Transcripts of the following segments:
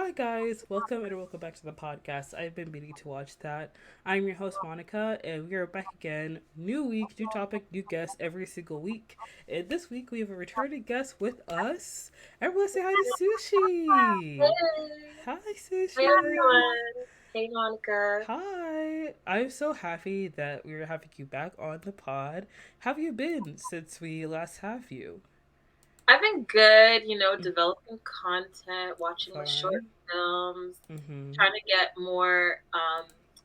Hi guys, welcome back to the podcast. I've been meaning to watch that. I'm your host Monica, and we are back again. New week, new topic, new guest every single week. And this week we have a returning guest with us. Everyone say hi to Sushi. Hey, Hi hey Sushi. everyone. Hey Monica. Hi. I'm so happy that we're having you back on the pod. How have you been since we last have you? I've been good, developing content, watching the short Fun. films, Mm-hmm. trying to get more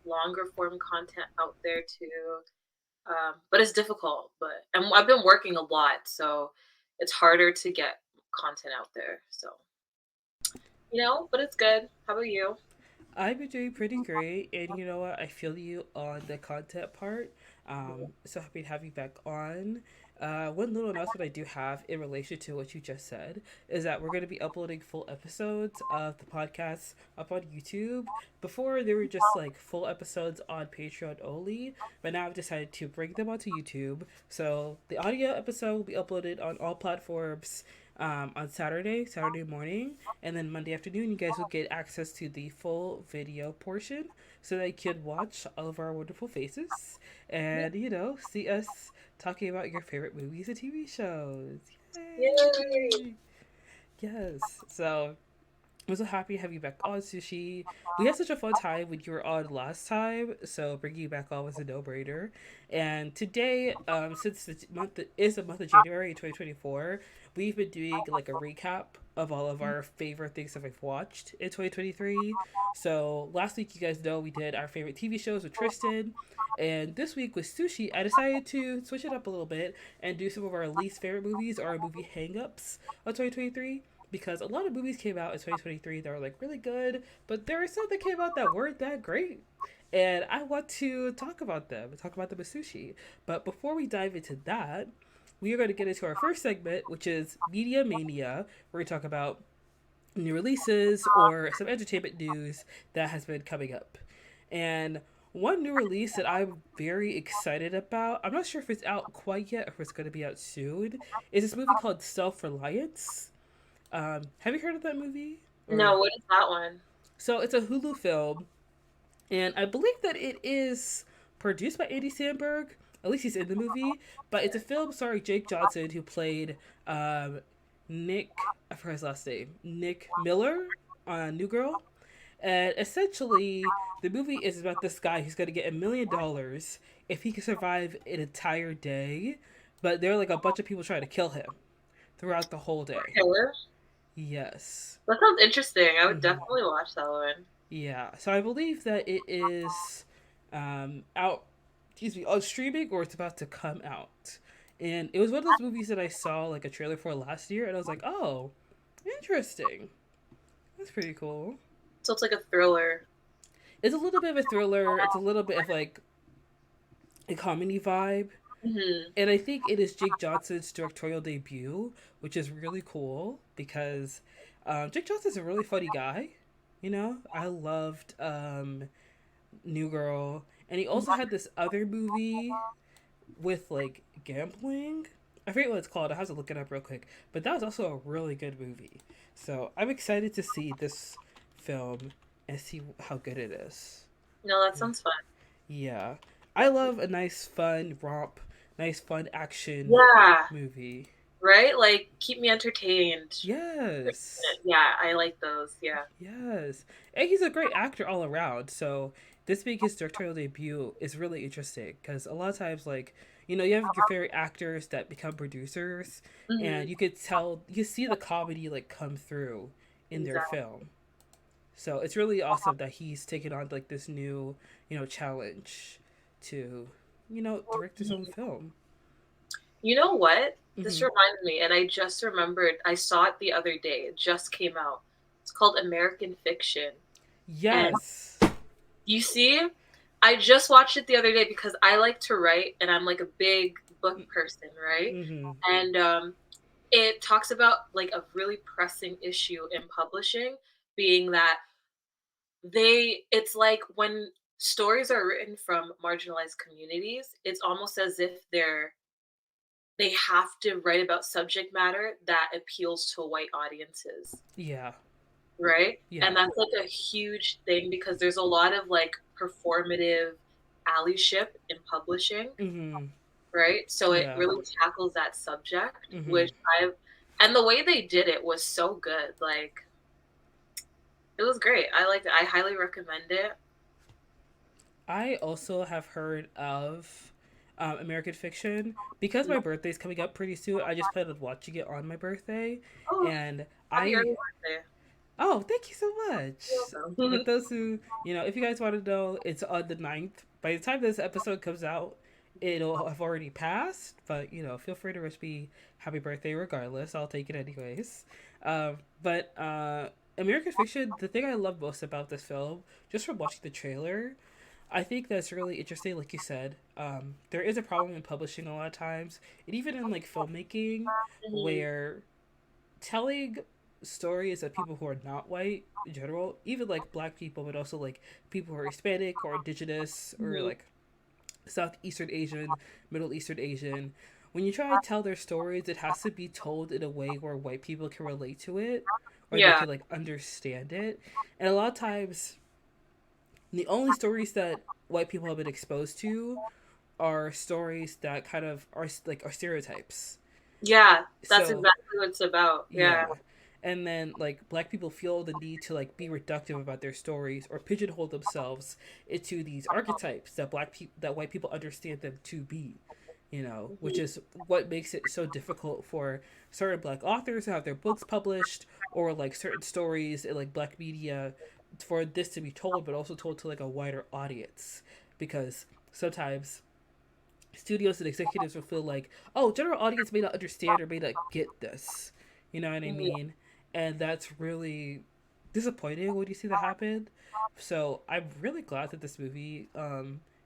longer form content out there too. But it's difficult, and I've been working a lot, so it's harder to get content out there. So, but it's good. How about you? I've been doing pretty great, and you know what? I feel you on the content part. So happy to have you back on. One little announcement I do have in relation to what you just said is that we're going to be uploading full episodes of the podcast up on YouTube. Before, they were just like full episodes on Patreon only, but now I've decided to bring them onto YouTube. So the audio episode will be uploaded on all platforms on Saturday morning, and then Monday afternoon, you guys will get access to the full video portion so that you can watch all of our wonderful faces and, see us talking about your favorite movies and TV shows. Yay! Yay! Yes. So I'm so happy to have you back on, Sushi. We had such a fun time when you were on last time, so bringing you back on was a no-brainer. And today, since the month is the month of January 2024, we've been doing like a recap of all of our favorite things that we've watched in 2023. So last week, you guys know we did our favorite TV shows with Tristan, and this week with Sushi, I decided to switch it up a little bit and do some of our least favorite movies or our movie hangups of 2023 because a lot of movies came out in 2023 that were like really good, but there are some that came out that weren't that great. And I want to talk about them with Sushi. But before we dive into that, we are going to get into our first segment, which is Media Mania, where we talk about new releases or some entertainment news that has been coming up. And one new release that I'm very excited about, I'm not sure if it's out quite yet or if it's going to be out soon, is this movie called Self Reliance. Have you heard of that movie? Or No, what is that one? so it's a Hulu film, and I believe that it is produced by Andy Samberg. At least he's in the movie, but it's a film starring Jake Johnson, who played um, Nick. I forgot his last name. Nick Miller on New Girl, and essentially the movie is about this guy who's going to get $1 million if he can survive an entire day, but there are like a bunch of people trying to kill him throughout the whole day. Killer? Yes. That sounds interesting. I would Hmm. definitely watch that one. Yeah, so I believe that it is out, excuse me, on streaming or it's about to come out. And it was one of those movies that I saw like a trailer for last year, and I was like, oh, interesting. That's pretty cool. So it's like a thriller. It's a little bit of a thriller. It's a little bit of like a comedy vibe. Hmm. And I think it is Jake Johnson's directorial debut, which is really cool because Jake Johnson's a really funny guy. I loved New Girl, and he also had this other movie with like gambling. I forget what it's called. I have to look it up real quick. But that was also a really good movie. So I'm excited to see this film and see how good it is. No, that sounds fun. Yeah, I love a nice fun romp, nice fun action Yeah, movie. right? Like keep me entertained. Yes. Yeah, I like those. Yeah. Yes. And he's a great actor all around. So this being his directorial debut is really interesting because a lot of times, like, you have your favorite actors that become producers, and Hmm. you could tell, you see the comedy like come through in their Exactly. film. So it's really awesome that he's taken on like this new, challenge to, direct his own film. You know what? This Hmm. reminds me, and I just remembered. I saw it the other day. It just came out. It's called American Fiction, and Yes. you see, I just watched it the other day because I like to write, and I'm like a big book person, right? Hmm. And it talks about like a really pressing issue in publishing being that it's like when stories are written from marginalized communities, it's almost as if they have to write about subject matter that appeals to white audiences. Yeah. right? Yeah. And that's like a huge thing because there's a lot of like performative allyship in publishing, Mm-hmm. right? So it Yeah. really tackles that subject, Mm-hmm. which I've, and the way they did it was so good. Like, it was great. I liked it. I highly recommend it. I also have heard of American fiction because my birthday's coming up pretty soon. I just plan on watching it on my birthday, Oh, and happy early I birthday. oh, thank you so You're much. welcome. But those who, if you guys want to know, it's on the 9th. By the time this episode comes out, it'll have already passed. But, feel free to wish me happy birthday regardless. I'll take it anyways. But American Fiction, the thing I love most about this film, just from watching the trailer, I think that's really interesting, like you said. There is a problem in publishing a lot of times, and even in like filmmaking, Mhm. where telling stories of people who are not white in general, even like black people, but also like people who are Hispanic or indigenous or Mhm. like Southeastern Asian, Middle Eastern Asian. When you try to tell their stories, it has to be told in a way where white people can relate to it or they Yeah. can like understand it. And a lot of times, the only stories that white people have been exposed to are stories that kind of are stereotypes. Yeah. That's So exactly what it's about. Yeah. yeah. And then like black people feel the need to like be reductive about their stories or pigeonhole themselves into these archetypes that white people understand them to be, which Mhm. is what makes it so difficult for certain black authors to have their books published or like certain stories in like black media for this to be told but also told to like a wider audience because sometimes studios and executives will feel like, oh, general audience may not understand or may not get this. You know what I Mhm. mean? And that's really disappointing when you see that happen. So I'm really glad that this movie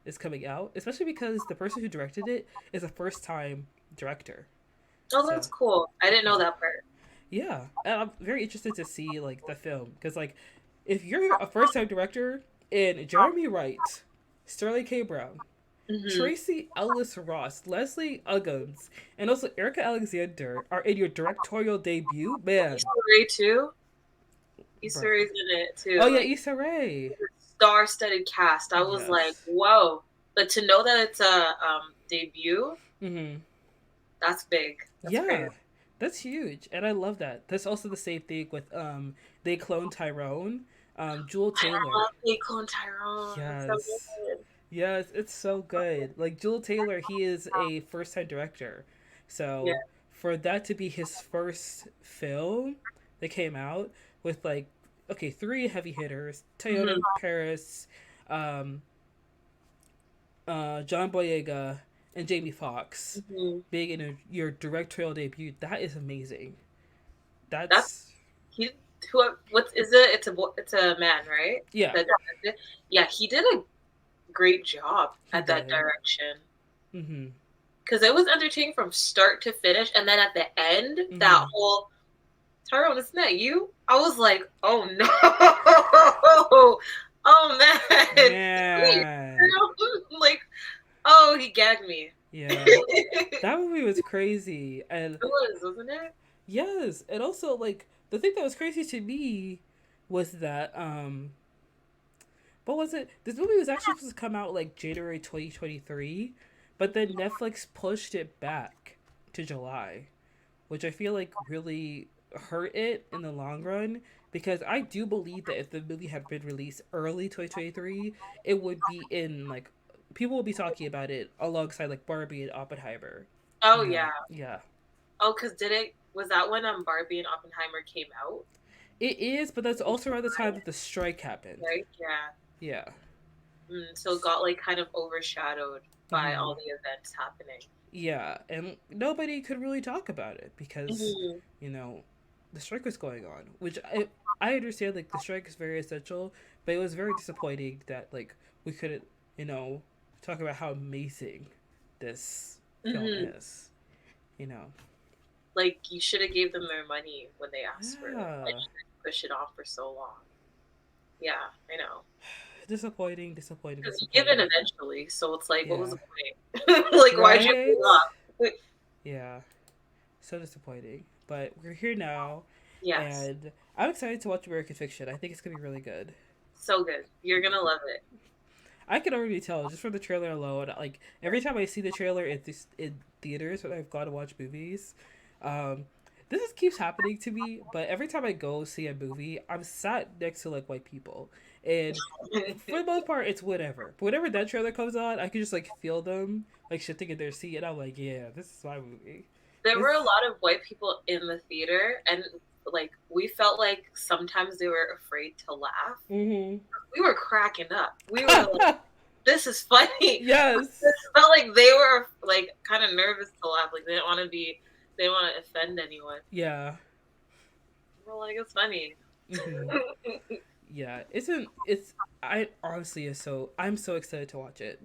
is coming out, especially because the person who directed it is a first time director. Oh, So that's cool. I didn't know yeah, that part. yeah, and I'm very interested to see like the film because like if you're a first time director and Jeremy Wright, Sterling K. Brown, Mhm. Tracy Ellis Ross, Leslie Uggams, and also Erica Alexander are in your directorial debut. Man, Issa Rae too. Issa bruh. Rae's in it Oh too. yeah, Like, Issa Rae. star-studded cast. I was like, Yes. whoa. But to know that it's a debut, Mm-hmm. that's big. That's crazy. Yeah, that's huge, and I love that. That's also the same thing with they cloned Tyrone, Jewel I Taylor. love Clone Tyrone. It's so Yes. good. Yes, it's so good. Like Jewel Taylor, he is a first time director. Yeah. So for that to be his first film that came out with like okay, three heavy hitters, Hmm. Toyota Paris, um, John Boyega, and Jamie Foxx Hmm. being in your directorial debut, that is amazing. That's That's he. Who? What is it? It's a man, right? yeah, That directed. Yeah, he did a great job he at that did. direction Mm-hmm. because it was entertaining from start to finish, and then at the end, that Mm-hmm. whole Tyrone, isn't that you? I was like, oh no, oh man, wait, Man. Tyrone? Like, oh, he gagged me. Yeah. It That movie was crazy. And was, wasn't it? yes, and also like the thing that was crazy to me was that what was it? This movie was actually supposed to come out like January 2023, but then Netflix pushed it back to July, which I feel like really hurt it in the long run because I do believe that if the movie had been released early 2023, it would be in like people would be talking about it alongside like Barbie and Oppenheimer. Oh yeah. Yeah. Oh, cause did it? Was that when Barbie and Oppenheimer came out? It is, but that's also around the time that the strike happened. Right? Yeah. Yeah. So it got like kind of overshadowed by Hmm. all the events happening. Yeah, and nobody could really talk about it because, Hmm. you know, the strike was going on, which I understand like the strike is very essential, but it was very disappointing that like we couldn't, you know, talk about how amazing this film Hmm. is, you know. Like you should have gave them their money when they asked for it. Like Yeah. you didn't push it off for so long. Yeah, I know. Disappointing, disappointing, Because you give in disappointing. eventually, so it's like, what was Yeah. the point? Like, why'd you hold Right? off? Yeah. So disappointing. But we're here now. Yes. and I'm excited to watch American Fiction. I think it's gonna be really good. So good. You're gonna love it. I can already tell just from the trailer alone. Like every time I see the trailer in theaters when I've gone to watch movies, um, this keeps happening to me. But every time I go see a movie, I'm sat next to like white people, and for the most part, it's whatever. But whenever that trailer comes on, I can just like feel them like shifting in their seat, and I'm like, yeah, this is my movie. There This, were a lot of white people in the theater, and like we felt like sometimes they were afraid to laugh. mm-hmm. We were cracking up. We were like, "This is funny." Yes. It felt like they were like kind of nervous to laugh. Like they didn't want to be, they didn't want to offend anyone. Yeah. We're like, "It's funny." Mm-hmm. Yeah. It's I honestly is so I'm so excited to watch it.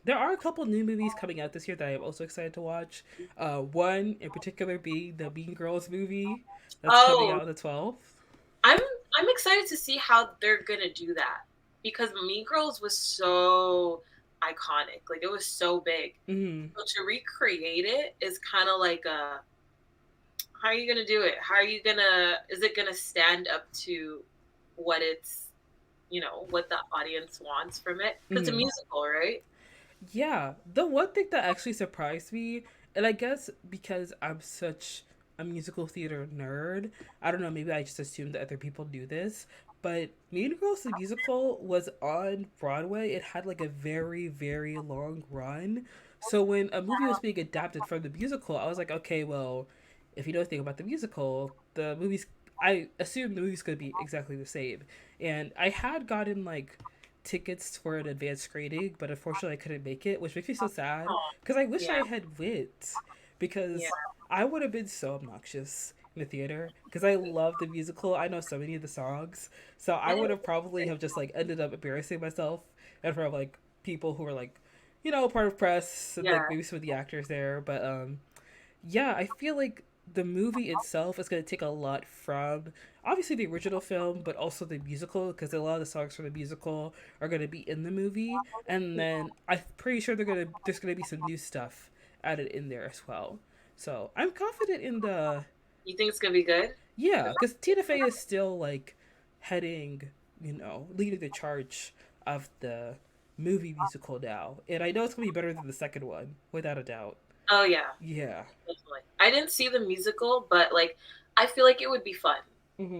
There are a couple new movies coming out this year that I am also excited to watch. One in particular being the Mean Girls movie that's coming Oh, out on the 12th. I'm I'm excited to see how they're gonna do that because Mean Girls was so iconic. Like it was so big. Mm-hmm. So to recreate it is kind of like a, how are you gonna do it? How are you gonna, is it gonna stand up to what it's, what the audience wants from it? Because it's a Mm-hmm. musical, right? Yeah, the one thing that actually surprised me, and I guess because I'm such a musical theater nerd, I don't know, maybe I just assumed that other people knew this, but Mean Girls the musical was on Broadway. It had like a very, very long run. So when a movie was being adapted from the musical, I was like, okay, well, if you know anything about the musical, the movie's I assume the movie's gonna be exactly the same. And I had gotten like tickets for an advanced screening, but unfortunately I couldn't make it, which makes me so sad Oh, because I wish yeah, I had went yeah. because I would have been so obnoxious in the theater because I love the musical. I know so many of the songs, so I would have probably have just like ended up embarrassing myself in front of like people who were like, part of press and Yeah. like maybe some of the actors there. But yeah, I feel like the movie itself is going to take a lot from obviously the original film, but also the musical because a lot of the songs from the musical are going to be in the movie, and then I'm pretty sure there's going to be some new stuff added in there as well. So I'm confident in the You think it's gonna be good? yeah, because Tina Fey is still like heading, leading the charge of the movie musical now, and I know it's gonna be better than the second one without a doubt. Oh yeah, Yeah. definitely. I didn't see the musical, but like I feel like it would be fun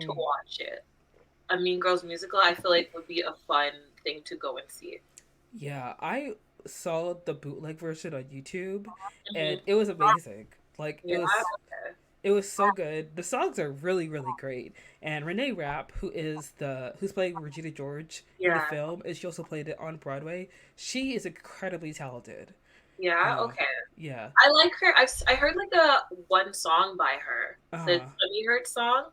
to Mm-hmm. watch it. A Mean Girls musical, I feel like would be a fun thing to go and see. Yeah, I saw the bootleg version on YouTube and Hmm. it was amazing. Like Yeah. Okay. it was so good. The songs are really really great. And Renee Rapp, who's playing Regina George in the Yeah. film, and she also played it on Broadway. She is incredibly talented. Yeah. Uh Okay. yeah. I like her. I heard like a one song by her, the Uh Sunny Hurt song,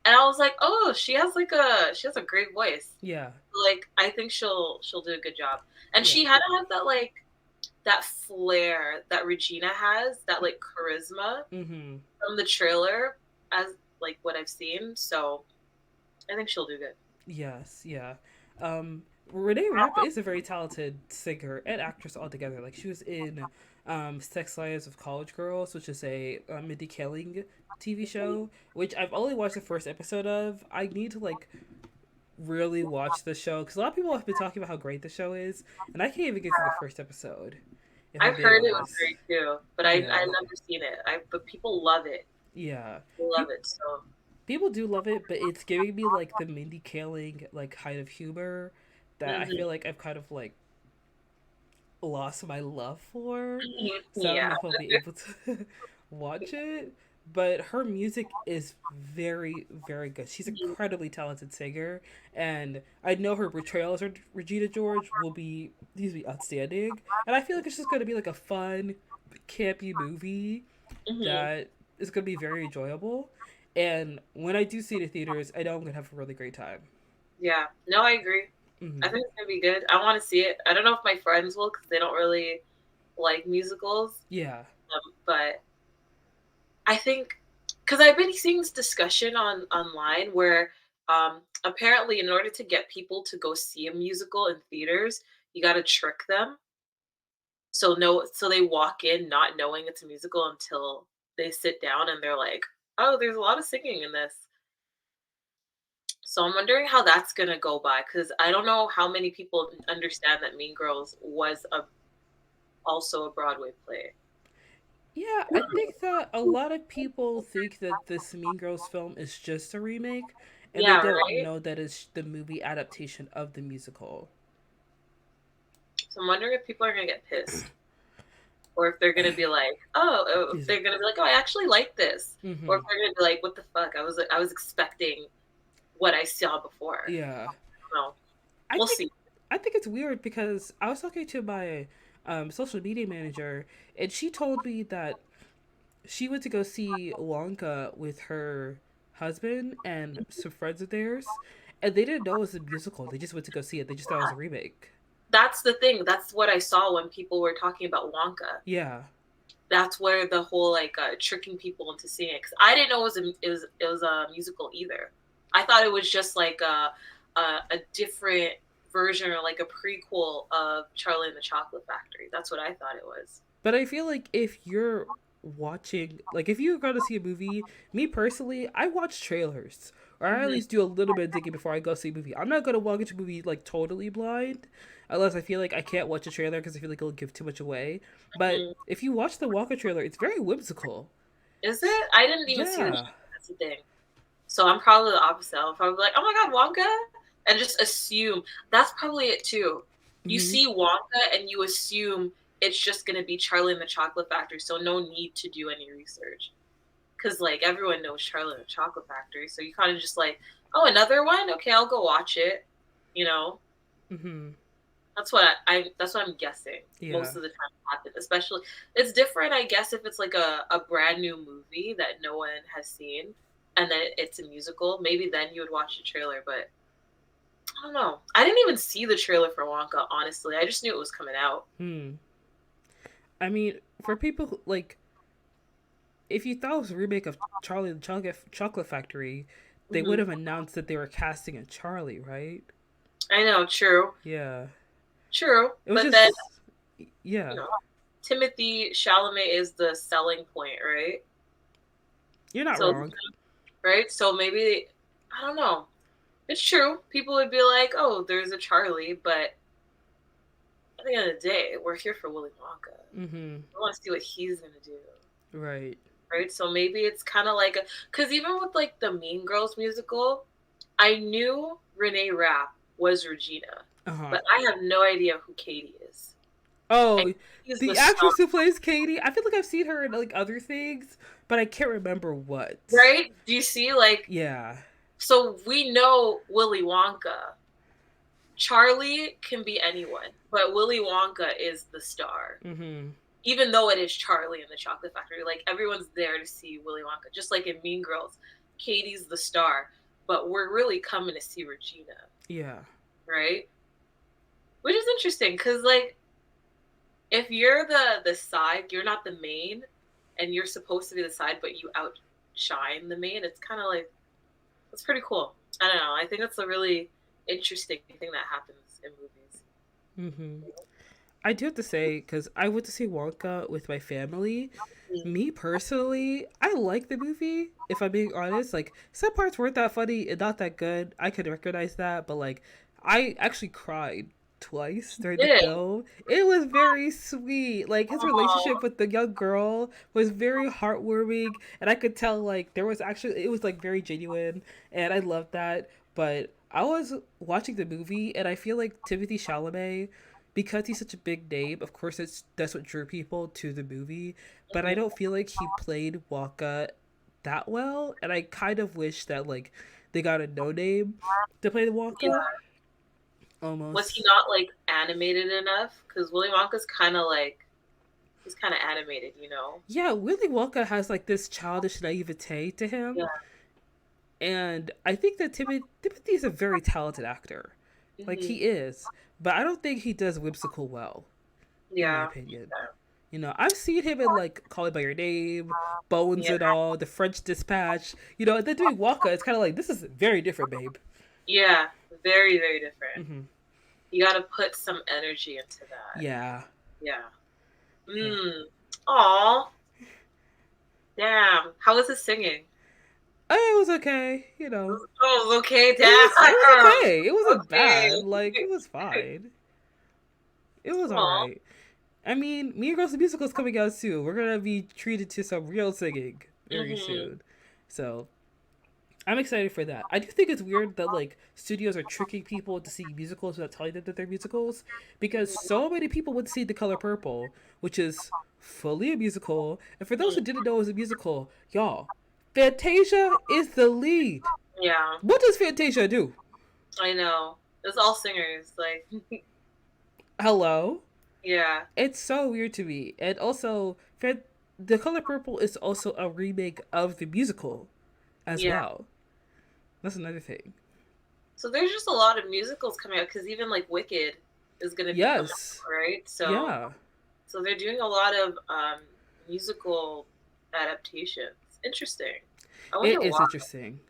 and I was like, oh, she has a great voice. yeah. Like I think she'll do a good job. And Yeah. she had to have that like that flair that Regina has, that like charisma Mhm. from the trailer as like what I've seen. So I think she'll do good. Yes, yeah. Renee Rapp is a very talented singer and actress altogether. Like she was in Sex Lives of College Girls, which is a Mindy Kaling TV show, which I've only watched the first episode of. I need to like really watch the show because a lot of people have been talking about how great the show is, and I can't even get to the first episode. If I'm I've being heard it was honest. great too, but I've Yeah, never seen it. But people love it. yeah. They love Pe- it. So People do love it, but it's giving me like the Mindy Kaling like kind of humor that I feel hmm. like I've kind of like lost my love for. So I don't Yeah. know if I'll be able to watch it. But her music is very, very good. She's an Mhm. incredibly talented singer, and I know her portrayal as Regina George will be these be outstanding. And I feel like it's just going to be like a fun, campy movie Mhm. that is going to be very enjoyable. And when I do see it in theaters, I know I'm going to have a really great time. Yeah. No, I agree. I Hmm. think it's gonna be good. I want to see it. I don't know if my friends will because they don't really like musicals. Yeah. But I think because I've been seeing this discussion online where apparently in order to get people to go see a musical in theaters, you got to trick them. So no, so they walk in not knowing it's a musical until they sit down and they're like, Oh, there's a lot of singing in this. So I'm wondering how that's gonna go by because I don't know how many people understand that Mean Girls was also a Broadway play. Yeah, I think that a lot of people think that this Mean Girls film is just a remake, and they Yeah, don't right? know that it's the movie adaptation of the musical. So I'm wondering if people are gonna get pissed. Or if they're gonna be like, oh, if Excuse me. they're gonna be like, oh, I actually like this. Or Mm-hmm. if they're gonna be like, what the fuck? I was expecting what I saw before. Yeah, No, I we'll think see. I think it's weird because I was talking to my social media manager, and she told me that she went to go see Wonka with her husband and some friends of theirs, and they didn't know it was a musical. They just went to go see it. They just thought it was a remake. That's the thing. That's what I saw when people were talking about Wonka. Yeah. That's where the whole like tricking people into seeing it. Because I didn't know it was a musical either. I thought it was just like a different version or like a prequel of Charlie and the Chocolate Factory. That's what I thought it was. But I feel like if you're watching, like if you're going to see a movie, me personally, I watch trailers. Or I at Hmm. least do a little bit of digging before I go see a movie. I'm not going to walk into a movie like totally blind, unless I feel like I can't watch a trailer because I feel like it'll give too much away. But Hmm. if you watch the Walker trailer, it's very whimsical. Is it? I didn't even see the Yeah. trailer. That's the thing. So I'm probably the opposite. I'll probably be like, oh my god, Wonka, and just assume that's probably it too. You Hmm. see Wonka and you assume it's just gonna be Charlie and the Chocolate Factory, so no need to do any research because like everyone knows Charlie and the Chocolate Factory, so you kind of just like, oh, another one, okay, I'll go watch it. You know, Hmm. that's what I'm guessing Yeah. most of the time happens. Especially, it's different, I guess, if it's like a brand new movie that no one has seen, and then it's a musical. Maybe then you would watch the trailer, but I don't know. I didn't even see the trailer for Wonka. Honestly, I just knew it was coming out. Hmm. I mean, for people like, if you thought it was a remake of Charlie and the Chocolate Factory, they would Hmm. have announced that they were casting a Charlie, right? I know, true, Yeah. true, It was but then just, you yeah. know, Timothy Chalamet is the selling point, right? You're not So, wrong. right, so maybe I don't know. It's true. People would be like, "Oh, there's a Charlie," but at the end of the day, we're here for Willy Wonka. Mm-hmm. I want to see what he's gonna do, Right. right? So maybe it's kind of like a, because even with like the Mean Girls musical, I knew Renee Rapp was Regina, Uh huh. but I have no idea who Katie is. And Oh, Katie's the the star, actress who plays Katie. I feel like I've seen her in like other things, but I can't remember what. right? Do you see? Like, Yeah. so we know Willy Wonka. Charlie can be anyone, but Willy Wonka is the star. Mm-hmm. Even though it is Charlie and the Chocolate Factory, like everyone's there to see Willy Wonka. Just like in Mean Girls, Katie's the star, but we're really coming to see Regina, Yeah. right? Which is interesting because like if you're the side, you're not the main, and you're supposed to be the side, but you outshine the main. It's kind of like it's pretty cool. I don't know. I think that's a really interesting thing that happens in movies. Mm-hmm. I do have to say, because I went to see Wonka with my family. Me personally, I like the movie. If I'm being honest, like some parts weren't that funny and not that good. I could recognize that, but like I actually cried twice during the Yeah. film. It was very sweet. Like his Oh, relationship with the young girl was very heartwarming, and I could tell like there was actually it was like very genuine, and I loved that. But I was watching the movie, and I feel like Timothy Chalamet, because he's such a big name, of course that's what drew people to the movie, but I mhm. don't feel like he played Waka that well, and I kind of wish that like they got a no name to play the Waka Yeah. Was he almost. not like animated enough? Because Willy Wonka's kind of like he's kind of animated, you know? Yeah, Willy Wonka has like this childish naivete to Yeah. him, and I think that Timothy is a very talented actor, like Hmm. he is, but I don't think he does whimsical well, in my Yeah. opinion. You know, I've seen him in like Call Me by Your Name, Bones Yeah. and all, The French Dispatch. You know, and then doing Wonka, it's kind of like this is very different, babe. Yeah. Very, very different. Hmm. You got to put some energy into that. Yeah, Yeah. yeah. Mm. Aw. Damn. How was his singing? It was okay, you know. Oh, okay, It was damn. okay. It wasn't Okay. bad. Like it was fine. It was all Aw. right. I mean, Me and Girls the Musical is coming out soon. We're gonna be treated to some real singing very Mhm. soon. So I'm excited for that. I do think it's weird that like studios are tricking people to see musicals without telling them that they're musicals, because Mhm. so many people would see The Color Purple, which is fully a musical. And for those who Mhm. didn't know it was a musical, y'all, Fantasia is the lead. Yeah, What does Fantasia do? I know. It's all singers. Like, Hello? yeah, It's so weird to me. And also, The Color Purple is also a remake of the musical as yeah. well. That's another thing. So there's just a lot of musicals coming out because even like Wicked is going to be coming Yes. out, right? So Yeah. so they're doing a lot of musical adaptations. Interesting. I It wonder is why. interesting.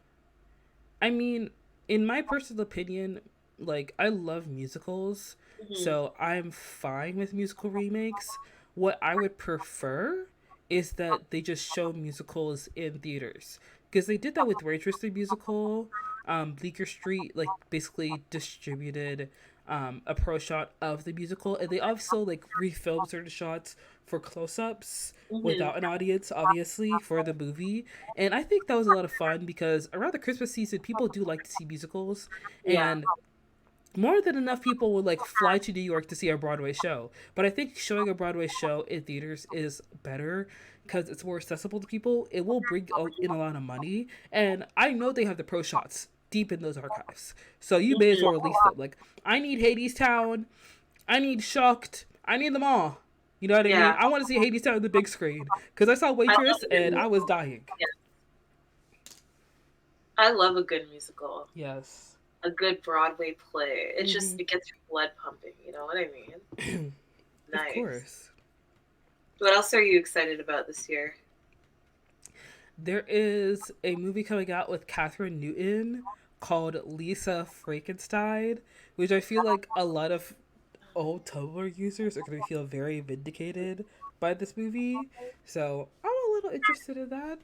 I mean, in my personal opinion, like I love musicals, Hmm. so I'm fine with musical remakes. What I would prefer is that they just show musicals in theaters, because they did that with Waitress the musical. Bleecker Street like basically distributed a pro shot of the musical, and they also like refilmed certain shots for close-ups Hmm. without an audience, obviously, for the movie. And I think that was a lot of fun because around the Christmas season, people do like to see musicals, Yeah. and more than enough people would like fly to New York to see a Broadway show. But I think showing a Broadway show in theaters is better because it's more accessible to people. It will bring in a lot of money, and I know they have the pro shots deep in those archives, so you may as well Hmm. release them. Like I need Hades Town, I need Shocked, I need them all. You know what I mean? Yeah. I want to see Hades Town on the big screen because I saw I love Waitress a good and I was musical. dying. Yeah. I love a good musical. Yes. A good Broadway play. It Mm-hmm. just it gets your blood pumping, you know what I mean? Of Nice. course. What else are you excited about this year? There is a movie coming out with Catherine Newton called Lisa Frankenstein, which I feel like a lot of old Tumblr users are going to feel very vindicated by this movie. So I'm a little interested in that.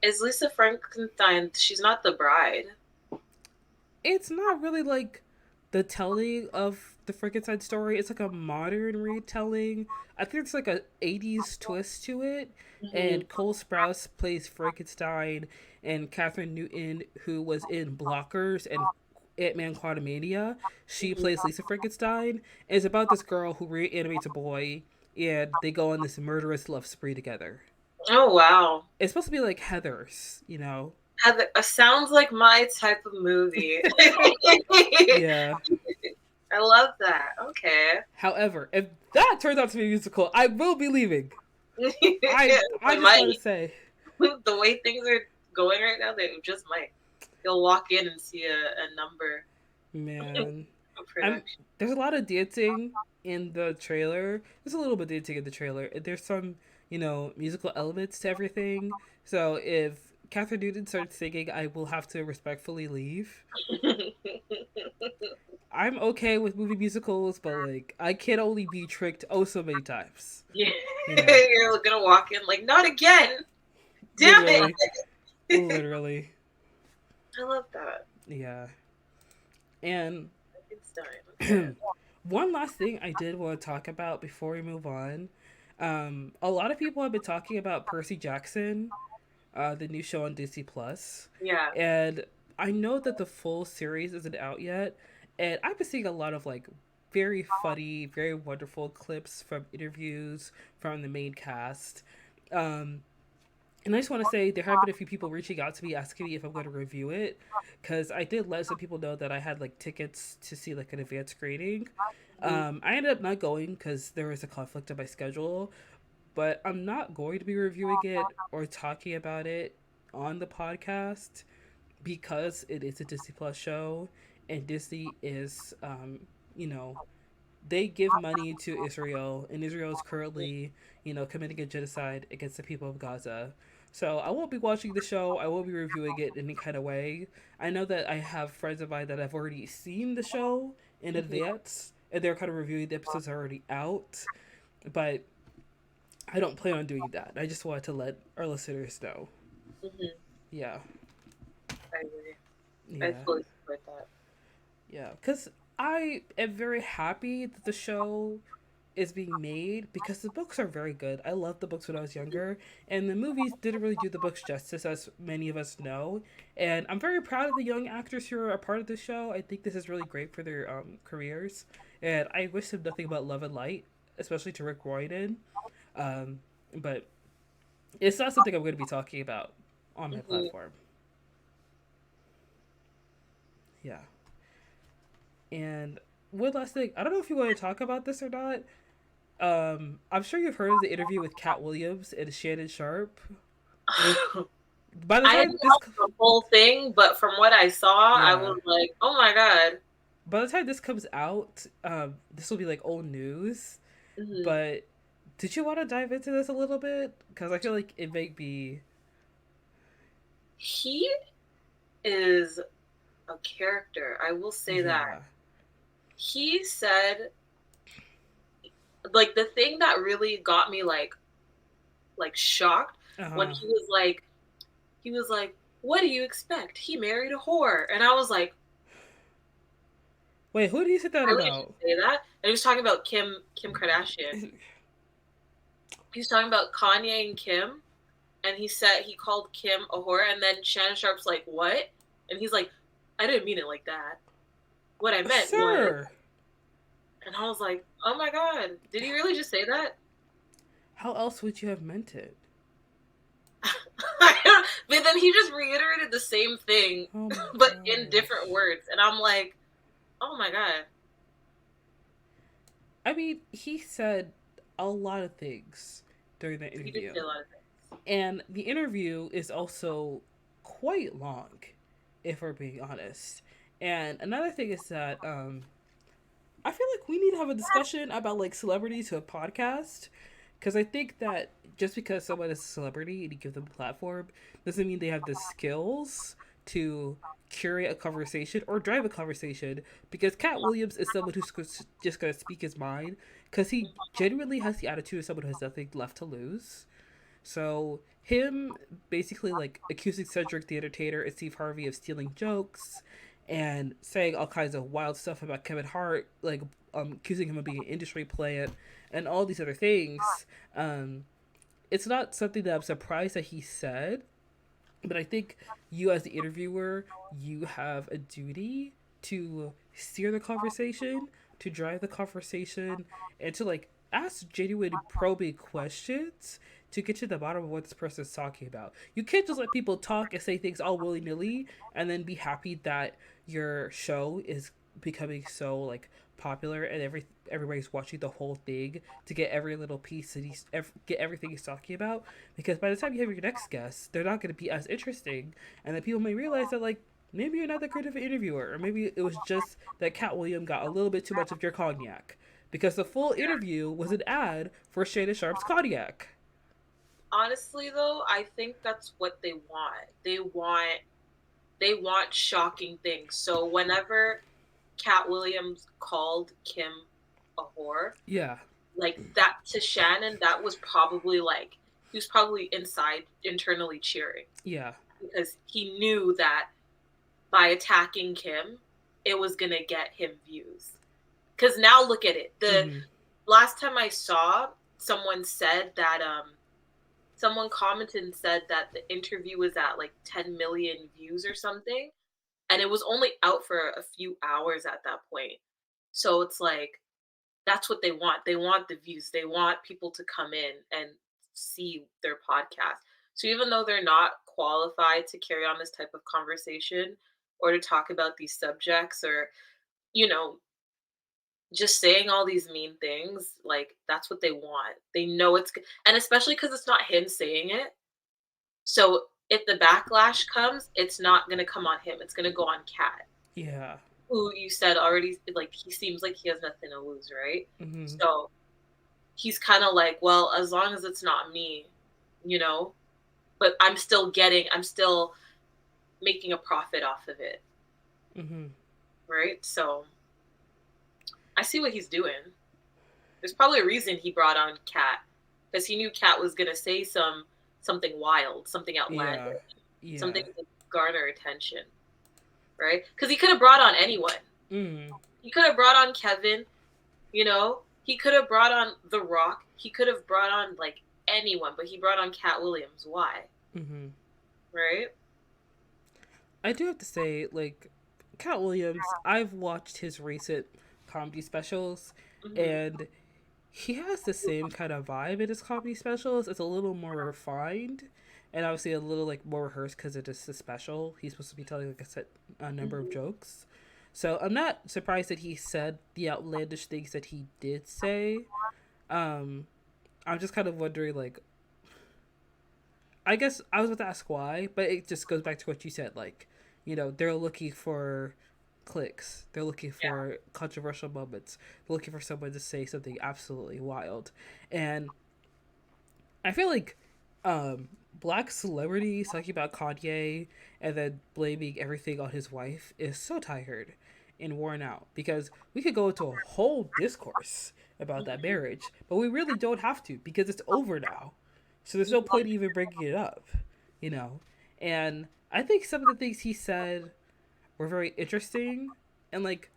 Is Lisa Frankenstein? She's not the bride. It's not really like the telling of the Frankenstein story. It's like a modern retelling. I think it's like a 80s twist to it. Hmm. And Cole Sprouse plays Frankenstein, and Catherine Newton, who was in Blockers and Ant-Man Quantumania, she Hmm. plays Lisa Frankenstein. And it's about this girl who reanimates a boy, and they go on this murderous love spree together. Oh wow. It's supposed to be like Heathers, you know? Heather, sounds like my type of movie. Yeah. I love that. Okay. However, if that turns out to be a musical, I will be leaving. I It just might. want to say, The way things are going right now, they just might. You'll walk in and see a number man, of I'm production. there's a lot of dancing in the trailer. There's a little bit of dancing in the trailer. There's some, musical elements to everything. So if Catherine Newton starts singing, I will have to respectfully leave. I'm okay with movie musicals, but like I can only be tricked oh so many times. Yeah. You know, You're gonna walk in like, not again. Damn it. literally, literally, I love that. yeah. And Frankenstein. Okay. one last thing I did want to talk about before we move on. A lot of people have been talking about Percy Jackson, the new show on Disney Plus, Yeah. and I know that the full series isn't out yet, and I've been seeing a lot of like very funny, very wonderful clips from interviews from the main cast. Um, and I just want to say there have been a few people reaching out to me asking me if I'm going to review it, because I did let some people know that I had like tickets to see like an advanced screening. Mhm. I ended up not going because there was a conflict in my schedule, but I'm not going to be reviewing it or talking about it on the podcast because it is a Disney Plus show, and Disney is, you know, they give money to Israel, and Israel is currently, committing a genocide against the people of Gaza. So I won't be watching the show. I won't be reviewing it in any kind of way. I know that I have friends of mine that have already seen the show in Mhm. advance, and they're kind of reviewing the episodes are already out. But I don't plan on doing that. I just wanted to let our listeners know. Mhm. Yeah. I agree. I Yeah. fully support that. Yeah. Because I am very happy that the show is being made because the books are very good. I loved the books when I was younger, and the movies didn't really do the books justice, as many of us know. And I'm very proud of the young actors who are a part of the show. I think this is really great for their careers, and I wish them nothing but love and light, especially to Rick Royden. Um, but it's not something I'm going to be talking about on my Hmm. platform. Yeah. And one last thing, I don't know if you want to talk about this or not. I'm sure you've heard of the interview with Cat Williams and Shannon Sharp. By the I didn't time this, watch the whole thing, but from what I saw, I yeah, was like, "Oh my god!" by the time this comes out, this will be like old news. Hmm. But did you want to dive into this a little bit? Because I feel like it may be, He is a character. I will say that. yeah, He said, like, the thing that really got me like shocked uh when huh. he was like, "What do you expect? He married a whore," and I was like, Wait, who do you say that "Really? Did you about? say that?" And he was talking about Kim Kardashian. He was talking about Kanye and Kim, and he said he called Kim a whore, and then Shannon Sharp's like, "What?" And he's like, "I didn't mean it like that. What I meant was," Sir, and I was like, "Oh my god, did he really just say that?" how else would you have meant it? But then he just reiterated the same thing, Oh my but in different gosh. words, and I'm like, "Oh my god." I mean, he said a lot of things during the He did interview. say a lot of things. And the interview is also quite long, if we're being honest. And another thing is that I feel like we need to have a discussion about like celebrities to a podcast. Because I think that just because someone is a celebrity and you give them a platform doesn't mean they have the skills to curate a conversation or drive a conversation. Because Cat Williams is someone who's just going to speak his mind because he genuinely has the attitude of someone who has nothing left to lose. So him basically like accusing Cedric the Entertainer and Steve Harvey of stealing jokes and saying all kinds of wild stuff about Kevin Hart, like accusing him of being an industry plant and all these other things. Um, it's not something that I'm surprised that he said, but I think you as the interviewer, you have a duty to steer the conversation, to drive the conversation, and to like ask genuine probing questions to get to the bottom of what this person's talking about. You can't just let people talk and say things all willy nilly and then be happy that your show is becoming so like popular and everybody's watching the whole thing to get every little piece that get everything he's talking about, because by the time you have your next guest they're not going to be as interesting, and then people may realize that like maybe you're not that great of an interviewer, or maybe it was just that Cat William got a little bit too much of your cognac, because the full interview was an ad for Shannon Sharp's cognac. Honestly, though, I think that's what they want. They want shocking things. So whenever Cat Williams called Kim a whore, Yeah, like that to Shannon, that was probably like he was probably inside internally cheering yeah, because he knew that by attacking Kim, it was gonna get him views. Because now look at it. The mm-hmm. last time I saw, someone said that someone commented and said that the interview was at like 10 million views or something, and it was only out for a few hours at that point. So it's like that's what they want. They want the views. They want people to come in and see their podcast. So even though they're not qualified to carry on this type of conversation or to talk about these subjects, or you know just saying all these mean things, like that's what they want. They know and especially because it's not him saying it. So if the backlash comes, it's not going to come on him. It's going to go on Kat, Yeah, who you said already, like he seems like he has nothing to lose, right? mm-hmm. So he's kind of like, well, as long as it's not me, you know, but I'm still making a profit off of it, Mm-hmm. right? So I see what he's doing. There's probably a reason he brought on Kat, because he knew Kat was gonna say something wild, something Yeah, outlandish. Yeah. something to garner attention, right? Because he could have brought on anyone. Mm. He could have brought on Kevin, you know. He could have brought on The Rock. He could have brought on like anyone, but he brought on Cat Williams. Why? Mm-hmm. Right? I do have to say, like, Cat Williams, I've watched his recent comedy specials, Mm-hmm. and he has the same kind of vibe in his comedy specials. It's a little more refined, and obviously a little like more rehearsed because it is a special. He's supposed to be telling like a number of Mm-hmm. jokes. So I'm not surprised that he said the outlandish things that he did say. Um, I'm just kind of wondering, like, I guess I was about to ask why, but it just goes back to what you said. Like, they're looking for clicks. They're looking Yeah. for controversial moments. They're looking for someone to say something absolutely wild. And I feel like black celebrities talking about Kanye and then blaming everything on his wife is so tired and worn out because we could go into a whole discourse about that Mm-hmm. marriage, but we really don't have to because it's over now. So there's no point even bringing it up, you know? And I think some of the things he said were very interesting and like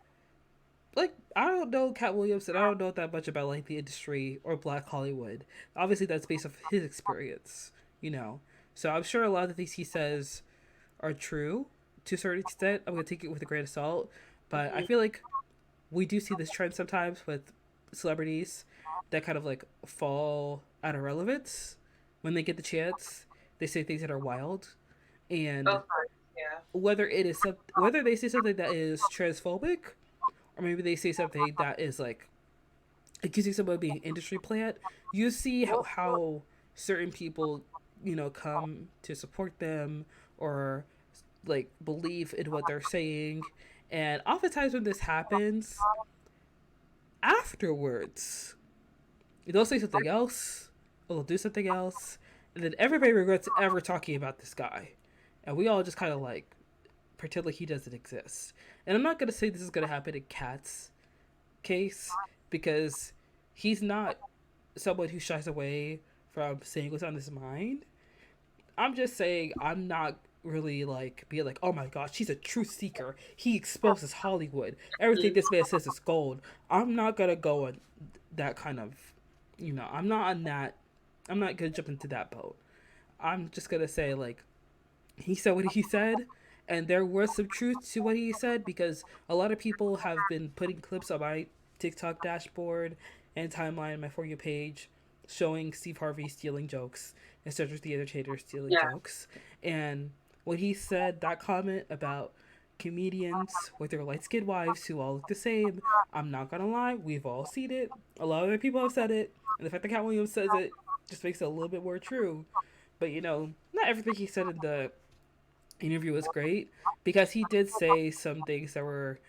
I don't know Cat Williams and I don't know that much about like the industry or Black Hollywood. Obviously, that's based off his experience, you know. So I'm sure a lot of the things he says are true to a certain extent. I'm gonna take it with a grain of salt, but I Mm-hmm. feel like we do see this trend sometimes with celebrities that kind of like fall out of relevance when they get the chance. They say things that are wild, and Of course. Yeah. whether they say something that is transphobic or maybe they say something that is like accusing someone of being an industry plant, you see how certain people, come to support them or like believe in what they're saying. And oftentimes when this happens, afterwards, they'll say something else, or they'll do something else, and then everybody regrets ever talking about this guy. And we all just kind of like pretend like he doesn't exist. And I'm not going to say this is going to happen in Cat's case because he's not someone who shies away from saying what's on his mind. I'm just saying I'm not really like being like, oh my gosh, he's a truth seeker. He exposes Hollywood. Everything Mm-hmm. this man says is gold. I'm not gonna go on that kind of, I'm not on that. I'm not gonna jump into that boat. I'm just gonna say like he said what he said, and there was some truth to what he said because a lot of people have been putting clips on my TikTok dashboard and timeline, my For You page, showing Steve Harvey stealing jokes and Cedric the Entertainer stealing Yeah. jokes. And when he said that comment about comedians with their light skinned wives who all look the same, I'm not gonna lie, we've all seen it. A lot of other people have said it. And the fact that Cat Williams says it just makes it a little bit more true. But not everything he said in the interview was great because he did say some things that were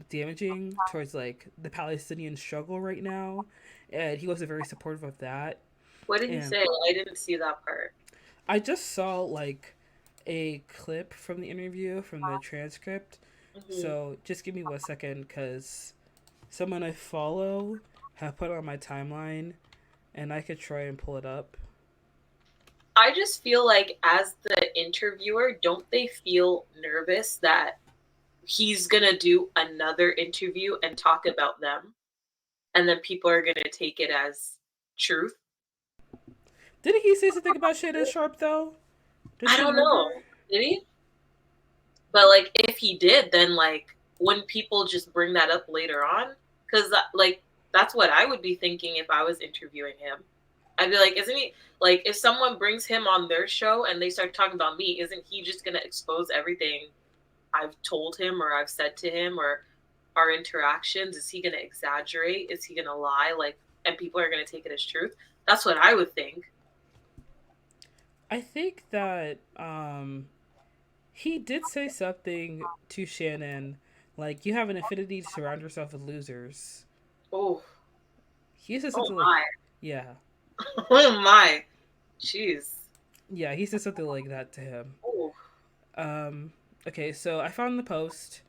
damaging towards like the Palestinian struggle right now, and he wasn't very supportive of that. What did he And say? I didn't see that part. I just saw like a clip from the interview from the transcript, Mm-hmm. so just give me 1 second because someone I follow have put on my timeline, and I could try and pull it up. I just feel like as the interviewer, don't they feel nervous that he's gonna do another interview and talk about them, and then people are gonna take it as truth? Didn't he say something about Shannon Sharp though? I Don't you don't remember? know. Did he? But like, if he did, then like, wouldn't people just bring that up later on? Because like, that's what I would be thinking if I was interviewing him. I'd be like, isn't he like, if someone brings him on their show and they start talking about me, isn't he just gonna expose everything I've told him or I've said to him or our interactions? Is he gonna exaggerate? Is he gonna lie? Like, and people are gonna take it as truth? That's what I would think. I think that he did say something to Shannon, like, you have an affinity to surround yourself with losers. Oh, He said oh something like, my, yeah. oh my, jeez. Yeah, he said something like that to him. Oh, Um, okay, so I found the post,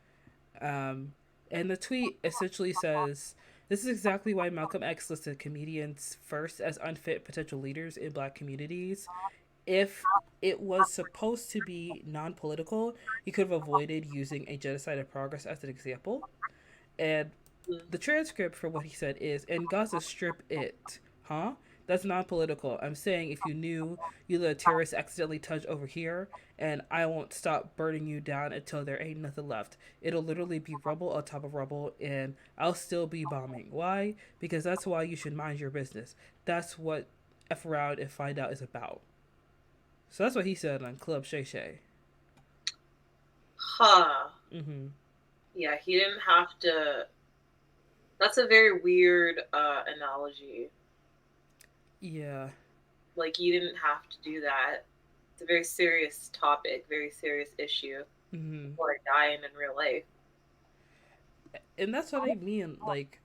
um, and the tweet essentially says, this is exactly why Malcolm X listed comedians first as unfit potential leaders in black communities. If it was supposed to be non political. He could have avoided using a genocide in progress as an example. And Mm. the transcript for what he said is, "And Gaza strip it, huh? That's non-political. I'm saying if you knew you let a terrorist accidentally touch over here, and I won't stop burning you down until there ain't nothing left. It'll literally be rubble on top of rubble, and I'll still be bombing. Why? Because that's why you should mind your business. That's what F around and find out is about." So that's what he said on Club Shay Shay. Huh. Mm-hmm. Yeah, he didn't have to. That's a very weird analogy. Yeah. Like, you didn't have to do that. It's a very serious topic, very serious issue. Mm-hmm. People are dying in real life. And that's what I mean. Like,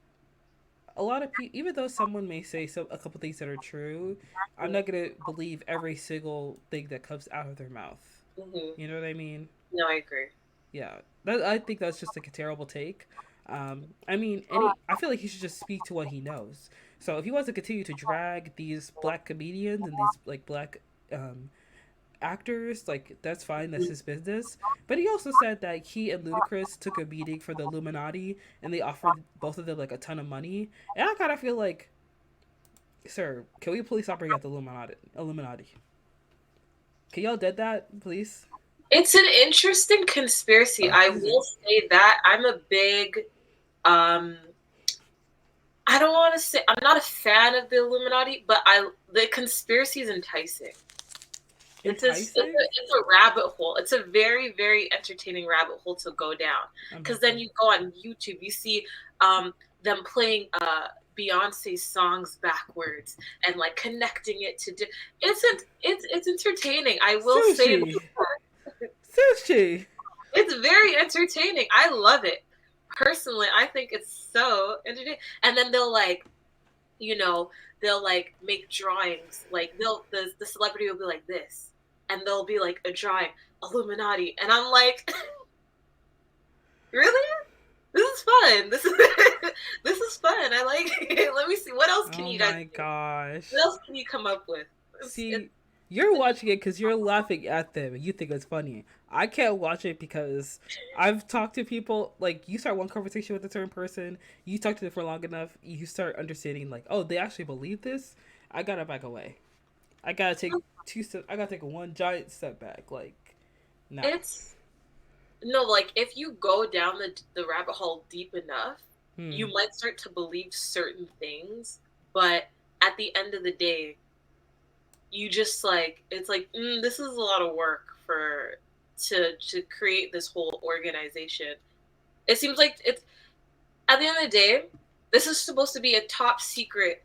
a lot of people, even though someone may say a couple things that are true, I'm not gonna believe every single thing that comes out of their mouth. Mm-hmm. You know what I mean? No, I agree. Yeah, I think that's just like a terrible take. I mean, I feel like he should just speak to what he knows. So if he wants to continue to drag these black comedians and these like black um, actors, like that's fine, that's his business. But he also said that he and Ludacris took a meeting for the Illuminati and they offered both of them like a ton of money. And I kind of feel like, sir, can we please stop bringing up the Illuminati? Can y'all dead that, please? It's an interesting conspiracy. I will say that I'm a big um I don't want to say I'm not a fan of the Illuminati, but the conspiracy is enticing. Enticing? It's a rabbit hole. It's a very very entertaining rabbit hole to go down because then you go on YouTube, you see them playing Beyonce's songs backwards and like connecting it to. It's entertaining. I will say Sushi. Sushi. it's very entertaining. I love it. Personally, I think it's so entertaining. And then they'll like, they'll like make drawings. Like the celebrity will be like this, and they'll be like a drawing Illuminati, and I'm like, really? This is fun. This is this is fun. I like it. Let me see. What else can Oh you guys my do? gosh. What else can you come up with? See, you're watching it because you're laughing at them and you think it's funny. I can't watch it because I've talked to people, like, you start one conversation with a certain person, you talk to them for long enough, you start understanding, like, oh, they actually believe this? I gotta back away. I gotta take I gotta take one giant step back. Like, nah. It's no, like if you go down the rabbit hole deep enough, you Hmm. might start to believe certain things, but at the end of the day, you just like it's like this is a lot of work for to create this whole organization. It seems like it's at the end of the day, this is supposed to be a top secret,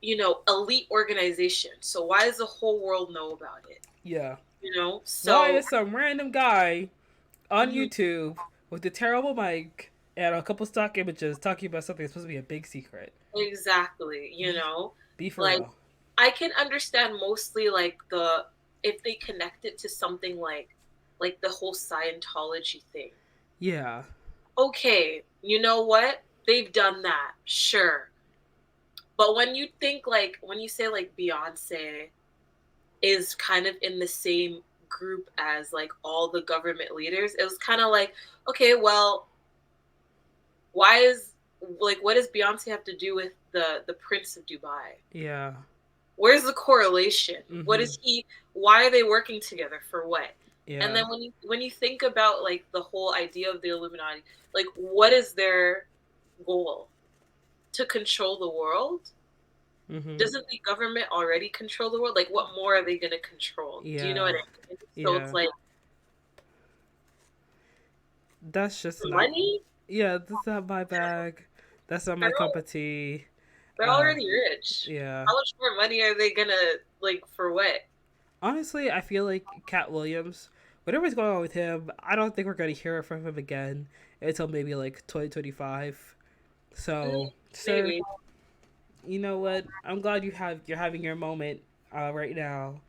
elite organization. So why does the whole world know about it? Yeah. Why So is some random guy on mhm, YouTube with a terrible mic and a couple stock images talking about something that's supposed to be a big secret? exactly, Be for like real. I can understand mostly like the if they connect it to something like the whole Scientology thing. Yeah. Okay, you know what? They've done that, sure. But when you think like when you say like Beyonce is kind of in the same group as like all the government leaders, it was kind of like, okay, well, why is like what does Beyonce have to do with the Prince of Dubai? Yeah. Where's the correlation? What Mm-hmm. is he? Why are they working together for what? And Yeah. then when you think about like the whole idea of the Illuminati, like what is their goal? To control the world? Mm-hmm. Doesn't the government already control the world? Like what more are they going to control? Do you know what Yeah. I mean? So it's Yeah. like That's just not. money. Yeah, that's not my bag. That's not my They're cup all, of tea. they're already rich. Yeah. How much more money are they gonna like for what? Honestly, I feel like Cat Williams, whatever's going on with him, I don't think we're gonna hear from him again until maybe like 2025. So, sir, Maybe. you know what? I'm glad you're having your moment right now.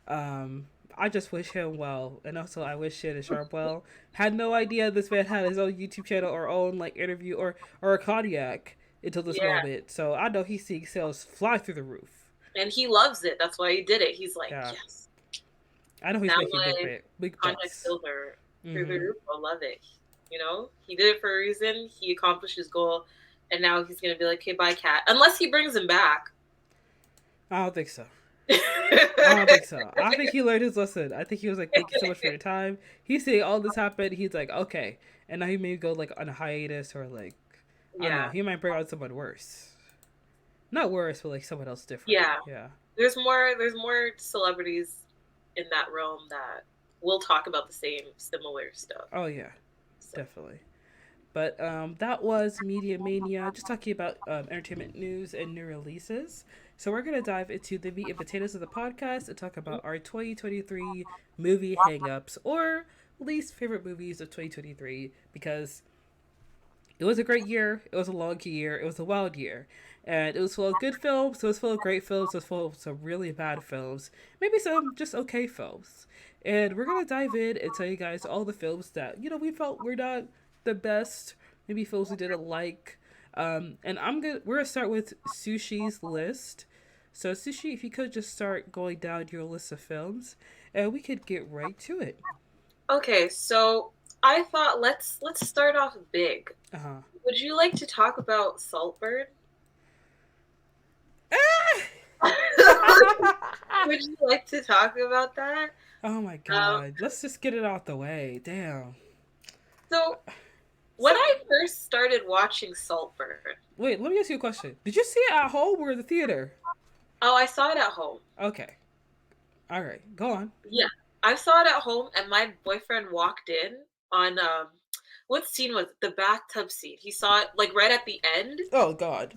Um, I just wish him well, and also I wish Shannon Sharp well. Had no idea this man had his own YouTube channel or own like interview or a cognac until this Yeah. moment. So I know he's seeing sales fly through the roof. And he loves it. That's why he did it. He's like, Yeah, yes. I know he's That making was big context bucks. silver through the Mm-hmm. roof. I love it. You know, he did it for a reason. He accomplished his goal, and now he's gonna be like, "Okay, bye, cat." Unless he brings him back. I don't think so. I don't think so. I think he learned his lesson. I think he was like, "Thank you so much for your time." He's seeing all this happen. He's like, "Okay," and now he may go like on a hiatus or like, I don't know. Yeah, He might bring out someone worse. Not worse, but like someone else different. yeah. Yeah. There's more. There's more celebrities in that realm that will talk about the same similar stuff. Oh yeah, So definitely. But that was Media Mania, just talking about entertainment news and new releases. So we're gonna dive into the meat and potatoes of the podcast and talk about our 2023 movie hangups or least favorite movies of 2023 because it was a great year. It was a long year. It was a wild year. And it was full of good films. It was full of great films. It was full of some really bad films. Maybe some just okay films. And we're going to dive in and tell you guys all the films that, we felt were not the best. Maybe films we didn't like. And we're going to start with Sushi's list. So, Sushi, if you could just start going down your list of films, and we could get right to it. okay, so I thought let's start off big. Uh huh. Would you like to talk about Saltburn? Would you like to talk about that? Oh my Um, god. Let's just get it out the way. Damn. so when So, I first started watching Saltburn, wait, let me ask you a question. Did you see it at home or in the theater? oh, I saw it at home. Okay. All right. Go on. Yeah, I saw it at home, and my boyfriend walked in on what scene was it? The bathtub scene? He saw it like right at the end. Oh god.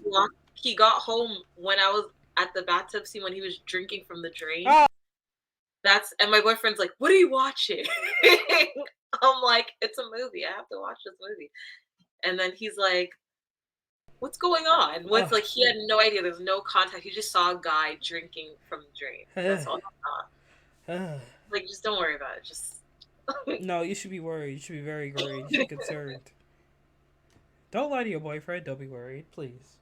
He got home when I was at the bathtub scene when he was drinking from the drain. Oh. That's and my boyfriend's like, "What are you watching?" I'm like, "It's a movie. I have to watch this movie." And then he's like, "What's going on?" What's Oh. like he had no idea. There's no context. He just saw a guy drinking from the drain. That's all he saw. Like, just don't worry about it. Just No, you should be worried. You should be very worried. You should be concerned. Don't lie to your boyfriend. Don't be worried, please.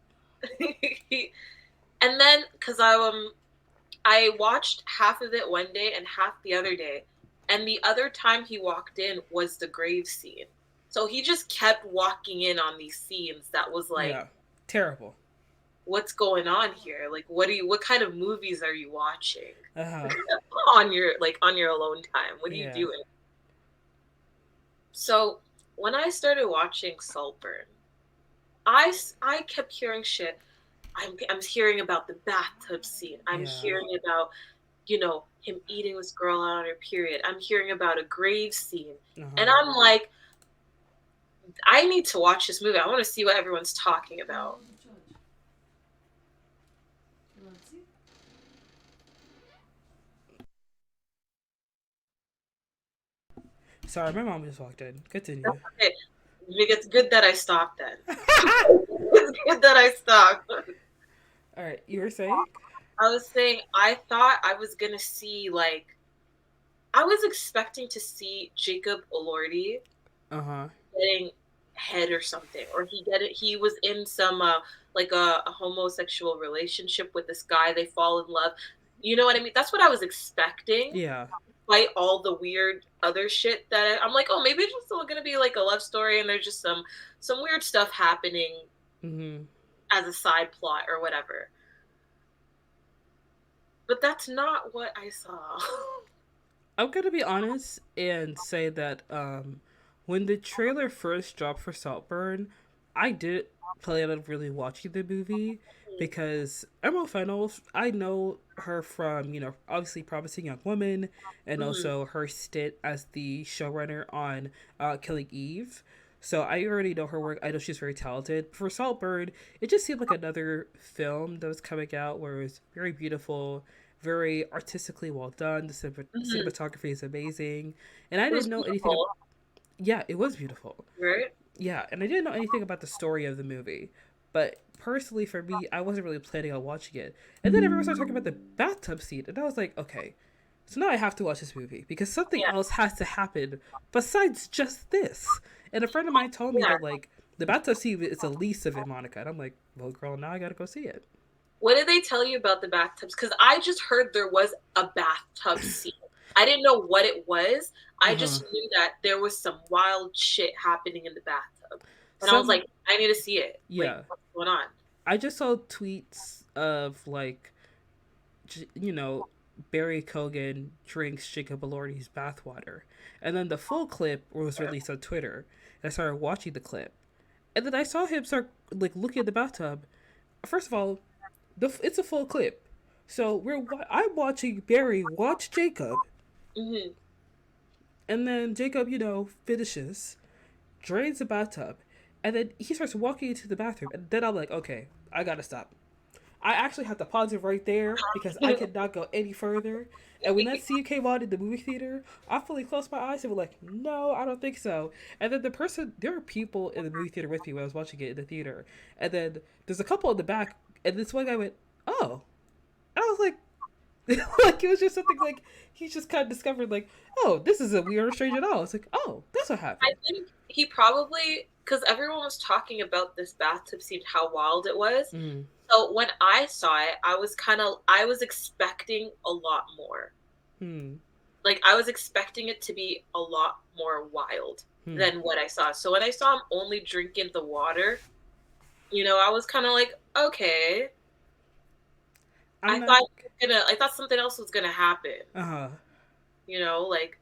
and then because I watched half of it one day and half the other day, and the other time he walked in was the grave scene. So he just kept walking in on these scenes that was like, Yeah. Terrible. what's going on here? Like, what kind of movies are you watching Uh huh. on your alone time? What are you Yeah. doing? So when I started watching Saltburn, I kept hearing shit. I'm hearing about the bathtub scene. I'm Yeah. hearing about him eating this girl out on her period. I'm hearing about a grave scene. Uh And huh. I'm like, I need to watch this movie. I want to see what everyone's talking about. Sorry, my mom just walked in. Continue. Okay, it's good that I stopped then. It's good that I stopped. All right. You were saying? I was saying I thought I was gonna see I was expecting to see Jacob Elordi Uh huh. getting head or something, or he was in some like a homosexual relationship with this guy. They fall in love. You know what I mean? That's what I was expecting. Yeah. Despite all the weird other shit that I'm like, oh, maybe it's just still gonna be like a love story, and there's just some weird stuff happening Mm-hmm. as a side plot or whatever. But that's not what I saw. I'm gonna be honest and say that when the trailer first dropped for Saltburn, I did plan on really watching the movie because Emerald Fennell, I know her from obviously Promising Young Woman and Mhm. also her stint as the showrunner on Killing Eve. So I already know her work. I know she's very talented. For Saltburn, it just seemed like another film that was coming out where it was very beautiful, very artistically well done. The Mhm. cinematography is amazing, and I It was didn't know anything. beautiful, Yeah, it was beautiful. right? Yeah, and I didn't know anything about the story of the movie. But personally, for me, I wasn't really planning on watching it. And then everyone started talking about the bathtub scene, and I was like, okay, so now I have to watch this movie because something Yeah, else has to happen besides just this. And a friend of mine told me yeah. that like the bathtub scene is the least of it, Monica. And I'm like, well, girl, now I gotta go see it. What did they tell you about the bathtubs? Because I just heard there was a bathtub scene. I didn't know what it was. I Uh-huh. just knew that there was some wild shit happening in the bathtub. And I was Some like, I need to see it. Like, yeah. what's going on? I just saw tweets of like you know, Barry Kogan drinks Jacob Elordi's bathwater. And then the full clip was released on Twitter. And I started watching the clip. And then I saw him start like looking at the bathtub. First of all, it's a full clip. So I'm watching Barry watch Jacob, Hmm. and then Jacob, finishes, drains the bathtub, and then he starts walking into the bathroom. And then I'm like, okay, I gotta stop. I actually have to pause it right there because I could not go any further. And when that scene came on in the movie theater, I fully closed my eyes and were like, no, I don't think so. And then there were people in the movie theater with me when I was watching it in the theater. And then there's a couple in the back, and this one guy went, oh. And I was like, like, it was just something like, he just kind of discovered, like, oh, this isn't weird or strange at all. It's like, oh, that's what I happened. think he probably, because everyone was talking about this bathtub scene, how wild it was. Mm. So when I saw it, I was expecting a lot more. Hmm. Like, I was expecting it to be a lot more wild Hmm. than what I saw. So when I saw him only drinking the water, I was kind of like, okay. I'm not. I thought something else was gonna happen. Uh, Like,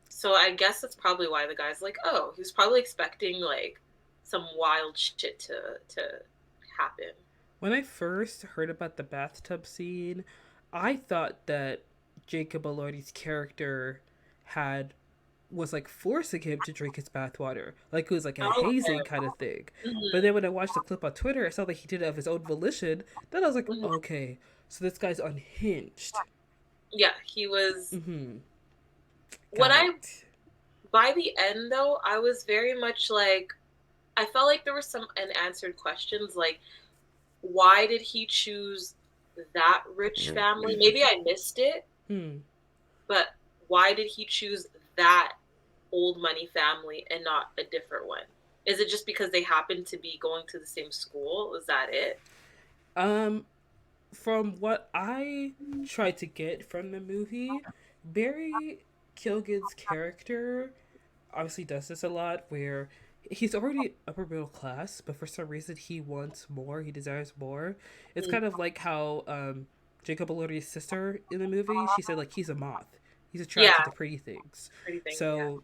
so I guess that's probably why the guy's like, oh, he was probably expecting like some wild shit to happen. when I first heard about the bathtub scene, I thought that Jacob Elordi's character had was like forcing him to drink his bathwater, like it was like a Oh, hazing okay. kind of thing. But Hmm. then when I watched the clip on Twitter, it sounded like he did it of his own volition. Then I was like, Hmm. okay, so this guy's unhinged. Yeah, he was. Mm-hmm. When Got I it. By the end though, I was very much like, I felt like there were some unanswered questions, like why did he choose that rich family? Maybe I missed it, Hmm. but why did he choose that old money family and not a different one? Is it just because they happen to be going to the same school? Is that it? Um, from what I tried to get from the movie, Barry Kilgan's character obviously does this a lot where he's already upper middle class, but for some reason he wants more, he desires more. It's Mm. kind of like how Jacob Elordi's sister in the movie, she said like he's a moth. He's Yeah, attracted to pretty things. pretty things. Yeah. So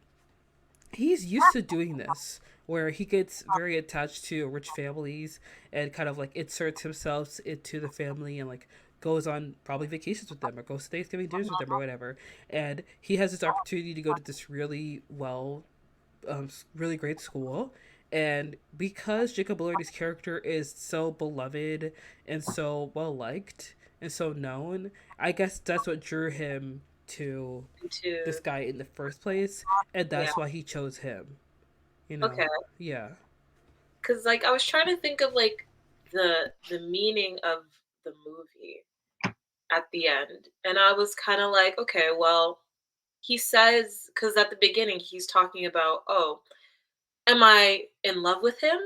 he's used to doing this where he gets very attached to rich families and kind of like inserts himself into the family and like goes on probably vacations with them or goes to Thanksgiving dinners with them or whatever. And he has this opportunity to go to this really great school. And because Jacob Elordi's character is so beloved and so well liked and so known, I guess that's what drew him to this Into guy in the first place, and Yeah. that's why he chose him. Okay. Yeah. Because like I was trying to think of like the meaning of the movie at the end, and I was kind of like, okay, well, he says, because at the beginning he's talking about, oh, am I in love with him?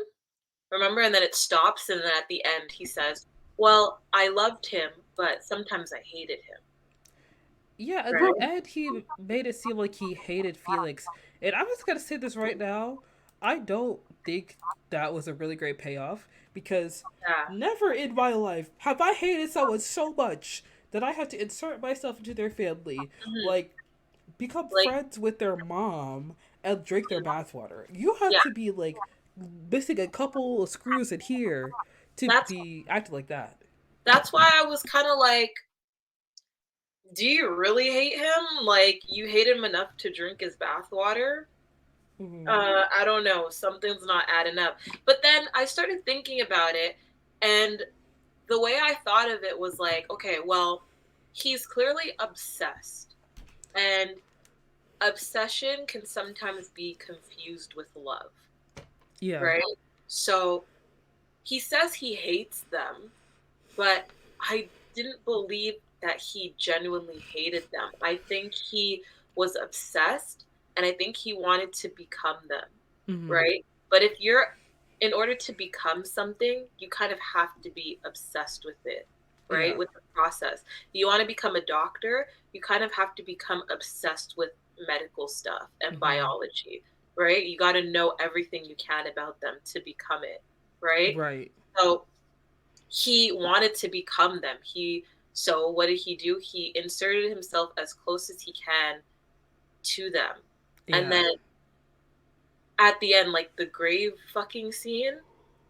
Remember? And then it stops, and then at the end he says, well, I loved him, but sometimes I hated him. Yeah, at the Right? end, he made it seem like he hated Felix. And I'm just going to say this right now. I don't think that was a really great payoff because Yeah. never in my life have I hated someone so much that I had to insert myself into their family. Hmm. Like, become Like, friends with their mom and drink their bathwater. You have yeah, to be like missing a couple of screws in here to that's be acting like that. that's why I was kind of like, do you really hate him? Like, you hate him enough to drink his bathwater? Mm-hmm. I don't know. Something's not adding up. But then I started thinking about it, and the way I thought of it was like, okay, well, he's clearly obsessed, and obsession can sometimes be confused with love, Yeah. right? So he says he hates them, but I didn't believe that he genuinely hated them. I think he was obsessed, and I think he wanted to become them, Mm-hmm. right? But if you're in order to become something, you kind of have to be obsessed with it, right? Yeah. With the process. You want to become a doctor, you kind of have to become obsessed with medical stuff and Mm-hmm. biology, right? You got to know everything you can about them to become it, right? Right. So he wanted to become them. So what did he do? He inserted himself as close as he can to them. And Yeah. then at the end, like the grave fucking scene,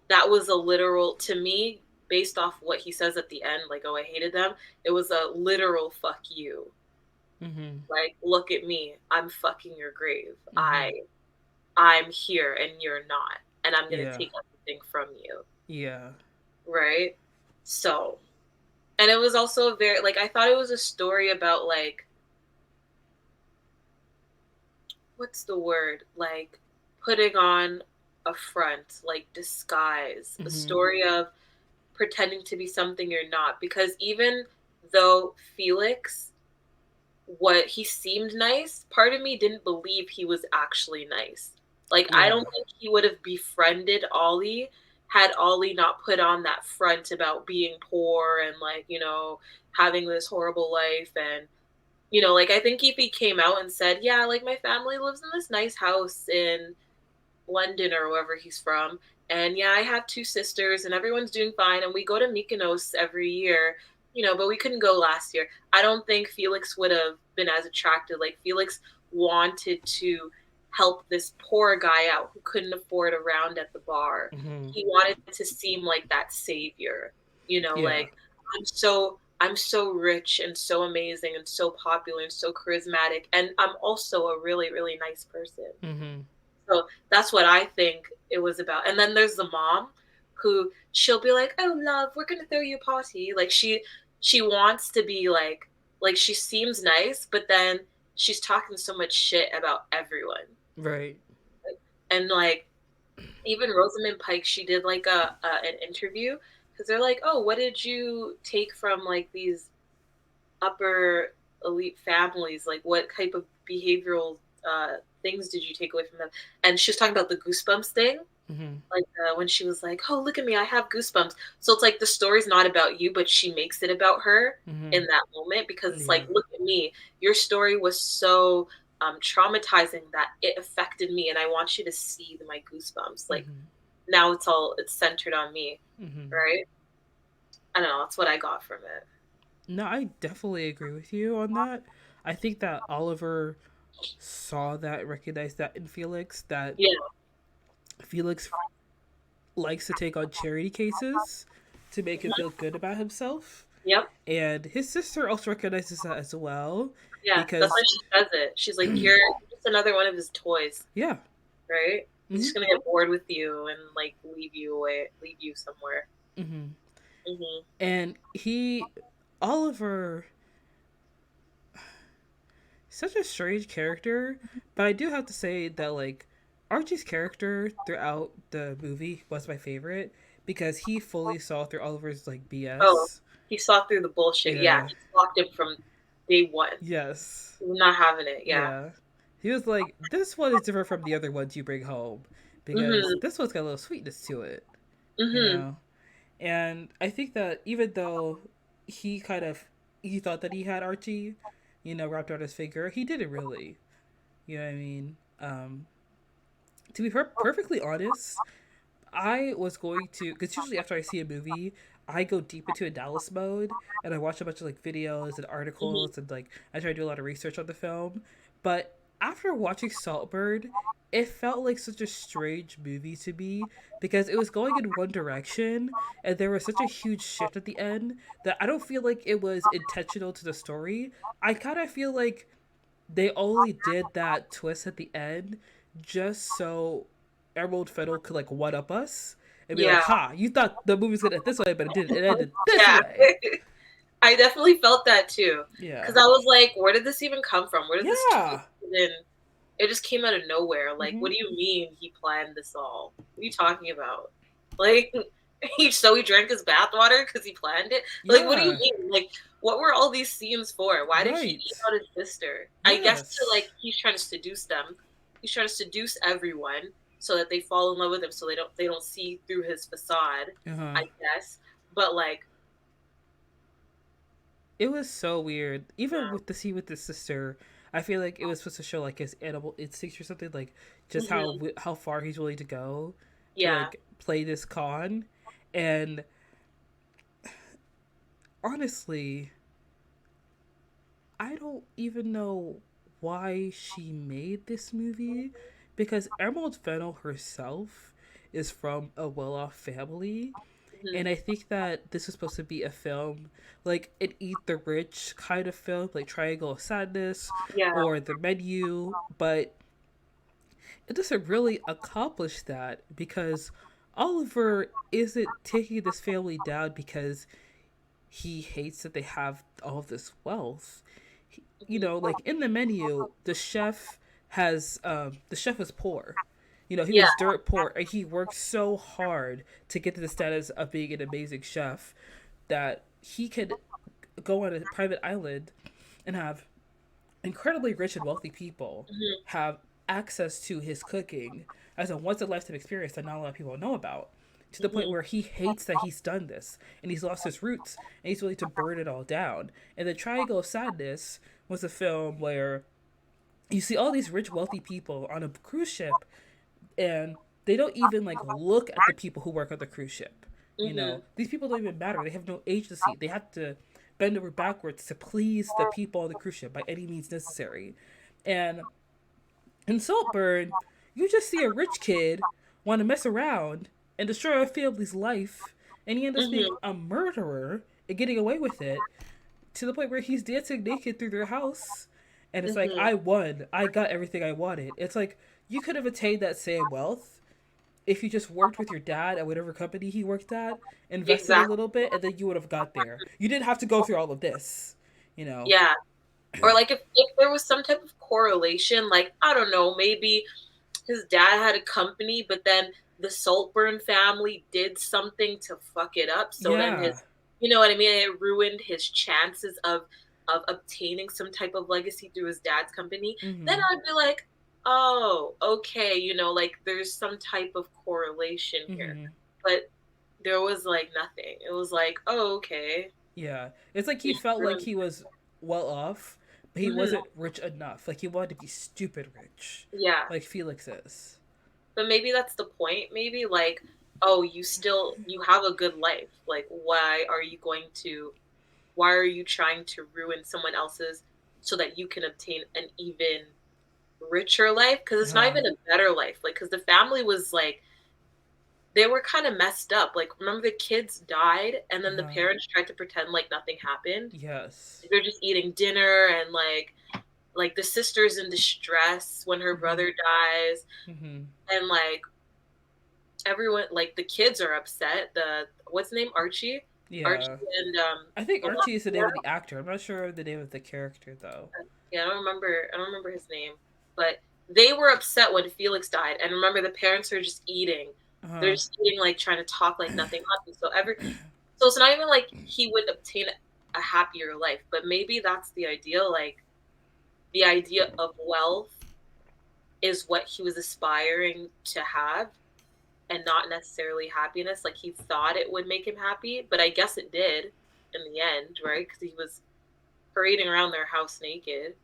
that was a literal, to me, based off what he says at the end, like, oh, I hated them, it was a literal fuck you. Mm-hmm. Like, look at me. I'm fucking your grave. Mm-hmm. I'm here and you're not. And I'm gonna Yeah. take everything from you. Yeah. Right? So, and it was also very, like, I thought it was a story about, like, what's the word? Like, putting on a front, like disguise, a Mm-hmm. story of pretending to be something you're not. Because even though Felix, what he seemed nice, part of me didn't believe he was actually nice. Like, I Yeah. don't think he would have befriended Ollie had Ollie not put on that front about being poor and, like, having this horrible life. And, like, I think if he came out and said, yeah, like, my family lives in this nice house in London or wherever he's from. And yeah, I have two sisters and everyone's doing fine. And we go to Mykonos every year, but we couldn't go last year. I don't think Felix would have been as attracted. Like, Felix wanted to help this poor guy out who couldn't afford a round at the bar. Mm-hmm. He wanted to seem like that savior, Yeah. like, I'm so rich and so amazing and so popular and so charismatic. And I'm also a really, really nice person. Mm-hmm. So that's what I think it was about. And then there's the mom who she'll be like, "Oh, love, we're gonna throw you a party." Like, she wants to be like she seems nice, but then she's talking so much shit about everyone. Right. And, like, even Rosamund Pike, she did like an interview because they're like, "Oh, what did you take from, like, these upper elite families? Like, what type of behavioral things did you take away from them?" And she was talking about the goosebumps thing, Mm-hmm. like, when she was like, "Oh, look at me, I have goosebumps." So it's like the story's not about you, but she makes it about her Mm-hmm. in that moment because it's Yeah. like, look at me, your story was so traumatizing that it affected me, and I want you to see my goosebumps. Like, Mm-hmm. now it's centered on me, Mm-hmm. right? I don't know. That's what I got from it. No, I definitely agree with you on that. I think that Oliver saw that, recognized that in Felix, that Yeah. Felix likes to take on charity cases to make him feel Mhm. good about himself. Yep. And his sister also recognizes that as well Yeah, that's why because, she says it. She's like, "You're just another one of his toys, yeah. right? He's Mm-hmm. just gonna get bored with you and, like, leave you somewhere." Mm-hmm. Mhm. And Oliver, such a strange character, but I do have to say that, like, Archie's character throughout the movie was my favorite because he fully saw through Oliver's, like, Oh, BS. he saw through the bullshit. Yeah, Yeah. he blocked him from day one. Yes. He was not having it. Yeah. Yeah. He was like, this one is different from the other ones you bring home because Mhm. this one's got a little sweetness to it, you Mhm. know? And I think that even though he kind of he thought that he had Archie, wrapped around his finger, he didn't really. You know what I mean? To be perfectly honest, I was going to, because usually after I see a movie, I go deep into analysis mode and I watch a bunch of, like, videos and Mhm. articles, and, like, I try to do a lot of research on the film. But after watching Saltburn, it felt like such a strange movie to me because it was going in one direction and there was such a huge shift at the end that I don't feel like it was intentional to the story. I kind of feel like they only did that twist at the end just so Emerald Fennel could, like, one up us and be like, Yeah. "Ha! You thought the movie was gonna end this way, but it didn't. It ended this Yeah. way." I definitely felt that too. Yeah. Because I was like, where did this even come from? Where did this twist Yeah. even? It just came out of nowhere. Like, Mm-hmm. what do you mean he planned this all? What are you talking about? Like, he drank his bathwater because he planned it? Like, what do you Yeah. mean? Like, what were all these scenes for? Why did he Right. eat out his sister? I guess to, like, Yes. he's trying to seduce them. He's trying to seduce everyone so that they fall in love with him, so they don't see through his facade, Uh huh. I guess. But, like, It was so weird. Even with the scene with the sister, I feel like it was supposed to show like his animal instincts or something, like just Hmm. how far he's willing to go to Yeah. like play this con. And honestly, I don't even know why she made this movie, because Emerald Fennell herself is from a well-off family, Hmm. and I think that this is supposed to be a film like an Eat the Rich kind of film, like Triangle of Sadness Yeah. or The Menu, but it doesn't really accomplish that because Oliver isn't taking this family down because he hates that they have all of this wealth. You know, Hmm. like in The Menu, the chef was poor. You know, he Yeah. was dirt poor, and he worked so hard to get to the status of being an amazing chef that he could go on a private island and have incredibly rich and wealthy people Hmm. have access to his cooking as a once in a lifetime experience that not a lot of people know about. To the point Hmm. where he hates that he's done this and he's lost his roots and he's willing to burn it all down. And the Triangle of Sadness was a film where you see all these rich, wealthy people on a cruise ship, and they don't even like look at the people who work on the cruise ship. You Hmm. know, these people don't even matter. They have no agency. They have to bend over backwards to please the people on the cruise ship by any means necessary. And in Saltburn, you just see a rich kid want to mess around and destroy a family's life, and he ends up being Hmm. a murderer and getting away with it to the point where he's dancing naked through their house. And it's like, Hmm. I won. I got everything I wanted. It's like, you could have attained that same wealth if you just worked with your dad at whatever company he worked at, invested a Exactly. little bit, and then you would have got there. You didn't have to go through all of this, you know? Yeah. Or like if there was some type of correlation, like I don't know, maybe his dad had a company, but then the Saltburn family did something to fuck it up. So then Yeah. his, you know what I mean? It ruined his chances of obtaining some type of legacy through his dad's company. Then Mm-hmm. I'd be like, oh, okay, like there's some type of correlation here. Mm-hmm. But there was like nothing. It was like, oh, okay. Yeah. It's like he felt like he was well off, but he Hmm. wasn't rich enough. Like he wanted to be stupid rich, Yeah. like Felix is. But maybe that's the point. Maybe like, oh, you have a good life. Like, why are you trying to ruin someone else's so that you can obtain an even richer life? Because it's not Uh-huh. even a better life. Like, because the family was like, they were kind of messed up. Like, remember the kids died, and then the Uh-huh. parents tried to pretend like nothing happened. Yes. They're just eating dinner, and like the sister's in distress when her Mm-hmm. brother dies, Mm-hmm. and like everyone, like the kids are upset. The what's the name, Archie Yeah. and I think the one, Archie is the name of the actor. I'm not sure of the name of the character though. yeah, I don't remember his name, but they were upset when Felix died. And remember, the parents are just eating. They're Uh-huh. just eating, like trying to talk like nothing happened. So it's not even like he would obtain a happier life, but maybe that's the idea. Like the idea of wealth is what he was aspiring to have, and not necessarily happiness. Like he thought it would make him happy, but I guess it did in the end, right? Because he was parading around their house naked.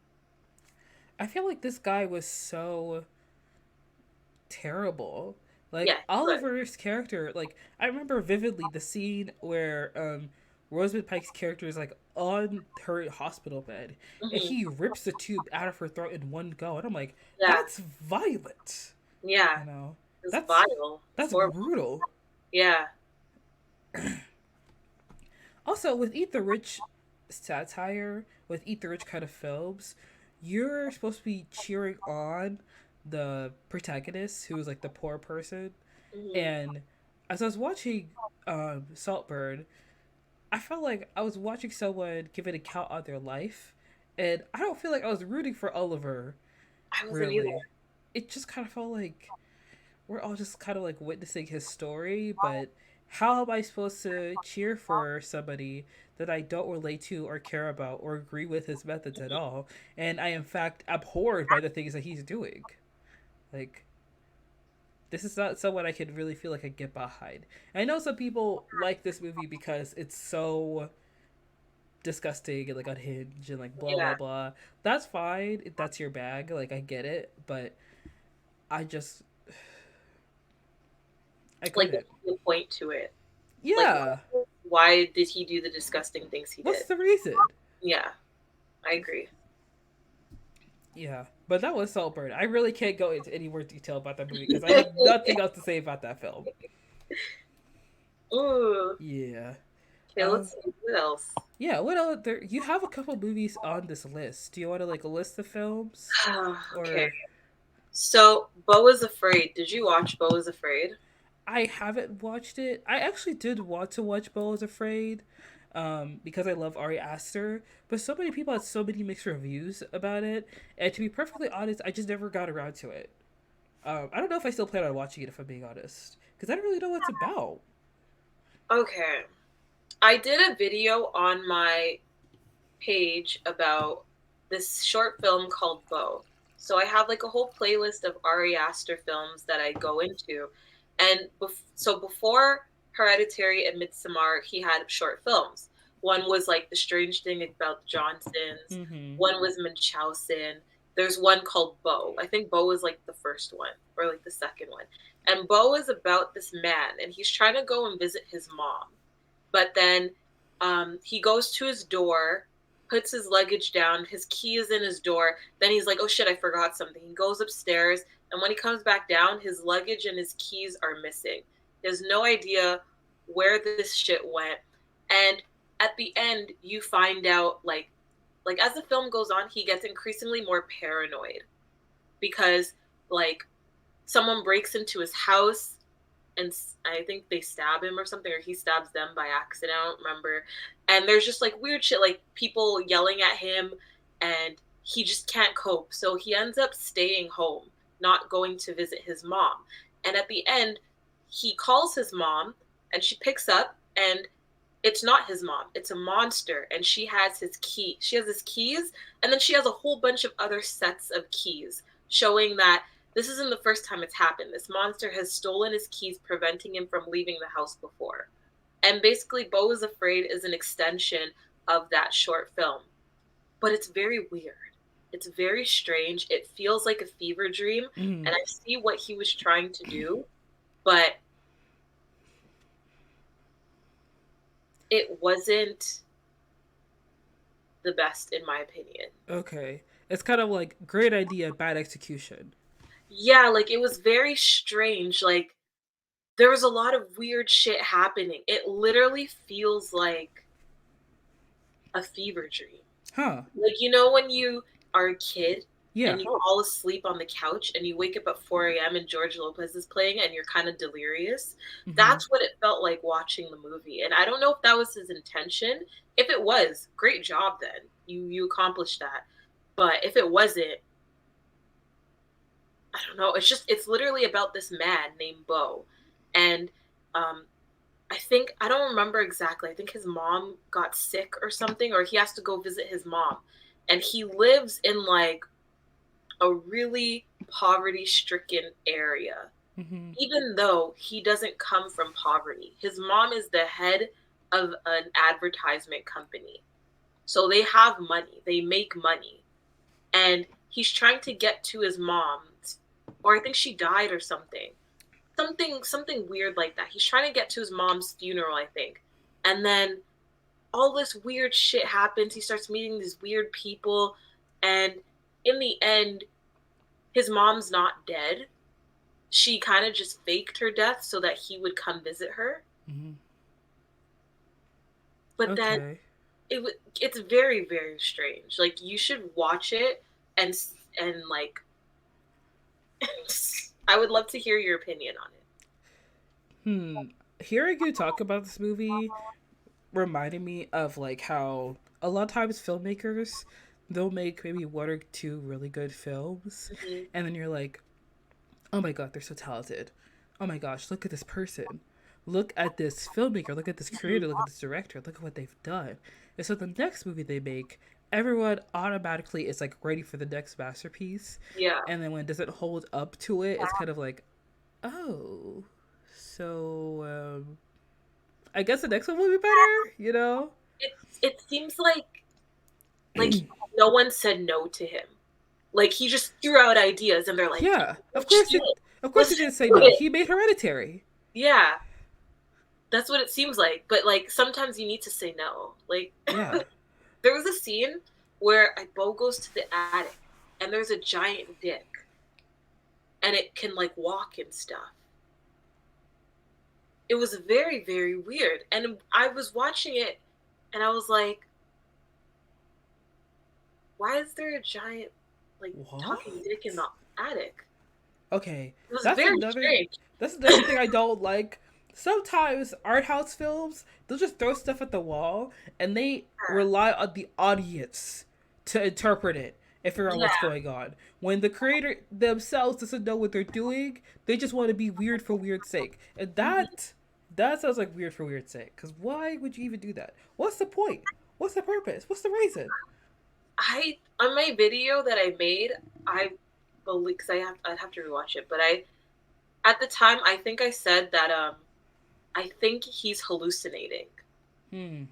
I feel like this guy was so terrible. Like Yeah, but Oliver's character, like I remember vividly the scene where Rosamund Pike's character is like on her hospital bed and hmm, he rips the tube out of her throat in one go, and I'm like, yeah, that's violent. yeah, You know, it's that's vile. It's that's horrible. brutal. Yeah. Also, with Eat the Rich satire, with Eat the Rich kind of films, you're supposed to be cheering on the protagonist who is like the poor person. Hmm. And as I was watching Saltburn, I felt like I was watching someone give an account on their life, and I don't feel like I was rooting for Oliver. I wasn't either. Really, it just kind of felt like we're all just kind of like witnessing his story. But how am I supposed to cheer for somebody that I don't relate to or care about or agree with his methods at all? And I, in fact, abhorred by the things that he's doing. Like, this is not someone I could really feel like I get behind. And I know some people like this movie because it's so disgusting and like unhinged and like blah blah Yeah, blah. That's fine if that's your bag. Like I get it, but I just I like couldn't. the point to it. Like, Yeah. why did he do the disgusting things he What's did? the reason? Yeah, I agree. Yeah, but that was Saltburn. I really can't go into any more detail about that movie because I have nothing else to say about that film. Ooh. Yeah. Okay, Um. let's see what else. Yeah. What else? There. You have a couple movies on this list. Do you want to like list the films, Okay. or So, Beau is Afraid. Did you watch Beau is Afraid? I haven't watched it. I actually did want to watch Beau is Afraid, because I love Ari Aster. But so many people had so many mixed reviews about it, and to be perfectly honest, I just never got around to it. I don't know if I still plan on watching it if I'm being honest, because I don't really know what it's about. Okay. I did a video on my page about this short film called Beau. So I have like a whole playlist of Ari Aster films that I go into. And so before Hereditary and Midsommar, he had short films. One was like The Strange Thing About the Johnsons, Mm-hmm. one was Munchausen. There's one called Beau. I think Beau was like the first one or like the second one. And Beau is about this man and he's trying to go and visit his mom. But then he goes to his door, puts his luggage down, his key is in his door. Then he's like, oh shit, I forgot something. He goes upstairs, and when he comes back down, his luggage and his keys are missing. He has no idea where this shit went. And at the end, you find out like as the film goes on, he gets increasingly more paranoid because like someone breaks into his house and I think they stab him or something, or he stabs them by accident. I don't remember. And there's just like weird shit, like people yelling at him, and he just can't cope. So he ends up staying home, not going to visit his mom. And at the end, he calls his mom, and she picks up, and it's not his mom. It's a monster, and she has his key. She has his keys, and then she has a whole bunch of other sets of keys, showing that this isn't the first time it's happened. This monster has stolen his keys, preventing him from leaving the house before. And basically, Beau is Afraid is an extension of that short film. But it's very weird. It's very strange. It feels like a fever dream. Mm-hmm. And I see what he was trying to do, but it wasn't the best, in my opinion. Okay, it's kind of like great idea, bad execution. Yeah, like it was very strange. Like there was a lot of weird shit happening. It literally feels like a fever dream. Huh? Like when you are a kid Yeah. and you fall asleep on the couch and you wake up at 4 a.m. and George Lopez is playing and you're kind of delirious. Mm-hmm. That's what it felt like watching the movie. And I don't know if that was his intention. If it was, great job then. You accomplished that. But if it wasn't, I don't know. It's literally about this man named Beau. And um I think I don't remember exactly. I think his mom got sick or something, or he has to go visit his mom. And he lives in like a really poverty stricken area, Mm-hmm. even though he doesn't come from poverty. His mom is the head of an advertisement company. So they have money, they make money. And he's trying to get to his mom, or I think she died or something. Something weird like that. He's trying to get to his mom's funeral, I think. And then all this weird shit happens. He starts meeting these weird people, and in the end, his mom's not dead. She kind of just faked her death so that he would come visit her. Mm-hmm. But then Okay. it's very very strange. Like you should watch it and like I would love to hear your opinion on it. Hmm. Hearing you talk about this movie reminded me of like how a lot of times filmmakers they'll make maybe one or two really good films, Mm-hmm. and then you're like, oh my god, they're so talented. Oh my gosh, look at this person. Look at this filmmaker. Look at this Mm-hmm. creator. Look at this director. Look at what they've done. And so the next movie they make, everyone automatically is like ready for the next masterpiece. Yeah. And then when it doesn't hold up to it, it's kind of like, oh, so I guess the next one will be better, you know? it seems like no one said no to him. Like he just threw out ideas, and they're like, Yeah, "Let's do it. of course, he Let's didn't say do no. it." He made Hereditary. Yeah, that's what it seems like. But like sometimes you need to say no. Like Yeah. there was a scene where a Bo goes to the attic, and there's a giant dick, and it can like walk and stuff. It was very very weird, and I was watching it, and I was like, why is there a giant like What? talking dick in the attic? Okay, It was that's very another. strange. That's another thing I don't like. Sometimes art house films they'll just throw stuff at the wall and they rely on the audience to interpret it and figure out Yeah. what's going on. When the creator themselves doesn't know what they're doing, they just want to be weird for weird's sake, and Mhm. that sounds like weird for weird's sake. Because why would you even do that? What's the point? What's the purpose? What's the reason? I on my video that I made, I believe because I'd have to rewatch it, but I at the time I think I said that I think he's hallucinating. Hmm.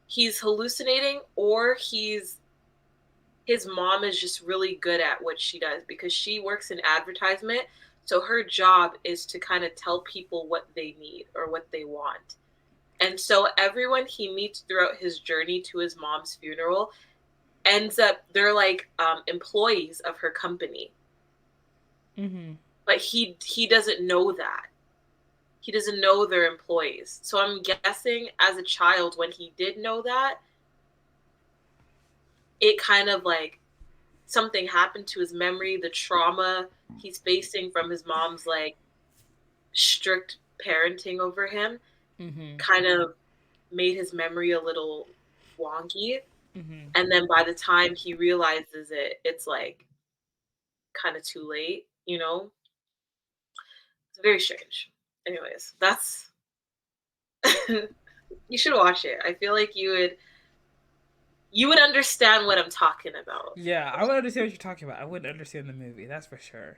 He's hallucinating, or his mom is just really good at what she does because she works in advertisement. So her job is to kind of tell people what they need or what they want. And so everyone he meets throughout his journey to his mom's funeral ends up they're like employees of her company, Mm-hmm. but he doesn't know that. He doesn't know they're employees. So I'm guessing as a child when he did know that, it kind of like something happened to his memory, the trauma he's facing from his mom's like strict parenting over him Mm-hmm. kind of made his memory a little wonky. Mm-hmm. And then by the time he realizes it, it's like kind of too late, you know? It's very strange. Anyways, that's you should watch it. I feel like you would understand what I'm talking about. Yeah, I would understand what you're talking about. I wouldn't understand the movie, that's for sure.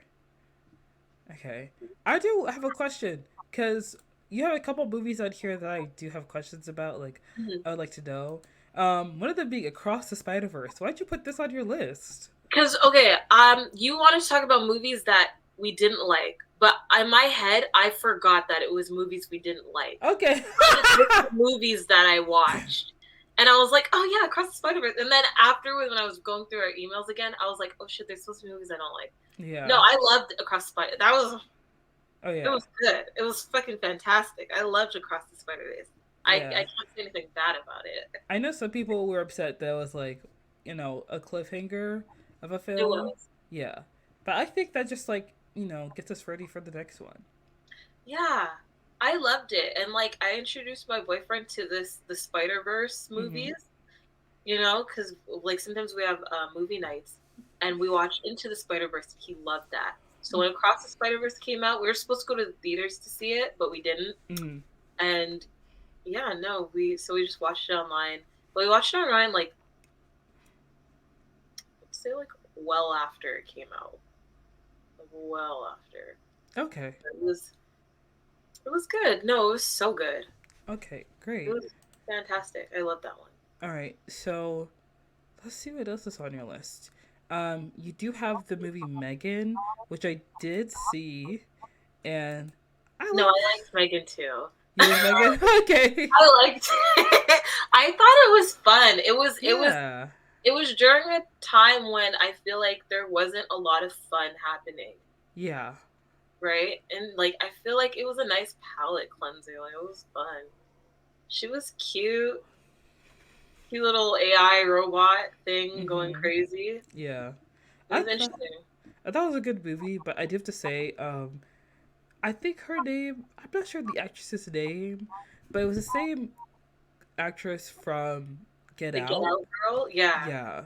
Okay. I do have a question because you have a couple movies on here that I do have questions about. Like, I would like to know. One of them being Across the Spider Verse. Why'd you put this on your list? Because okay, you wanted to talk about movies that we didn't like, but in my head, I forgot that it was movies we didn't like. Okay. Movies that I watched. And I was like, oh yeah, Across the Spider Verse. And then afterward, when I was going through our emails again, I was like, oh shit, there's supposed to be movies I don't like. No, Yeah. I loved Across the Spider. That was Oh it yeah. was good. It was fucking fantastic. I loved Across the Spider Verse. I Yeah. can't say anything bad about it. I know some people were upset that it was like, a cliffhanger of a It film. was. Yeah. But I think that just like, gets us ready for the next one. Yeah. I loved it. And like I introduced my boyfriend to the Spider Verse Mm-hmm. movies, because like sometimes we have movie nights and we watch Into the Spider Verse. He loved that. So when Across the Spider Verse came out, we were supposed to go to the theaters to see it, but we didn't. Mm-hmm. And yeah, no, we just watched it online. But we watched it online like let's say like well after it came out, like well after. Okay. It was good. No, it was so good. Okay. It Great. was fantastic. I love that one. All right. So let's see what else is on your list. You do have the movie Megan, which I did see, and I No, like. I liked Megan too. You like Megan? Okay. I liked it. I thought it was fun. Yeah. It was during a time when I feel like there wasn't a lot of fun happening, Yeah. right? And like I feel like it was a nice palate cleanser. Like it was fun. She was cute. Cute little AI robot thing going Mm-hmm. crazy. Yeah. It I was thought interesting. I thought it was a good movie, but I do have to say, I think her name. I'm not sure the actress's name, but it was the same actress from Get The Get Out. Out girl, yeah. Yeah.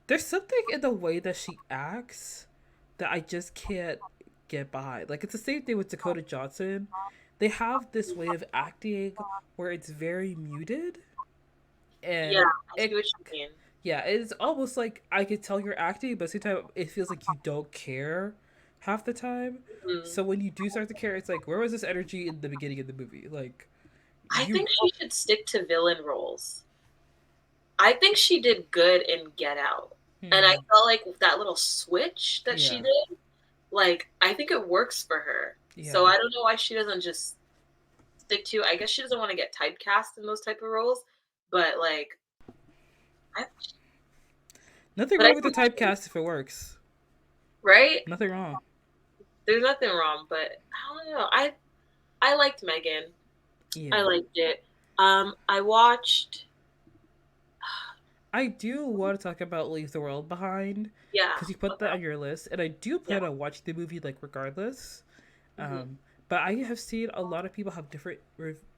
There's something in the way that she acts that I just can't get behind. Like it's the same thing with Dakota Johnson. They have this way of acting where it's very muted Yeah, and I see it what you mean. yeah, it's almost like I could tell you're acting, but at the same time it feels like you don't care half the time. Mhm. So when you do start to care, it's like where was this energy in the beginning of the movie? Like I you think she should stick to villain roles. I think she did good in Get Out. And I Hmm. felt like that little switch that she Yeah. did, like, I think it works for her. So Yeah. I don't know why she doesn't just stick to, I guess she doesn't want to get typecast in those type of roles, but like I Nothing but I wrong with the think she, typecast if it works. right? Nothing wrong. There's nothing wrong, but I don't know. I liked Megan. I Yeah. liked it. I watched, I do want to talk about Leave the World Behind yeah. because you put that Okay. on your list, and I do Yeah. plan on watching the movie like regardless. Mhm. But I have seen a lot of people have different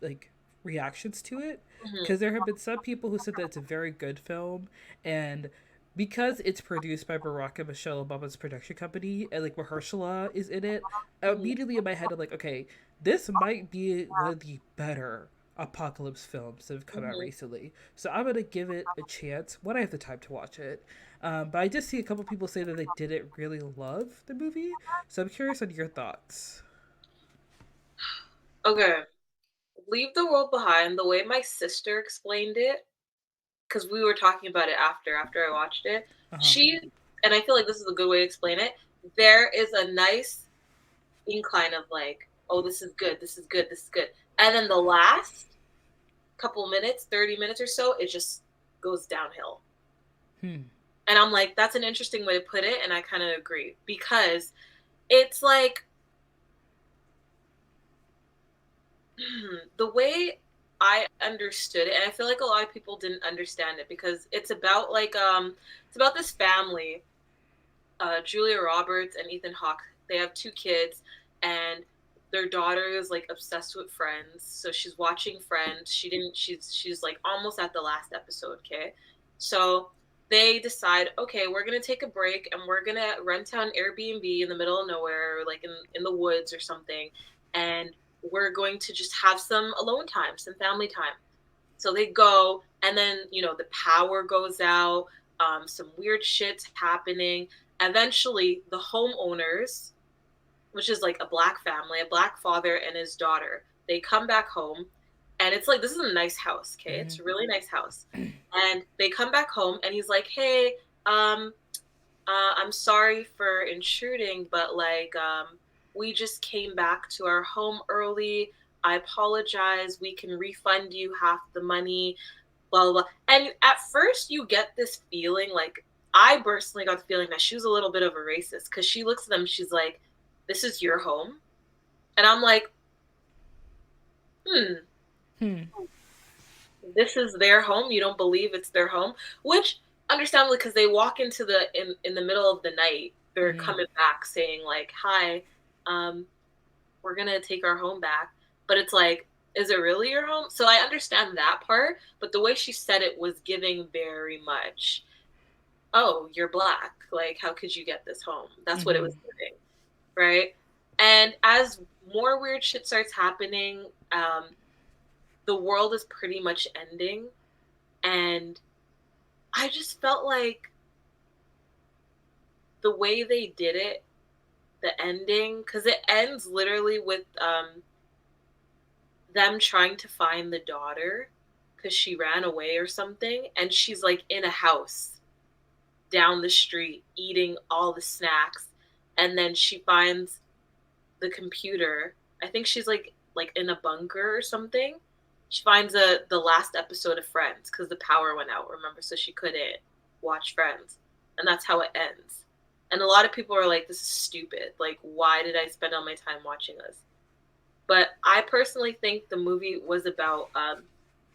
like reactions to it Mhm. because there have been some people who said that it's a very good film, and because it's produced by Barack and Michelle Obama's production company and like Mahershala is in it, Mhm. immediately in my head I'm like, okay, this might be one of the better apocalypse films that have come out Mhm. recently. So I'm gonna give it a chance when I have the time to watch it. But I did see a couple people say that they didn't really love the movie, so I'm curious on your thoughts. Okay. Leave the World Behind, the way my sister explained it, because we were talking about it after I watched it. Uh huh. She, and I feel like this is a good way to explain it. There is a nice incline of like, oh, this is good, this is good, this is good, and then the last couple minutes, 30 minutes or so, it just goes downhill. Hmm. And I'm like, that's an interesting way to put it, and I kind of agree because it's like the way I understood it, and I feel like a lot of people didn't understand it because it's about this family, Julia Roberts and Ethan Hawke. They have two kids, and their daughter is like obsessed with Friends, so she's watching Friends. She's like almost at the last episode. Okay, so they decide, okay, we're gonna take a break and we're gonna rent out an Airbnb in the middle of nowhere, like in the woods or something, and we're going to just have some alone time, some family time. So they go, and then the power goes out. Some weird shit's happening. Eventually, the homeowners, which is like a black family, a black father and his daughter, they come back home, and it's like this is a nice house. Okay, Mm-hmm. it's a really nice house, and they come back home, and he's like, "Hey, um, I'm sorry for intruding, but like, we just came back to our home early. I apologize. We can refund you half the money, blah, blah, blah." And at first, you get this feeling like, I personally got the feeling that she was a little bit of a racist because she looks at them, she's like, "This is your home." And I'm like, hmm, Hmm. this is their home. You don't believe it's their home, which understandably, because they walk into in the middle of the night, they're Mm-hmm. coming back saying like, "Hi, um, we're gonna take our home back," but it's like, is it really your home? So I understand that part, but the way she said it was giving very much, "Oh, you're black, like how could you get this home?" That's what it Mm-hmm. was giving, right? And as more weird shit starts happening, the world is pretty much ending, and I just felt like the way they did it, the ending, because it ends literally with them trying to find the daughter because she ran away or something, and she's like in a house down the street eating all the snacks, and then she finds the computer. I think she's like in a bunker or something. She finds the last episode of Friends because the power went out, remember, so she couldn't watch Friends, and that's how it ends. And a lot of people are like, "This is stupid. Like, why did I spend all my time watching this?" But I personally think the movie was about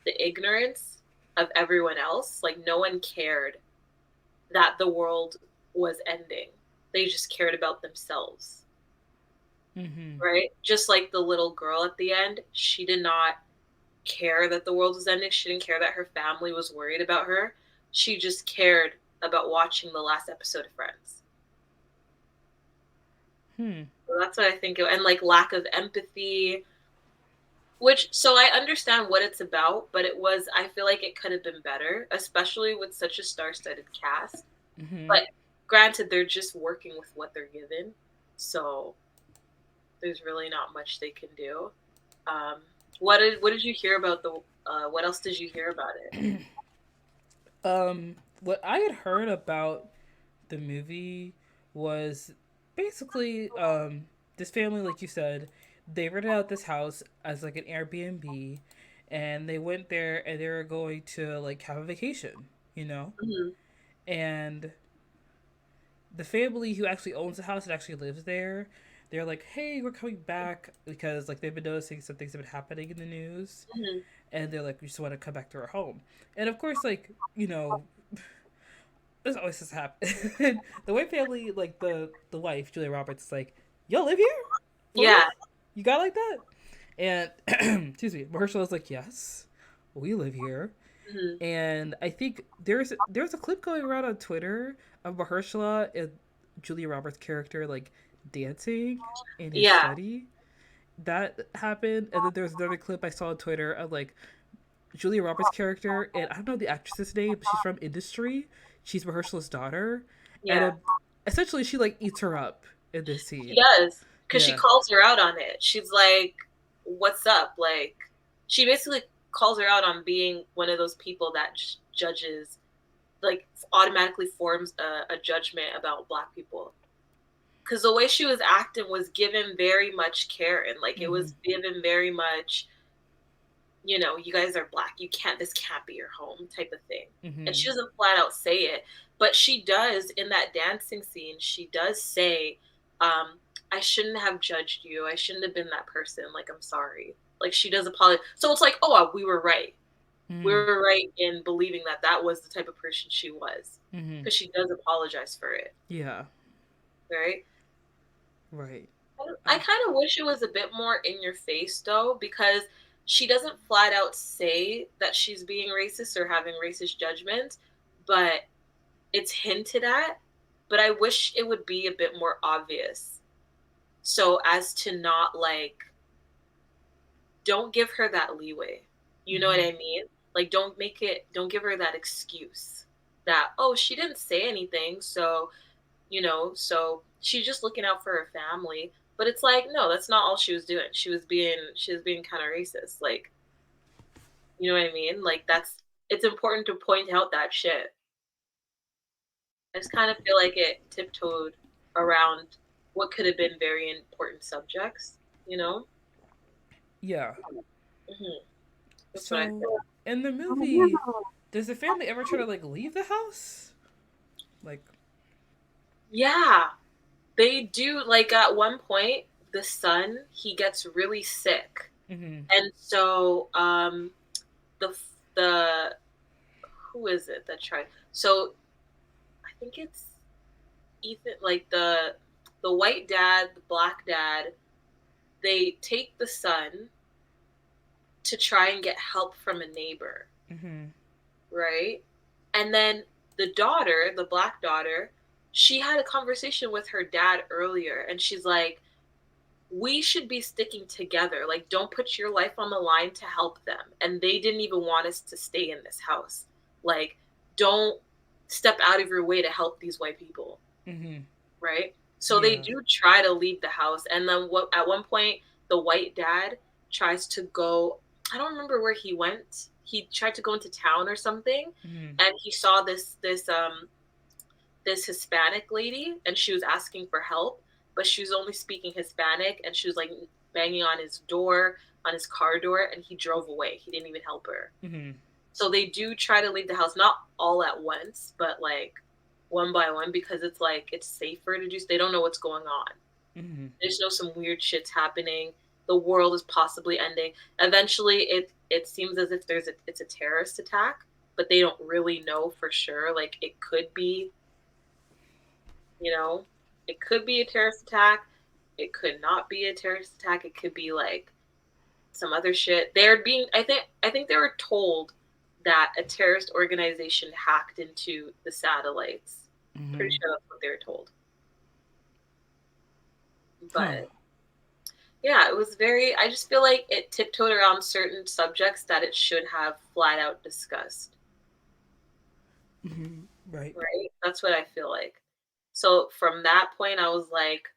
the ignorance of everyone else. Like, no one cared that the world was ending. They just cared about themselves, Mm-hmm. right? Just like the little girl at the end, she did not care that the world was ending. She didn't care that her family was worried about her. She just cared about watching the last episode of Friends. Hmm. So that's what I think. And like lack of empathy, which, so I understand what it's about, but I feel like it could have been better, especially with such a star-studded cast. Mm-hmm. But granted, they're just working with what they're given. So there's really not much they can do. What did you hear about the? What else did you hear about it? What I had heard about the movie was basically this family, like you said, they rented out this house as like an Airbnb, and they went there and they were going to like have a vacation, you know, Hmm. and the family who actually owns the house and actually lives there, they're like, hey, we're coming back because like they've been noticing some things have been happening in the news, Hmm. and they're like, we just want to come back to our home. And of course, like, you know, this always has happened. The white family, like the wife, Julia Roberts, is like, y'all live here? For Yeah. real? You got like that? And excuse me, Mahershala is like, yes, we live here. Hmm. And I think there's a clip going around on Twitter of Mahershala and Julia Roberts' character like dancing in his Yeah. study. That happened, and then there's another clip I saw on Twitter of like Julia Roberts' character, and I don't know the actress's name, but she's from Industry. She's Mahershala's daughter, and Yeah. essentially she like eats her up in this She scene. does. Because she Yeah. calls her out on it. She's like, what's up? Like, she basically calls her out on being one of those people that just judges, like, automatically forms a judgment about Black people. Because the way she was acting was given very much Karen. Like, it Mm-hmm. was given very much, you guys are Black. This can't be your home type of thing. And Mm-hmm. she doesn't flat out say it, but she does in that dancing scene. She does say, I shouldn't have judged you. I shouldn't have been that person. Like, I'm sorry. Like, she does apologize. So it's like, oh, we were right. We Mm-hmm. were right in believing that that was the type of person she was. Mm-hmm. Because she does apologize for it. Yeah. Right? Right. I I. kind of wish it was a bit more in your face though, because she doesn't flat out say that she's being racist or having racist judgments, but it's hinted at. But I wish it would be a bit more obvious. So as to not like, don't give her that leeway. You know what Mm-hmm. I mean? Like, don't give her that excuse that, oh, she didn't say anything. So she's just looking out for her family. But it's like, no, that's not all she was doing. She was being kind of racist. Like, you know what I mean? Like, it's important to point out that shit. I just kind of feel like it tiptoed around what could have been very important subjects, you know? Yeah. Hmm. That's what I So feel. in the movie, does the family ever try to like leave the house? Like. Yeah, they do. Like, at one point, the son, he gets really sick. Mm-hmm. And so the the who is it that tried? So I think it's Ethan, like the white dad, the Black dad. They take the son to try and get help from a neighbor, Mm-hmm. right? And then the daughter, the Black daughter, she had a conversation with her dad earlier, and she's like, we should be sticking together. Like, don't put your life on the line to help them. And they didn't even want us to stay in this house. Like, don't step out of your way to help these white people, Mm-hmm. right? So they Yeah. do try to leave the house. And then at one point, the white dad tries to go. I don't remember where he went. He tried to go into town or something, Mm-hmm. and he saw this Hispanic lady, and she was asking for help, but she was only speaking Hispanic, and she was like banging on his door, on his car door, and he drove away. He didn't even help her. Mm-hmm. So they do try to leave the house, not all at once, but like one by one, because it's like it's safer to do. They don't know what's going on. Mm-hmm. They just know some weird shit's happening. The world is possibly ending. Eventually, it seems as if it's a terrorist attack, but they don't really know for sure. Like, it could be, you know, it could be a terrorist attack. It could not be a terrorist attack. It could be like some other shit. I think they were told that a terrorist organization hacked into the satellites. Pretty Mm-hmm. sure that's what they were told. Huh. But yeah, it was very, I just feel like it tiptoed around certain subjects that it should have flat out discussed. Mm-hmm. Right. Right? That's what I feel like. So from that point I was like,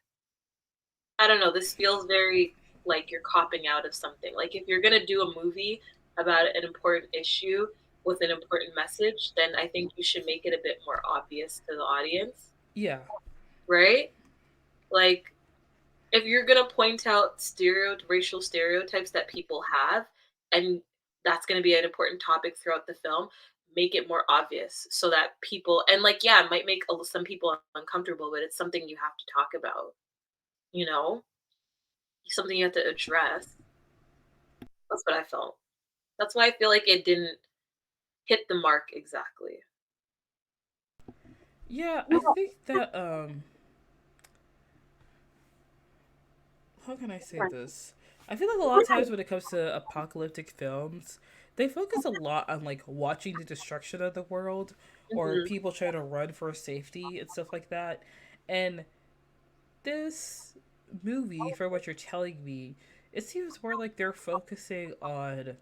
I don't know, this feels very like you're copping out of something. Like, if you're gonna do a movie about an important issue with an important message, then I think you should make it a bit more obvious to the audience, Yeah. right? Like, if you're gonna point out racial stereotypes that people have, and that's gonna be an important topic throughout the film, make it more obvious so that people, and like, yeah, it might make some people uncomfortable, but it's something you have to talk about. You know, something you have to address. That's what I felt. That's why I feel like it didn't hit the mark exactly. Yeah, I think that how can I say this? I feel like a lot of times when it comes to apocalyptic films, they focus a lot on like watching the destruction of the world or Hmm. people trying to run for safety and stuff like that. And this movie, for what you're telling me, it seems more like they're focusing on,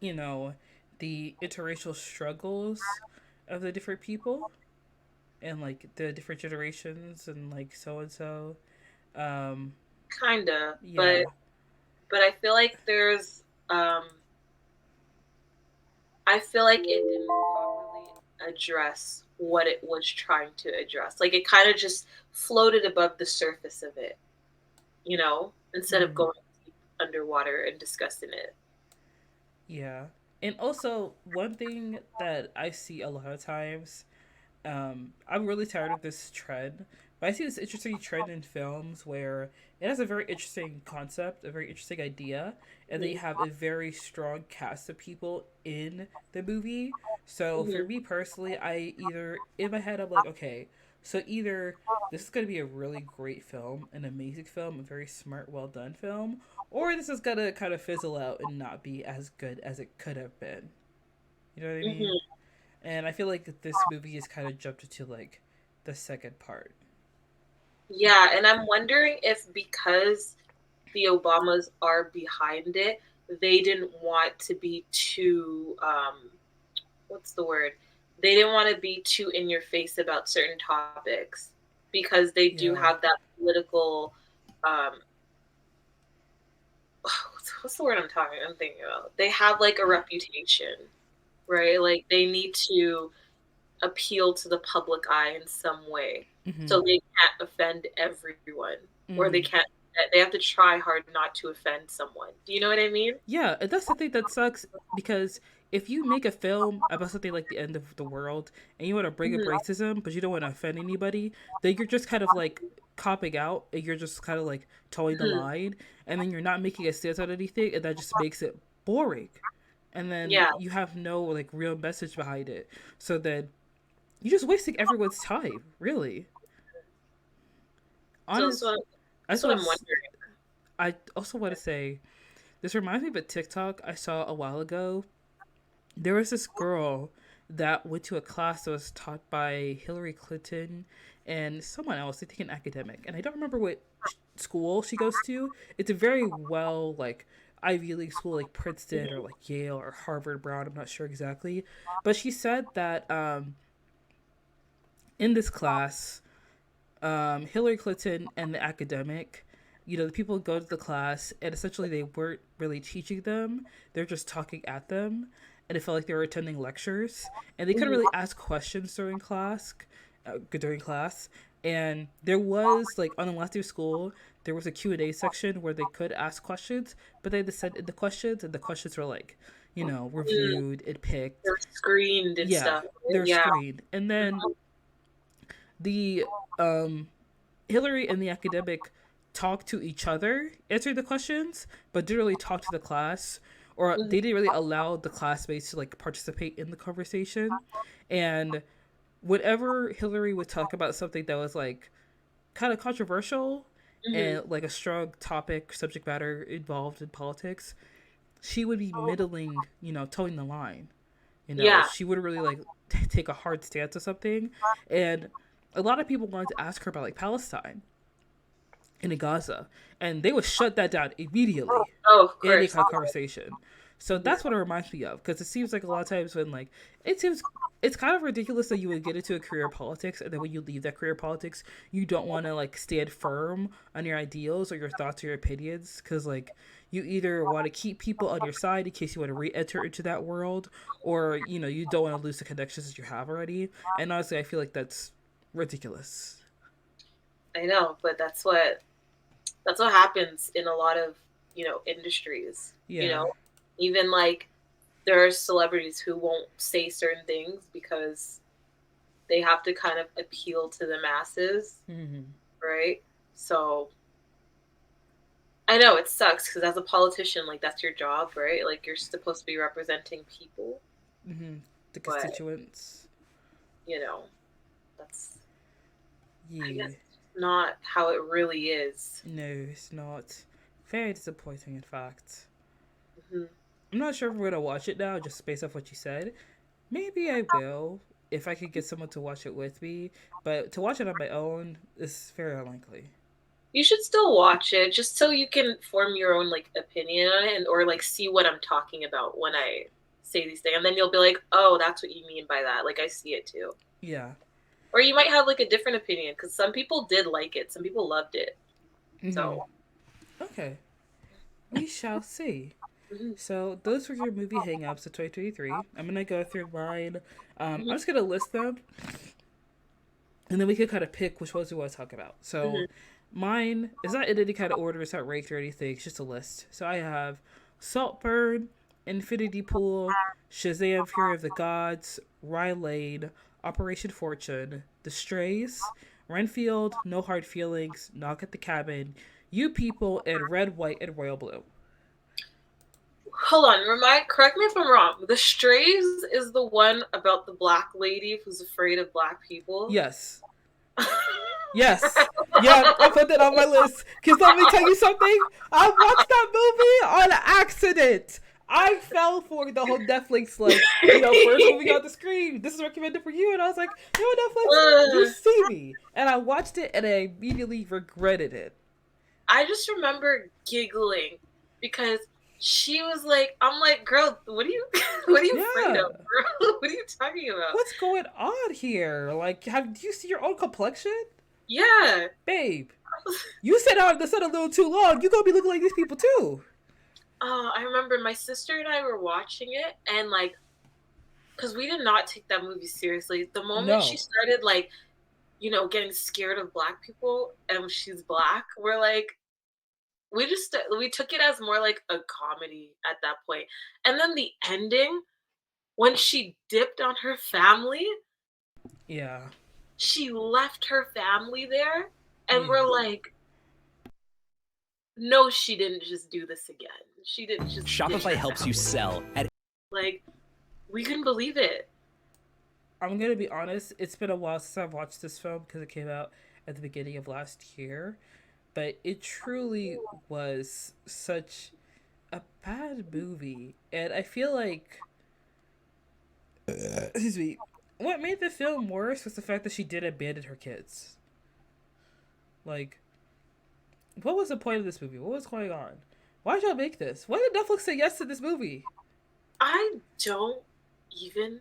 you know, the interracial struggles of the different people and like the different generations and like so and so. Um, Kinda, yeah, but I feel like I feel like it didn't properly address what it was trying to address. Like, it kind of just floated above the surface of it, instead of mm, going deep underwater and discussing it. yeah. And also, one thing that I see a lot of times, I'm really tired of this trend, but I see this interesting trend in films where it has a very interesting concept, a very interesting idea, and they Hmm. have a very strong cast of people in the movie. So for Hmm. me personally, I either in my head I'm like, okay, so either this is going to be a really great film, an amazing film, a very smart, well done film, or this is gonna kind of fizzle out and not be as good as it could have been. You know what I mean? Hmm. And I feel like this movie is kind of jumped into like the second part. Yeah, and I'm wondering if because the Obamas are behind it, they didn't want to be too what's the word? They didn't want to be too in your face about certain topics because they do Yeah. have that political um what's the word I'm thinking about? They have like a reputation, right? Like, they need to appeal to the public eye in some way. Mm-hmm. So they can't offend everyone, or Mm-hmm. they have to try hard not to offend someone. Do you know what I mean? Yeah, and that's the thing that sucks because if you make a film about something like the end of the world and you want to bring up Mhm. racism, but you don't want to offend anybody, then you're just kind of like copping out and you're just kind of like towing the Mhm. line, and then you're not making a stance on anything, and that just makes it boring. And then Yeah. you have no like real message behind it. So then you're just wasting everyone's time, really. So that's Honest, what I that's just what want I'm to, wondering. I also want to say this reminds me of a TikTok I saw a while ago. There was this girl that went to a class that was taught by Hillary Clinton and someone else, I think an academic, and I don't remember what school she goes to. It's a very well like Ivy League school like Princeton or Mhm. like Yale or Harvard Brown. I'm not sure exactly, but she said that in this class Hillary Clinton and the academic, the people go to the class and essentially they weren't really teaching them. They're just talking at them. And it felt like they were attending lectures. And they couldn't Mhm. really ask questions during class. And there was, like, on the last day of school, there was a Q&A section where they could ask questions, but they had to send in the questions, and the questions were, like, Mm. reviewed and picked. They're screened and Yeah, stuff, right? they're Yeah. screened. And then the um Hillary and the academic talked to each other, answered the questions, but didn't really talk to the class, or Mhm. they didn't really allow the classmates to like participate in the conversation. And whenever Hillary would talk about something that was like kind of controversial Mhm. and like a strong topic, subject matter involved in politics, she would be middling, towing the line. Yeah. She would really like take a hard stance or something. And a lot of people wanted to ask her about like Palestine in Gaza, and they would shut that down immediately Oh, of in any course. kind of conversation. So that's Mhm. what it reminds me of, because it seems like a lot of times when like it seems it's kind of ridiculous that you would get into a career of politics and then when you leave that career of politics you don't want to like stand firm on your ideals or your thoughts or your opinions because like You either want to keep people on your side in case you want to re-enter into that world, or you don't want to lose the connections that you have already. And honestly, I feel like that's ridiculous. I know, but that's what happens in a lot of industries. Yeah. Even like there are celebrities who won't say certain things because they have to kind of appeal to the masses, Mm-hmm. right? So I know it sucks because as a politician, like that's your job, right? Like you're supposed to be representing people, Mm-hmm. The but constituents. you know, that's I guess Yeah. not how it really is. No, it's not. Very disappointing, in fact. Hmm. I'm not sure if we're gonna watch it now, just based off what you said. Maybe I will if I could get someone to watch it with me. But to watch it on my own is very unlikely. You should still watch it just so you can form your own like opinion on it and or like see what I'm talking about when I say these things, and then you'll be like, oh, that's what you mean by that. Like I see it too. Yeah. Or you might have like a different opinion because some people did like it, some people loved it. Mm-hmm. So Okay. We shall see. mhm, So those were your movie hangups of 2023. I'm gonna go through mine. I'm mhm, just gonna list them, and then we can kind of pick which ones we want to talk about. mhm. So mine is not in any kind of order. It's not ranked or anything. It's just a list. So I have Saltburn, Infinity Pool, Shazam: Fury of the Gods, Rye Lane, Operation Fortune, The Strays, Renfield, No Hard Feelings, Knock at the Cabin, You People, and Red, White, and Royal Blue. Hold on, correct me if I'm wrong. The Strays is the one about the black lady who's afraid of black people. Yes. Yes. Yeah, I put that on my list. Because let me tell you something. I watched that movie on accident. I fell for the whole Netflix, like, first movie on the screen. This is recommended for you. And I was like, Netflix, you see me. And I watched it and I immediately regretted it. I just remember giggling because she was like, I'm like, girl, what are you what are you afraid of, Yeah. bro? What are you talking about? What's going on here? Like, do you see your own complexion? Yeah. Babe, you sit out the sun a little too long. You gonna be looking like these people too. I remember my sister and I were watching it and like because we did not take that movie seriously. The moment she No. started like, getting scared of black people and she's black, we're like, we took it as more like a comedy at that point. And then the ending, when she dipped on her family, Yeah. she left her family there, and Yeah. we're like, no, she didn't just do this again. She didn't just ditch Shopify her helps you family. sell at Like, we couldn't believe it. I'm gonna be honest. It's been a while since I've watched this film because it came out at the beginning of last year, but it truly was such a bad movie, and I feel like, excuse me, what made the film worse was the fact that she did abandon her kids. Like, what was the point of this movie? What was going on? Why did y'all make this? Why did Netflix say yes to this movie? I don't even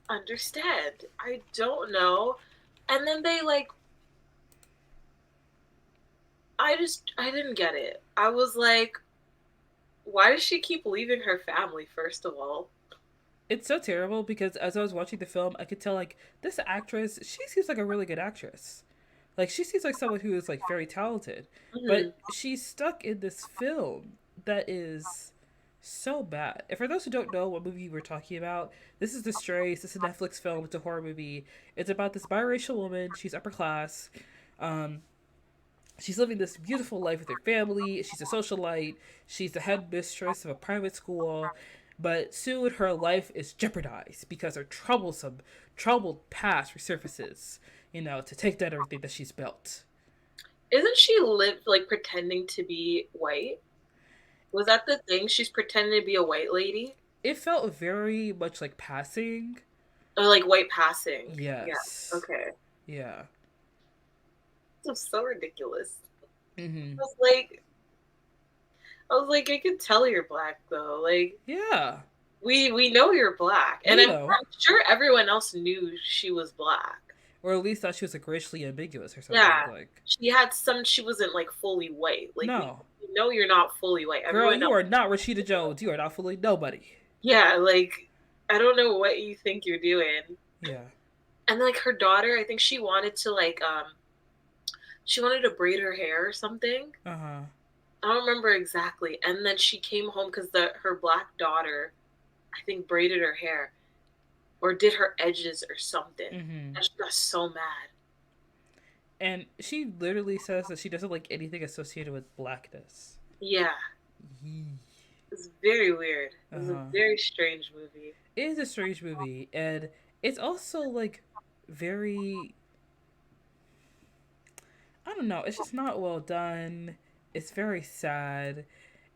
understand. I don't know. And then they like, I didn't get it. I was like, why does she keep leaving her family, first of all? It's so terrible because as I was watching the film, I could tell like this actress, she seems like a really good actress. Like she seems like someone who is like very talented, Hmm. but she's stuck in this film that is so bad. And for those who don't know what movie we're talking about, this is The Strays. This is a Netflix film. It's a horror movie. It's about this biracial woman. She's upper class. Um, she's living this beautiful life with her family. She's a socialite. She's the head mistress of a private school. But soon her life is jeopardized because her troubled past resurfaces, to take down everything that she's built. Isn't she like pretending to be white? Was that the thing? She's pretending to be a white lady? It felt very much like passing. Or like white passing. Yeah. Yes. Okay. Yeah. It was so ridiculous. Mm-hmm. I was like I can tell you're black though. Like Yeah. we know you're black. And We I'm know. sure everyone else knew she was black. or at least thought she was like racially ambiguous or something. Yeah, Like, she had some. She wasn't like fully white. Like no, we know you're not fully white. girl, Everyone you else. are not Rashida Jones. You are not fooling nobody. Yeah, like I don't know what you think you're doing. Yeah. And like her daughter, I think she wanted to braid her hair or something. Uh huh. I don't remember exactly. And then she came home because the her black daughter, I think, braided her hair or did her edges or something. Mm-hmm. And she got so mad. And she literally says that she doesn't like anything associated with blackness. Yeah, Yee. it's very weird. It Uh was a huh. very strange movie. It is a strange movie, and it's also like very, I don't know, it's just not well done. It's very sad.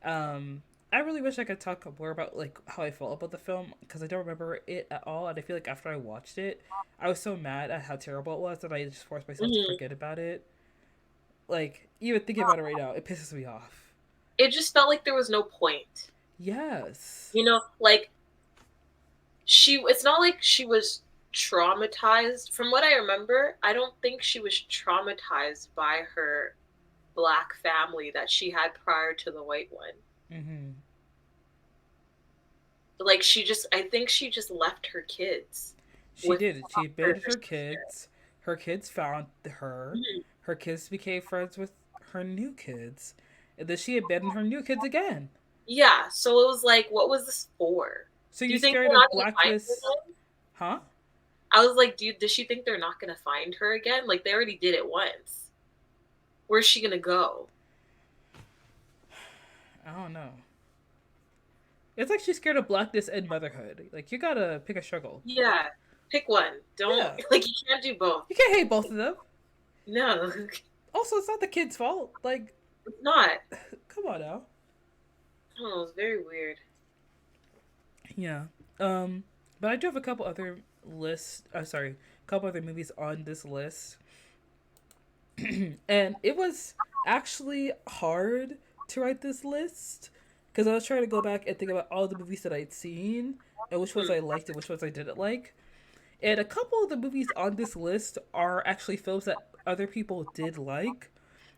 Um, I really wish I could talk more about like how I felt about the film because I don't remember it at all, and I feel like after I watched it, I was so mad at how terrible it was that I just forced myself to Hmm. forget about it. Like even thinking about it right now, it pisses me off. It just felt like there was no point. Yes. Like it's not like she was traumatized. From what I remember, I don't think she was traumatized by her black family that she had prior to the white one. Mm-hmm. Like I think she just left her kids She with did. She her abandoned her sister. kids. Her kids found her. Mhm. Her kids became friends with her new kids. And then she abandoned her new kids again. Yeah, so it was like, what was this for? So Do you're you think scared they're of not gonna find her blackness? again? Huh? I was like, does she think they're not gonna find her again? Like they already did it once. Where's she gonna go? I don't know. It's like she's scared of blackness and motherhood. Like you gotta pick a struggle. Yeah, pick one. Don't Yeah. like you can't do both. You can't hate both of them. No, Also, it's not the kid's fault. Like, it's not. come on now. Oh, it's very weird. Yeah. Um, but I do have a couple other lists. Sorry, a couple other movies on this list. And it was actually hard to write this list because I was trying to go back and think about all the movies that I'd seen and which ones Hmm. I liked and which ones I didn't like. And a couple of the movies on this list are actually films that other people did like,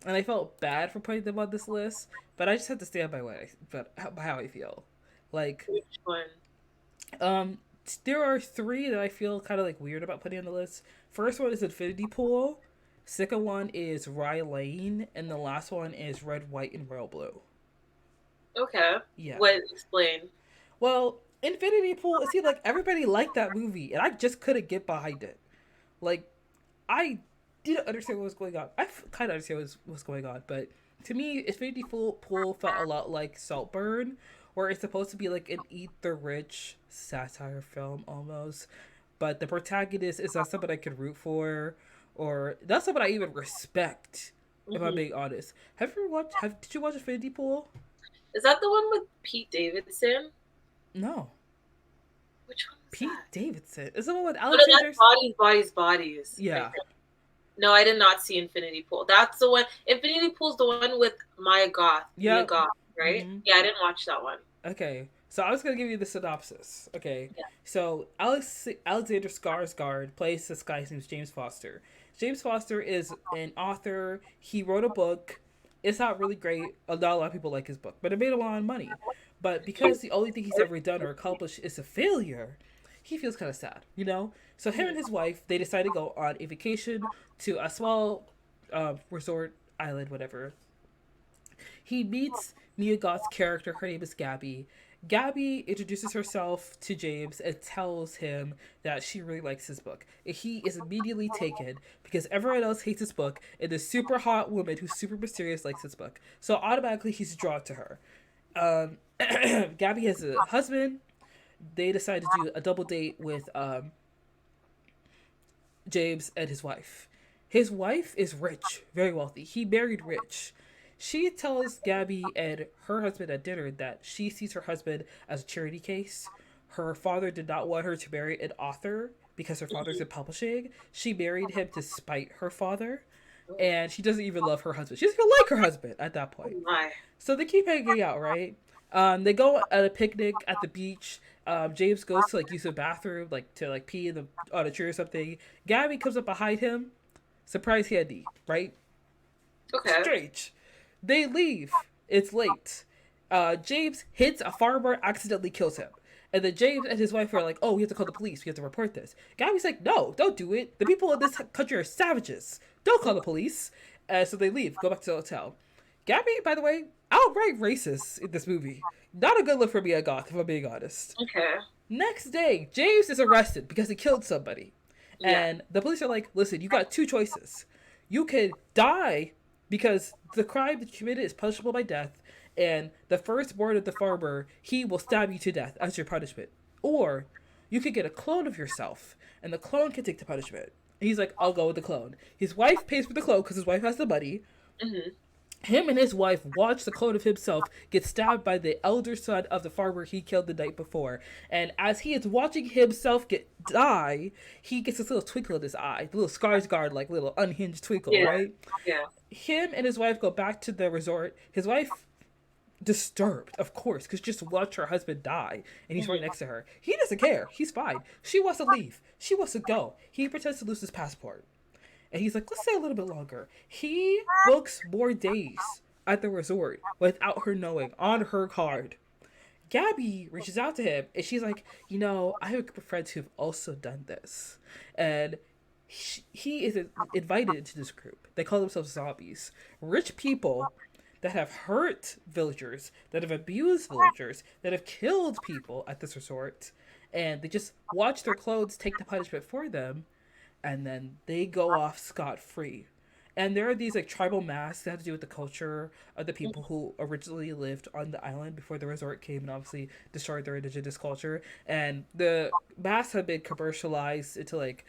and I felt bad for putting them on this list. But I just had to stand by by how I feel. Like, Which one? um, there are three that I feel kind of like weird about putting on the list. First one is Infinity Pool. Second one is Rye Lane, and the last one is Red, White, and Royal Blue. Okay. Yeah. What? Explain. Well, Infinity Pool, it seemed like everybody liked that movie, and I just couldn't get behind it. Like, I didn't understand what was going on. Kind of understand what was going on, but to me, Infinity Pool felt a lot like Saltburn, where it's supposed to be like an eat the rich satire film almost, but the protagonist is not someone I could root for, or not someone I even respect. If I'm Hmm. being honest, have you ever watched? Did you watch Infinity Pool? Is that the one with Pete Davidson? No, Which one was Pete that? Davidson is the one with Oh no, that's Alexander's. Bodies. I Yeah. think. No, I did not see Infinity Pool. That's the one. Infinity Pool's the one with Mia Yep. Goth, right? Mm-hmm. Yeah, I didn't watch that one. Okay, so I was gonna give you the synopsis. Okay, Yeah. so Alexander Skarsgård plays this guy named James Foster. James Foster is an author. He wrote a book. It's not really great. Not a lot of people like his book, but it made a lot of money. But because the only thing he's ever done or accomplished is a failure, he feels kind of sad, you know. So him and his wife they decide to go on a vacation to a small resort island, whatever. He meets Mia Goth's character. Her name is Gabby. Gabby introduces herself to James and tells him that she really likes his book. And he is immediately taken because everyone else hates his book, and this super hot woman who's super mysterious likes his book. So automatically he's drawn to her. Um, Gabby has a husband. They decide to do a double date with James and his wife. His wife is rich, very wealthy. He married rich. She tells Gabby and her husband at dinner that she sees her husband as a charity case. Her father did not want her to marry an author because her father's in publishing. She married him to spite her father. And she doesn't even love her husband. She doesn't even like her husband at that Oh point. my. So they keep hanging out, right? They go at a picnic at the beach. James goes to like use the bathroom, like to like pee in the on a tree or something. Gabby comes up behind him, surprise handy, right? Okay. Strange. They leave. It's late. James hits a farmer, accidentally kills him. And then James and his wife are like, "Oh, we have to call the police. We have to report this." Gabby's like, "No, don't do it. The people in this country are savages. Don't call the police." So they leave, go back to the hotel. Gabby, by the way, outright racist in this movie. Not a good look for me a goth, if I'm being honest. Okay. Next day, James is arrested because he killed somebody. Yeah. And the police are like, listen, you got two choices. You could die because the crime that you committed is punishable by death, and the firstborn of the farmer, he will stab you to death as your punishment. Or you could get a clone of yourself, and the clone can take the punishment. And he's like, I'll go with the clone. His wife pays for the clone because his wife has the money. Hmm. Him and his wife watch the clone of himself get stabbed by the elder son of the farmer he killed the night before. And as he is watching himself die, he gets this little twinkle in his eye, the little Skarsgård like little unhinged twinkle, Yeah. right? Yeah. Him and his wife go back to the resort. His wife disturbed, of course, because just watch her husband die, and he's right Hmm. next to her. He doesn't care. He's fine. She wants to leave. She wants to go. He pretends to lose his passport. And he's like, let's stay a little bit longer. He books more days at the resort without her knowing on her card. Gabby reaches out to him and she's like, I have a group of friends who've also done this. And he is invited into this group. They call themselves zombies. Rich people that have hurt villagers, that have abused villagers, that have killed people at this resort. And they just watch their clothes take the punishment for them, and then they go off scot free. And there are these like tribal masks that have to do with the culture of the people who originally lived on the island before the resort came and obviously destroyed their indigenous culture. And the masks have been commercialized into like,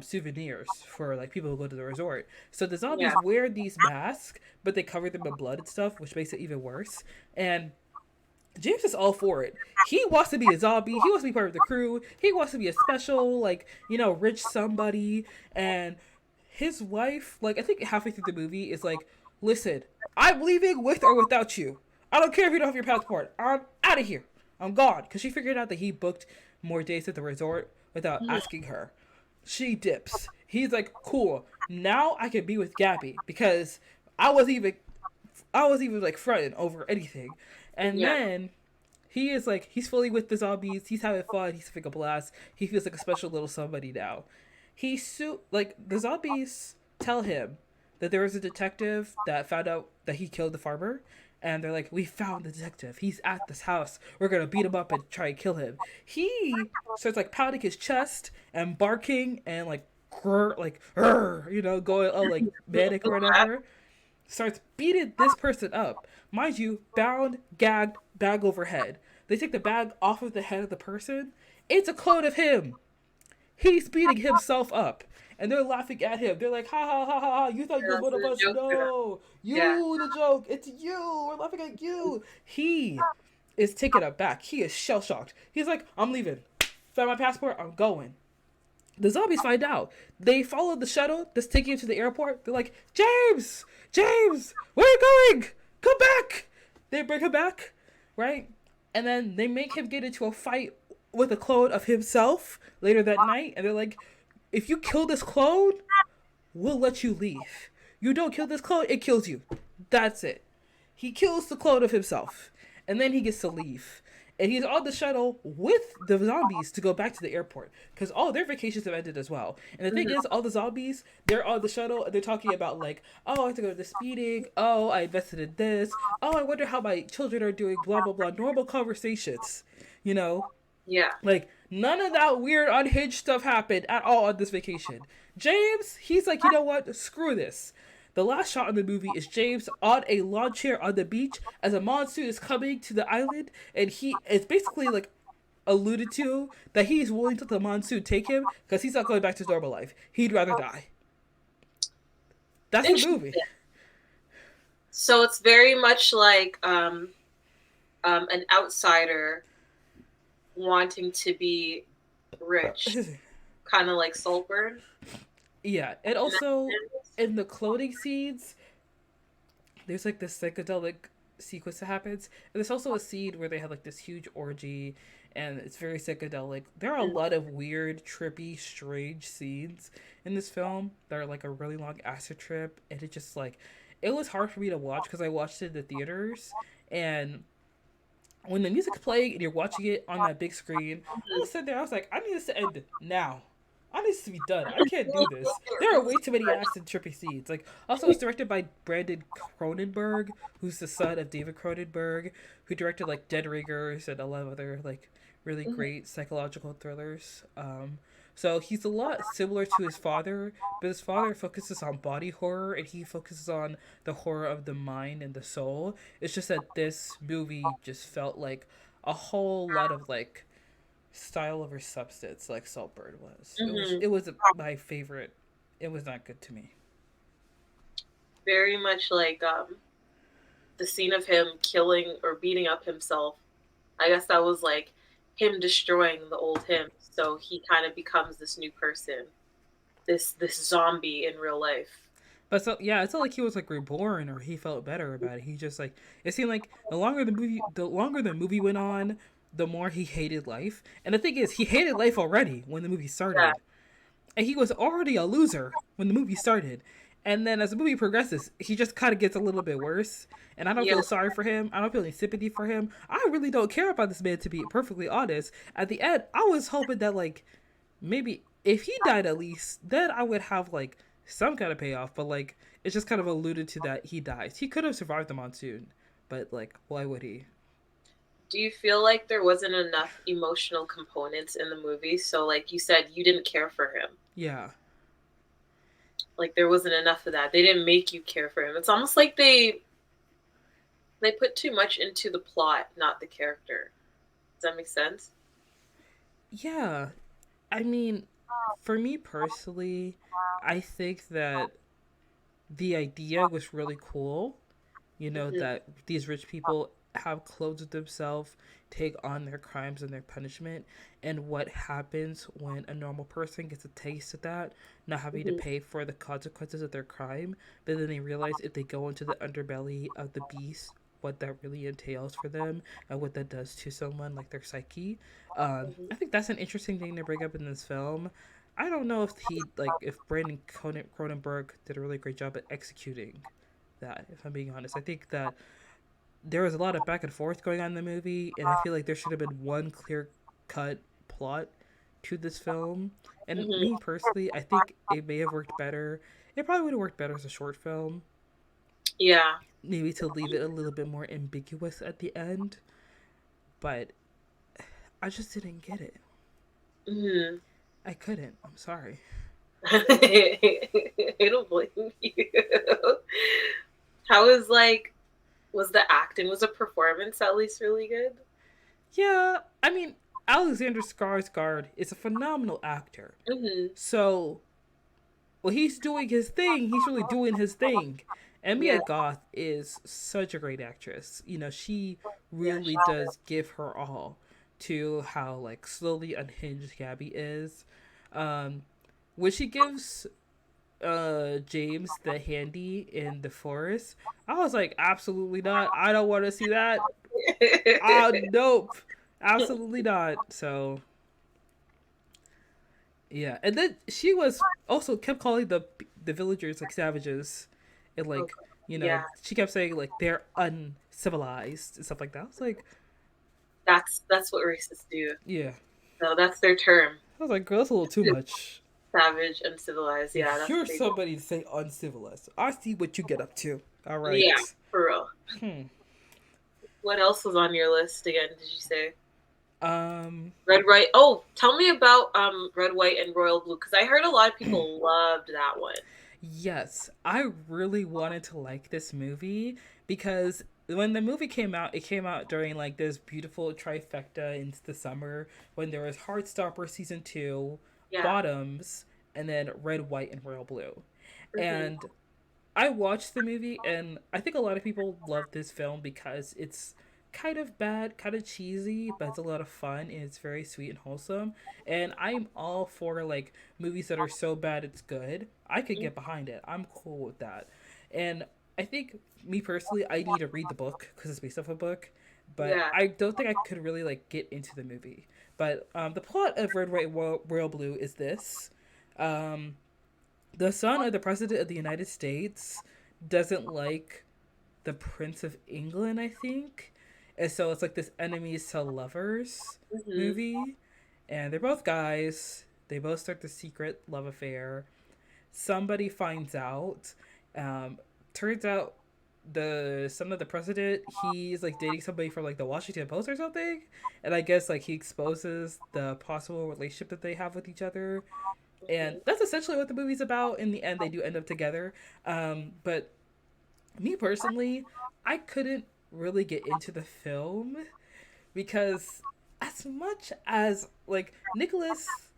souvenirs for like people who go to the resort. So the Yeah. zombies wear these masks, but they cover them in blood and stuff, which makes it even worse. And James is all for it. He wants to be a zombie. He wants to be part of the crew. He wants to be a special, like, rich somebody. And his wife, like, I think halfway through the movie, is like, listen, I'm leaving with or without you. I don't care if you don't have your passport. I'm out of here. I'm gone. Because she figured out that he booked more days at the resort without Mhm. asking her. She dips. He's like, cool. Now I can be with Gabby because I was even I was even like fretting over anything. And Yeah. then he is like, he's fully with the zombies. He's having fun. He's having a blast. He feels like a special little somebody now. Like the zombies tell him that there was a detective that found out that he killed the farmer. And they're like, we found the detective. He's at this house. We're gonna beat him up and try and kill him. He starts like pounding his chest and barking and like going all like manic or whatever, starts beating this person up. Mind you, bound, gagged, bag over head. They take the bag off of the head of the person. It's a clone of him. He's beating himself up. And they're laughing at him. They're like, ha ha ha ha ha, you thought you Yeah, was one of the us? joke. No. Yeah. You, the joke. It's you. We're laughing at you. He is taken aback. He is shell shocked. He's like, I'm leaving. Found my passport. I'm going. The zombies find out. They follow the shuttle that's taking him to the airport. They're like, James! James! Where are you going? Come back! They bring him back, right? And then they make him get into a fight with a clone of himself later that night. And they're like, if you kill this clone, we'll let you leave. You don't kill this clone, it kills you. That's it. He kills the clone of himself. And then he gets to leave. And he's on the shuttle with the zombies to go back to the airport because all their vacations have ended as well. And the thing Mhm. is, all the zombies, they're on the shuttle and they're talking about like, oh, I have to go to this meeting. Oh, I invested in this. Oh, I wonder how my children are doing. Blah blah blah. Normal conversations, you know. Yeah. Like none of that weird unhinged stuff happened at all on this vacation. James, he's like, you know what? Screw this. The last shot in the movie is James on a lawn chair on the beach as a monsoon is coming to the island, and he is basically like alluded to that he's willing to let the monsoon take him because he's not going back to his normal life. He'd rather die. That's the Interesting. movie. So it's very much like an outsider wanting to be rich, kind of like Saltburn. Yeah, and also in the clothing scenes, there's like this psychedelic sequence that happens, and there's also a scene where they have like this huge orgy, and it's very psychedelic. There are a lot of weird, trippy, strange scenes in this film that are like a really long acid trip, and it just like it was hard for me to watch because I watched it in the theaters, and when the music's playing and you're watching it on that big screen, I was sitting there. I was like, I need this to end now. I need this to be done. I can't do this. There are way too many acid trippy scenes. Like, also, it's directed by Brandon Cronenberg, who's the son of David Cronenberg, who directed like Dead Ringers and a lot of other like really great psychological thrillers. So he's a lot similar to his father, but his father focuses on body horror and he focuses on the horror of the mind and the soul. It's just that this movie just felt like a whole lot of like style over substance, like Saltburn was. Mm-hmm. It was my favorite. It was not good to me. Very much like the scene of him killing or beating up himself. I guess that was like him destroying the old him, so he kind of becomes this new person, this zombie in real life. But so yeah, it's not like he was like reborn or he felt better about it. He just like it seemed like the longer the movie went on, the more he hated life. And the thing is, he hated life already when the movie Yeah, started. And he was already a loser when the movie started. And then as the movie progresses, he just kind of gets a little bit worse. And I don't yeah. feel sorry for him. I don't feel any sympathy for him. I really don't care about this man, to be perfectly honest. At the end, I was hoping that, like, maybe if he died at least, then I would have, like, some kind of payoff. But, like, it's just kind of alluded to that he dies. He could have survived the monsoon. But, like, why would he? Do you feel like there wasn't enough emotional components in the movie? So, like you said, you didn't care for him. Yeah. Like there wasn't enough of that. They didn't make you care for him. It's almost like they put too much into the plot, not the character. Does that make sense? Yeah. I mean, for me personally, I think that the idea was really cool. You know, Mm-hmm. that these rich people have clothes of themselves, take on their crimes and their punishment, and what happens when a normal person gets a taste of that, not having to Mm-hmm. pay for the consequences of their crime, but then they realize if they go into the underbelly of the beast, what that really entails for them and what that does to someone, like their psyche. I think that's an interesting thing to bring up in this film. I don't know if if Brandon Cronenberg did a really great job at executing that, if I'm being honest. I think that there was a lot of back and forth going on in the movie, and I feel like there should have been one clear cut plot to this film. And me Mm-hmm. personally, I think it may have worked better. It probably would have worked better as a short film, Yeah. maybe to leave it a little bit more ambiguous at the end, but I just didn't get it. Mm-hmm. I couldn't. I'm sorry. I don't blame you. How was like was the acting, was the performance at least really good? Yeah, I mean, Alexander Skarsgård is a phenomenal actor. Mm-hmm. So well, he's doing his thing. He's really doing his thing. And Yeah. Mia Goth is such a great actress. You know, she Yeah. really does give her all to how like slowly unhinged Gabby is. Um, when she gives James the handy in the forest, I was like, absolutely not. I don't want to see that. Ah, nope, absolutely not. So yeah, and then she was also kept calling the villagers like savages, and like Okay. you know Yeah. she kept saying like they're uncivilized and stuff like that. I was like, That's what racists do. yeah, So that's their term. I was like, girl, that's a little too much. Savage and civilized. Yeah, that's You're what they do. somebody to say uncivilized. I see what you get up to. All Yeah, right. for real. Hmm. What else was on your list again, did you say? Um. Red, white. Oh, tell me about red, white, and royal blue because I heard a lot of people loved that one. Yes, I really wanted to like this movie because when the movie came out, it came out during like this beautiful trifecta into the summer when there was Heartstopper season two, Yeah. Bottoms, and then Red, White, and Royal Blue. Hmm. And I watched the movie, and I think a lot of people love this film because it's kind of bad, kind of cheesy, but it's a lot of fun and it's very sweet and wholesome. And I'm all for like movies that are so bad it's good. I could get behind it. I'm cool with that. And I think me personally, I need to read the book because it's based off a book. but Yeah. I don't think I could really like get into the movie. But the plot of Red, White, Royal Blue is this: um, the son of the president of the United States doesn't like the Prince of England, I think, and so it's like this enemies to lovers Hmm. movie, and they're both guys. They both start the secret love affair. Somebody finds out. Um, Turns out the son of the president, he's like dating somebody from like the Washington Post or something, and I guess like he exposes the possible relationship that they have with each other, and Hmm. that's essentially what the movie's about. In the end, they do end up together. But me personally, I couldn't really get into the film because as much as like Nicholas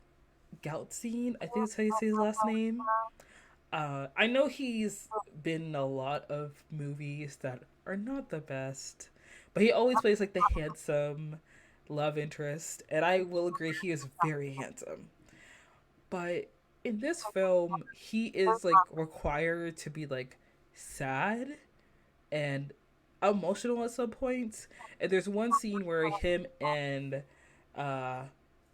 Galitzine, I think that's how you say his last name. I know he's been in a lot of movies that are not the best, but he always plays like the handsome love interest, and I will agree he is very handsome. But in this film, he is like required to be like sad and emotional at some points. And there's one scene where him and uh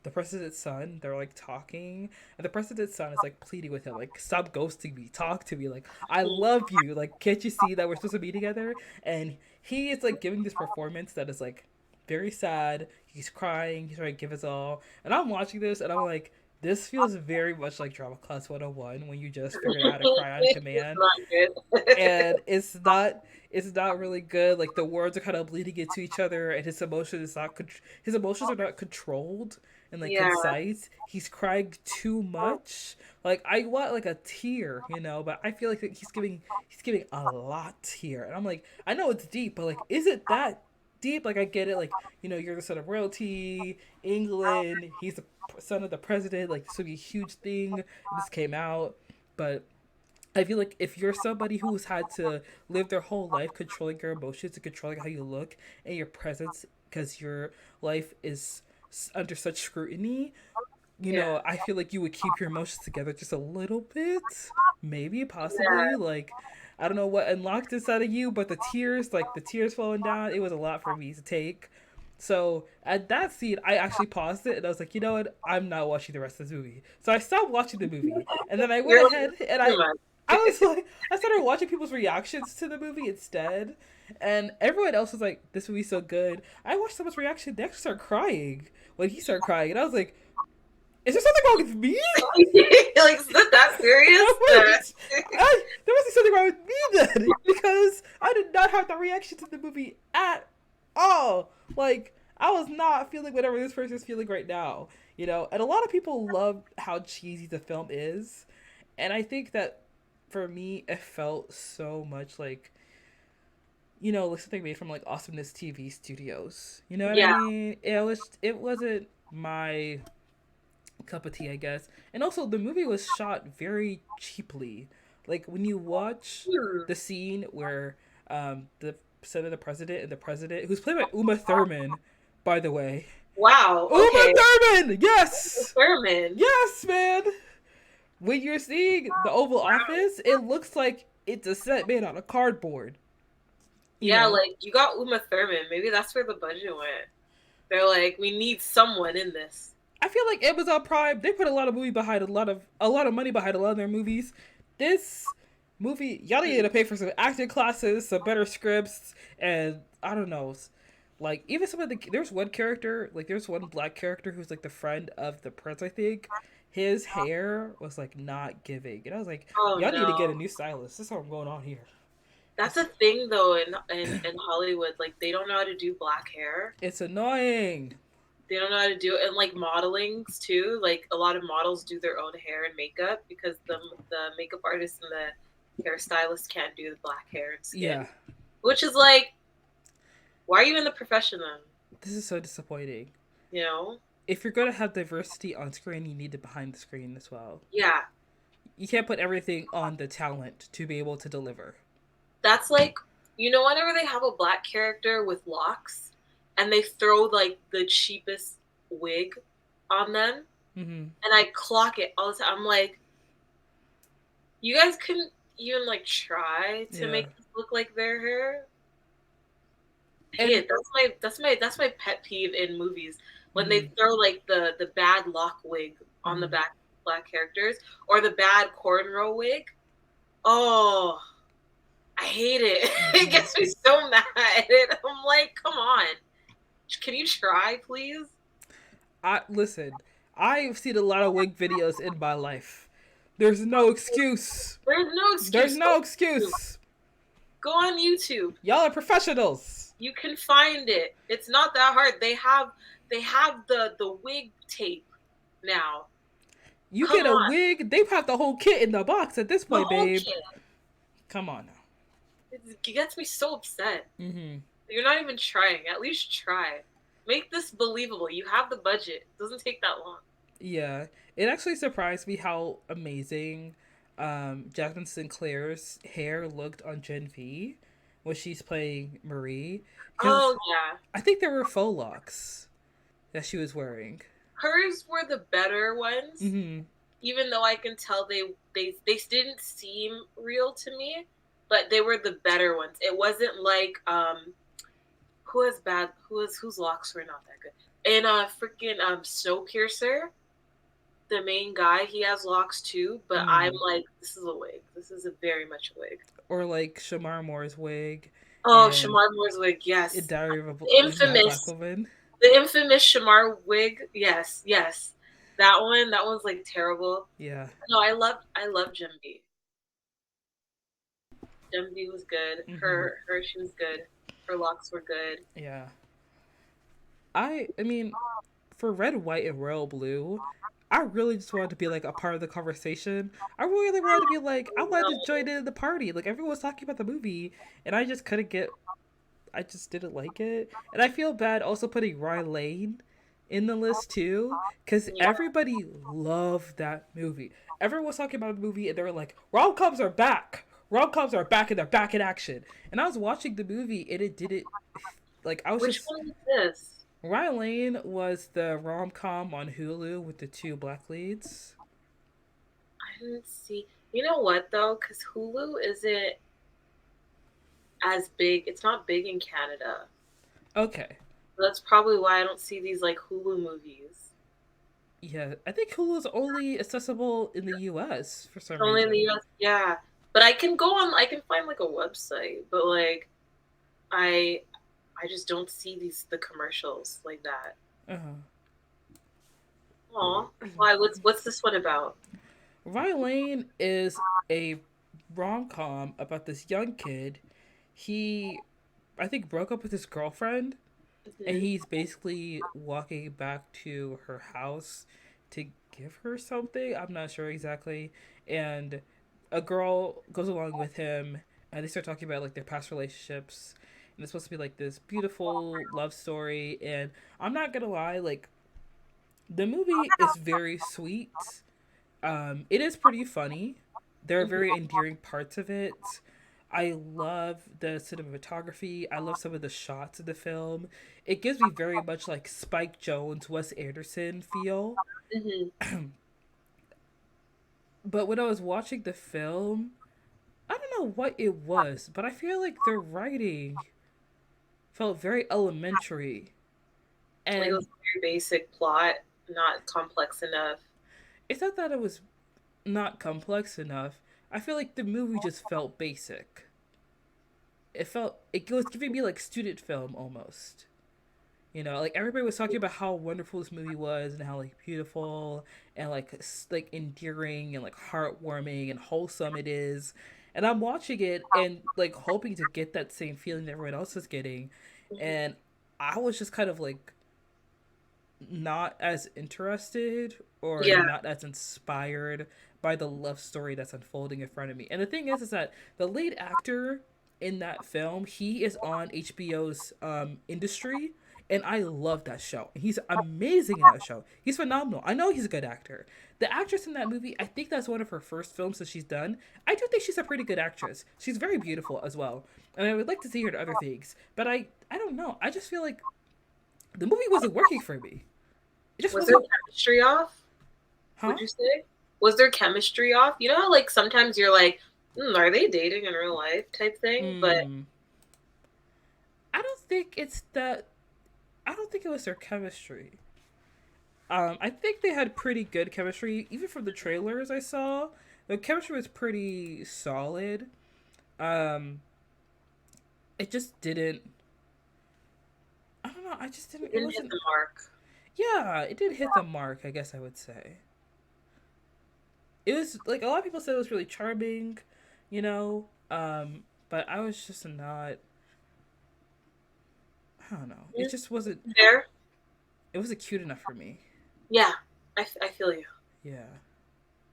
the president's son, they're like talking, and the president's son is like pleading with him, like, stop ghosting me, talk to me, like, I love you, like, can't you see that we're supposed to be together? And he is like giving this performance that is like very sad. He's crying, he's trying to give his all. And I'm watching this and I'm like, this feels very much like drama class 101 when you just figured out how to cry on It's command, not good. and it's not really good. Like the words are kind of bleeding into each other, and his emotions are not controlled and like Yeah. concise. He's crying too much. Like I want like a tear, but I feel like he's giving a lot here, and I'm like, I know it's deep, but like, is it that deep? Like I get it, like you're the son of royalty, England. He's the son of the president. Like this would be a huge thing. This came out, but I feel like if you're somebody who's had to live their whole life controlling your emotions and controlling how you look and your presence because your life is under such scrutiny, Yeah. I feel like you would keep your emotions together just a little bit, maybe, possibly. Yeah. Like, I don't know what unlocked inside of you, but the tears flowing down, it was a lot for me to take. So at that scene, I actually paused it and I was like, you know what? I'm not watching the rest of this movie. So I stopped watching the movie, and then I went You're like, ahead and too I much. was like, I started watching people's reactions to the movie instead, and everyone else was like, "This movie's so good." I watched someone's reaction; they actually started crying when he started crying, and I was like, is there something wrong with me? Like, is it that serious? There must be something wrong with me then, because I did not have that reaction to the movie at all. Like, I was not feeling whatever this person is feeling right now, And a lot of people love how cheesy the film is, and I think that for me, it felt so much like something made from like Awesomeness TV Studios. You know what I Yeah. mean? It wasn't my cup of tea, I guess. And also, the movie was shot very cheaply. Like when you watch Hmm. the scene where the son of the president and the president, who's played by Uma Thurman, by the way. Wow. Uma Okay. Thurman, yes, Thurman. yes, man. When you're seeing the Oval Office, it looks like it's a set made out of cardboard. You Yeah, know, like you got Uma Thurman. Maybe that's where the budget went. They're like, we need someone in this. I feel like Amazon Prime, they put a lot of movie behind a lot of money behind a lot of their movies. This movie, y'all need to pay for some acting classes, some better scripts, and I don't know, like even some of there's one character, like there's one black character who's like the friend of the prince, I think. His hair was like not giving, and I was like, Oh y'all need to get a no. new stylist. This is what's going on here. That's a It's thing though in Hollywood. Like they don't know how to do black hair. it's annoying. They don't know how to do it, and like modelings too. Like a lot of models do their own hair and makeup because the makeup artist and the hairstylist can't do the black hair and skin, Yeah, which is like, why are you in the profession then? this is so disappointing. You know? If you're gonna have diversity on screen, you need it behind the screen as well. Yeah, You can't put everything on the talent to be able to deliver. that's like, whenever they have a black character with locks and they throw like the cheapest wig on them, Mm-hmm. and I clock it all the time. I'm like, you guys couldn't even like try to Yeah. make this look like their hair. Hey, And that's my pet peeve in movies when they mhm, throw like the bad lock wig on the mhm, back black characters or the bad cornrow wig. Oh, I hate it. It mhm. gets me so mad. I'm like, come on, can you try, please? I listen. I've seen a lot of wig videos in my life. There's no excuse. There's no There's excuse. Go no on YouTube. excuse. Go on YouTube. Y'all are professionals. You can find it. It's not that hard. They have the wig tape now. You Come get a on, wig, they have the whole kit in the box at this the point, whole babe. kit. Come on now. It gets me so upset. Mm-hmm. You're not even trying. At least try. Make this believable. You have the budget. It doesn't take that long. Yeah, it actually surprised me how amazing Jacqueline Sinclair's hair looked on Gen V when she's playing Marie. Because Oh yeah. I think there were faux locks that she was wearing. Hers were the better ones, Mm-hmm. even though I can tell they didn't seem real to me, but they were the better ones. It wasn't like whose locks were not that good. And freaking Snowpiercer, the main guy, he has locks too, but I'm Mm. like, this is a wig. This is a very much a wig. Or like Shamar Moore's wig Oh, and Shamar Moore's wig, yes. Diary of a The Mad Black infamous, Woman. the infamous Shamar wig, yes, yes. That one's like terrible. Yeah. No, I love Gemby. Gemby was good. Mm-hmm. Her she was good. Her locks were good. Yeah. I mean, for red, white, and royal blue, I really just wanted to be like a part of the conversation. I really wanted to be like, I wanted to join in the party. Like everyone was talking about the movie, and I just couldn't get. I just didn't like it, and I feel bad also putting Ryan Lane in the list too, because Yeah, everybody loved that movie. Everyone was talking about the movie, and they were like, rom coms are back. Rom coms are back, and they're back in action. And I was watching the movie, and it didn't. Like I was which just one is this? Ryan Lane was the rom com on Hulu with the two black leads. I didn't see. You know what though? Because Hulu isn't as big. It's not big in Canada. Okay. That's probably why I don't see these like Hulu movies. Yeah, I think Hulu's only accessible in the US for some Only in the reason. US. Yeah, but I can go on. I can find like a website, but like I I just don't see the commercials like that. Uh-huh. Aw, why? What's this one about? Ryan Lane is a rom com about this young kid. He, I think, broke up with his girlfriend, and Hmm. he's basically walking back to her house to give her something. I'm not sure exactly. And a girl goes along with him, and they start talking about like their past relationships. And it's supposed to be like this beautiful love story. And I'm not gonna lie, like the movie is very sweet. It is pretty funny. There are very Hmm. endearing parts of it. I love the cinematography. I love some of the shots of the film. It gives me very much like Spike Jones, Wes Anderson feel. Hmm. But when I was watching the film, I don't know what it was, but I feel like the writing felt very elementary. Like it And was a very basic plot, not complex enough. it's not that it was not complex enough. I feel like the movie just felt basic. It was giving me like student film almost. You know, like everybody was talking about how wonderful this movie was and how like beautiful and like endearing and like heartwarming and wholesome it is. And I'm watching it and like hoping to get that same feeling that everyone else is getting. Hmm. And I was just kind of like not as interested or Yeah. not as inspired by the love story that's unfolding in front of me. And the thing is that the lead actor in that film, he is on HBO's Industry, and I love that show. He's amazing in that show. He's phenomenal. I know he's a good actor. The actress in that movie, I think that's one of her first films that she's done. I do think she's a pretty good actress. She's very beautiful as well, and I would like to see her in other things. But I don't know. I just feel like the movie wasn't working for me. It just Was there wasn't. chemistry off? Huh? Would you say? Was there chemistry off? You know how like sometimes you're like, are they dating in real life type thing? But Mm. I don't. think it's that. I don't think it was their chemistry. I think they had pretty good chemistry, even from the trailers I saw. The chemistry was pretty solid. Um, it just didn't. I don't know. I just didn't. It It didn't hit wasn't. the mark. Yeah, it didn't hit the mark. I guess I would say it was like a lot of people said it was really charming, you know. But I was just not. I don't know. It Yeah, just wasn't. fair. It wasn't cute enough for me. Yeah, I feel you. Yeah.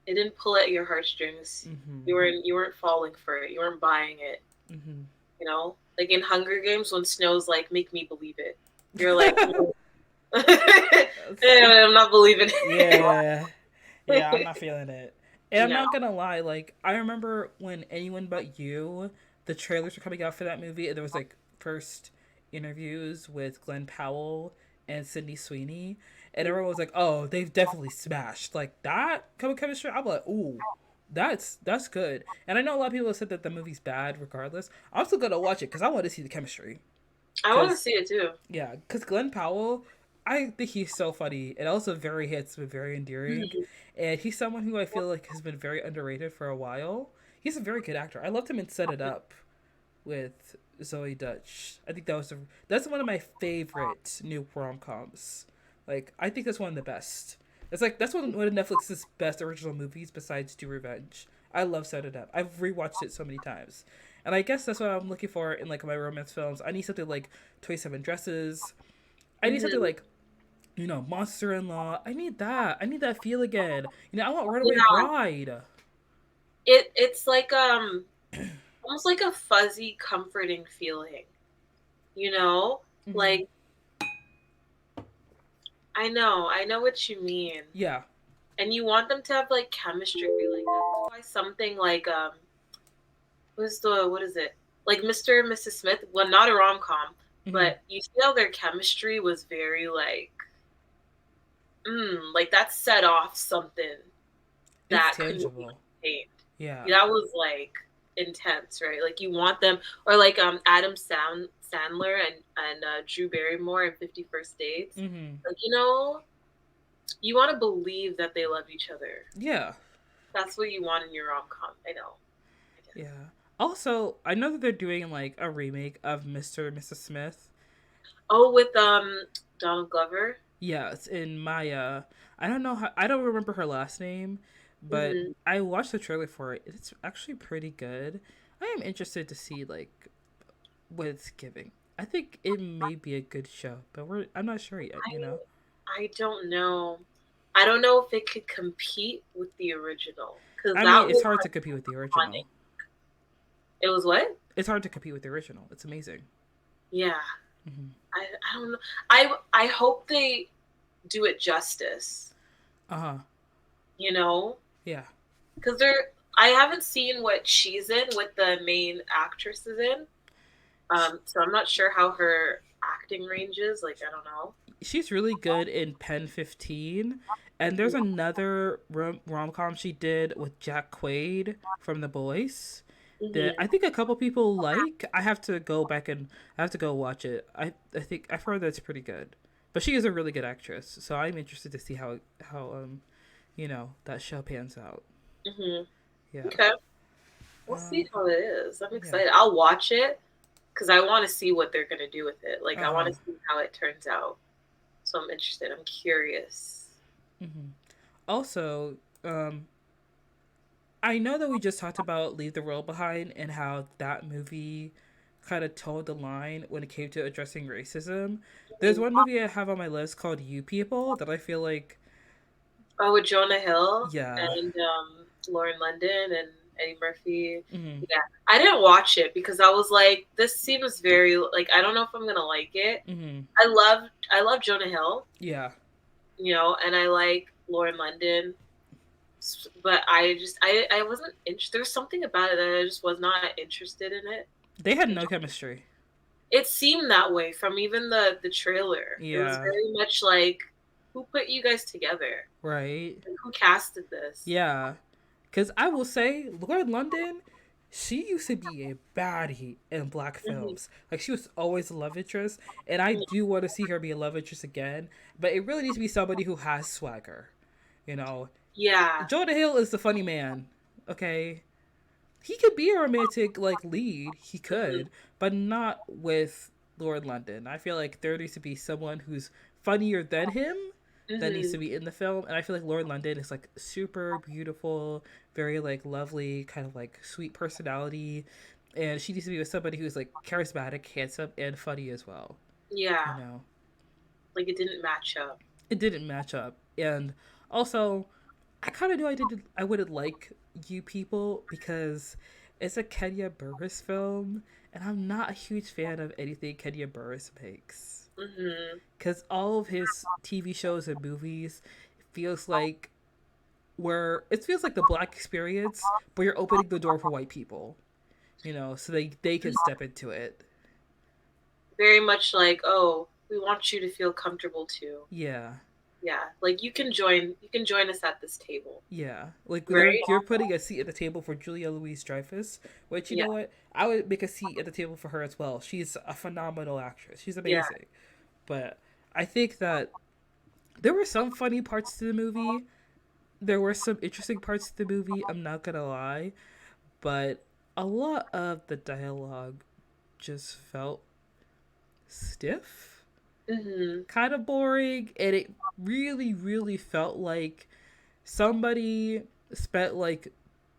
It didn't pull at your heartstrings. Mhm. You weren't falling for it. You weren't buying it. Mhm. You know, like in Hunger Games when Snow's like, "Make me believe it." You're like, "No." I'm not believing Yeah. Yeah, I'm it. not feeling it. And I'm No. not gonna lie, like I remember when Anyone But You, the trailers were coming out for that movie, and there was like first interviews with Glenn Powell and Sydney Sweeney, and everyone was like, "Oh, they've definitely smashed like that chemistry." I'm like, "Ooh, that's good." And I know a lot of people have said that the movie's bad, regardless. I'm still gonna watch it because I want to see the chemistry. I want to Because see it too. yeah, because Glenn Powell, I think he's so funny and also very handsome, very endearing, Mhm. and he's someone who I feel like has been very underrated for a while. He's a very good actor. I loved him in Set It Up with Zoe Dutch. I think that's one of my favorite new rom coms. Like I think that's one of the best. It's like that's one of Netflix's best original movies besides Do Revenge. I love Set It Up. I've rewatched it so many times. And I guess that's what I'm looking for in like my romance films. I need something like 27 Dresses. I need something Mhm. like, Monster in Law. I need that. I need that feel again. I want Runaway Yeah, Bride. it's like almost like a fuzzy, comforting feeling. You know, Mm-hmm. like I know what you mean. Yeah. And you want them to have like chemistry, like that's why something like what is it? Like Mr. and Mrs. Smith, well, not a rom com, Mm-hmm. but you see how their chemistry was very like that set off something It's that couldn't be tangible. contained. Yeah. That was like intense, right? Like you want them, or like Sandler and Drew Barrymore in 50 First Dates. Mm-hmm. Like you want to believe that they love each other. Yeah. That's what you want in your rom com. I know. I get it. Yeah. Also, I know that they're doing like a remake of Mr. and Mrs. Smith. Oh, with Donald Glover. Yeah, it's in Maya. I don't know how. I don't remember her last name, but Hmm. I watched the trailer for it. It's actually pretty good. I am interested to see like what it's giving. I think it may be a good show, but I'm not sure yet. I don't know. I don't know if it could compete with the original because I that mean, it's was hard to compete with the iconic. original. It was what? It's hard to compete with the original. It's amazing. Yeah. Hmm. I don't know. I hope they do it justice. Uh huh. You know, Yeah. because I haven't seen what she's in, what the main actress is in. So I'm not sure how her acting range is. Like I don't know. She's really good in Pen 15, and there's another rom com she did with Jack Quaid from The Boys that Mm-hmm. I think a couple people like. I have to go back and I have to go watch it. I think I've heard that's pretty good, but she is a really good actress, so I'm interested to see how that show pans out. Mm-hmm. Yeah. Okay, we'll see Um. how it is. I'm Yeah. excited. I'll watch it because I want to see what they're gonna do with it. Like Uh I want huh. to see how it turns out. So I'm interested. I'm curious. Hmm. Also, I know that we just talked about Leave the World Behind and how that movie kind of toed the line when it came to addressing racism. There's one movie I have on my list called You People that I feel like, Oh, with Jonah Hill yeah. and Lauren London and Eddie Murphy. Hmm. Yeah, I didn't watch it because I was like, this seems very like I don't know if I'm gonna like it. Hmm. I love Jonah Hill, Yeah. and I like Lauren London, but I wasn't interested. There was something about it that I just was not interested in it. They had no chemistry. It seemed that way from even the trailer. It was Yeah. very much like, who put you guys together? Right. Like, who casted this? Yeah. Because I will say, Lord London, she used to be a baddie in black Hmm. films. Like she was always a love interest, and I do want to see her be a love interest again. But it really needs to be somebody who has swagger. You know, Yeah. Jonah Hill is the funny man. Okay, he could be a romantic like lead. He Hmm. could, but not with Lord London. I feel like there needs to be someone who's funnier than him that needs Hmm. to be in the film. And I feel like Lord London is like super beautiful, very like lovely, kind of like sweet personality. And she needs to be with somebody who's like charismatic, handsome, and funny as well. You Yeah. know, Like it didn't match up. it didn't match up. And also, I kind of knew I wouldn't like You People because it's a Kenya Burris film, and I'm not a huge fan of anything Kenya Burris makes. Hmm. Because all of his TV shows and movies feels like where it feels like the black experience, but you're opening the door for white people, so they can step into it. Very much like, oh, we want you to feel comfortable too. Yeah, Yeah, like you can join us at this table, yeah. Like right? you're putting a seat at the table for Julia Louise Dreyfus, which you Yeah, know what, I would make a seat at the table for her as well. She's a phenomenal actress. She's yeah. amazing. But I think that there were some funny parts to the movie. There were some interesting parts to the movie. I'm not gonna lie, but a lot of the dialogue just felt stiff, Hmm. kind of boring, and it really, really felt like somebody spent like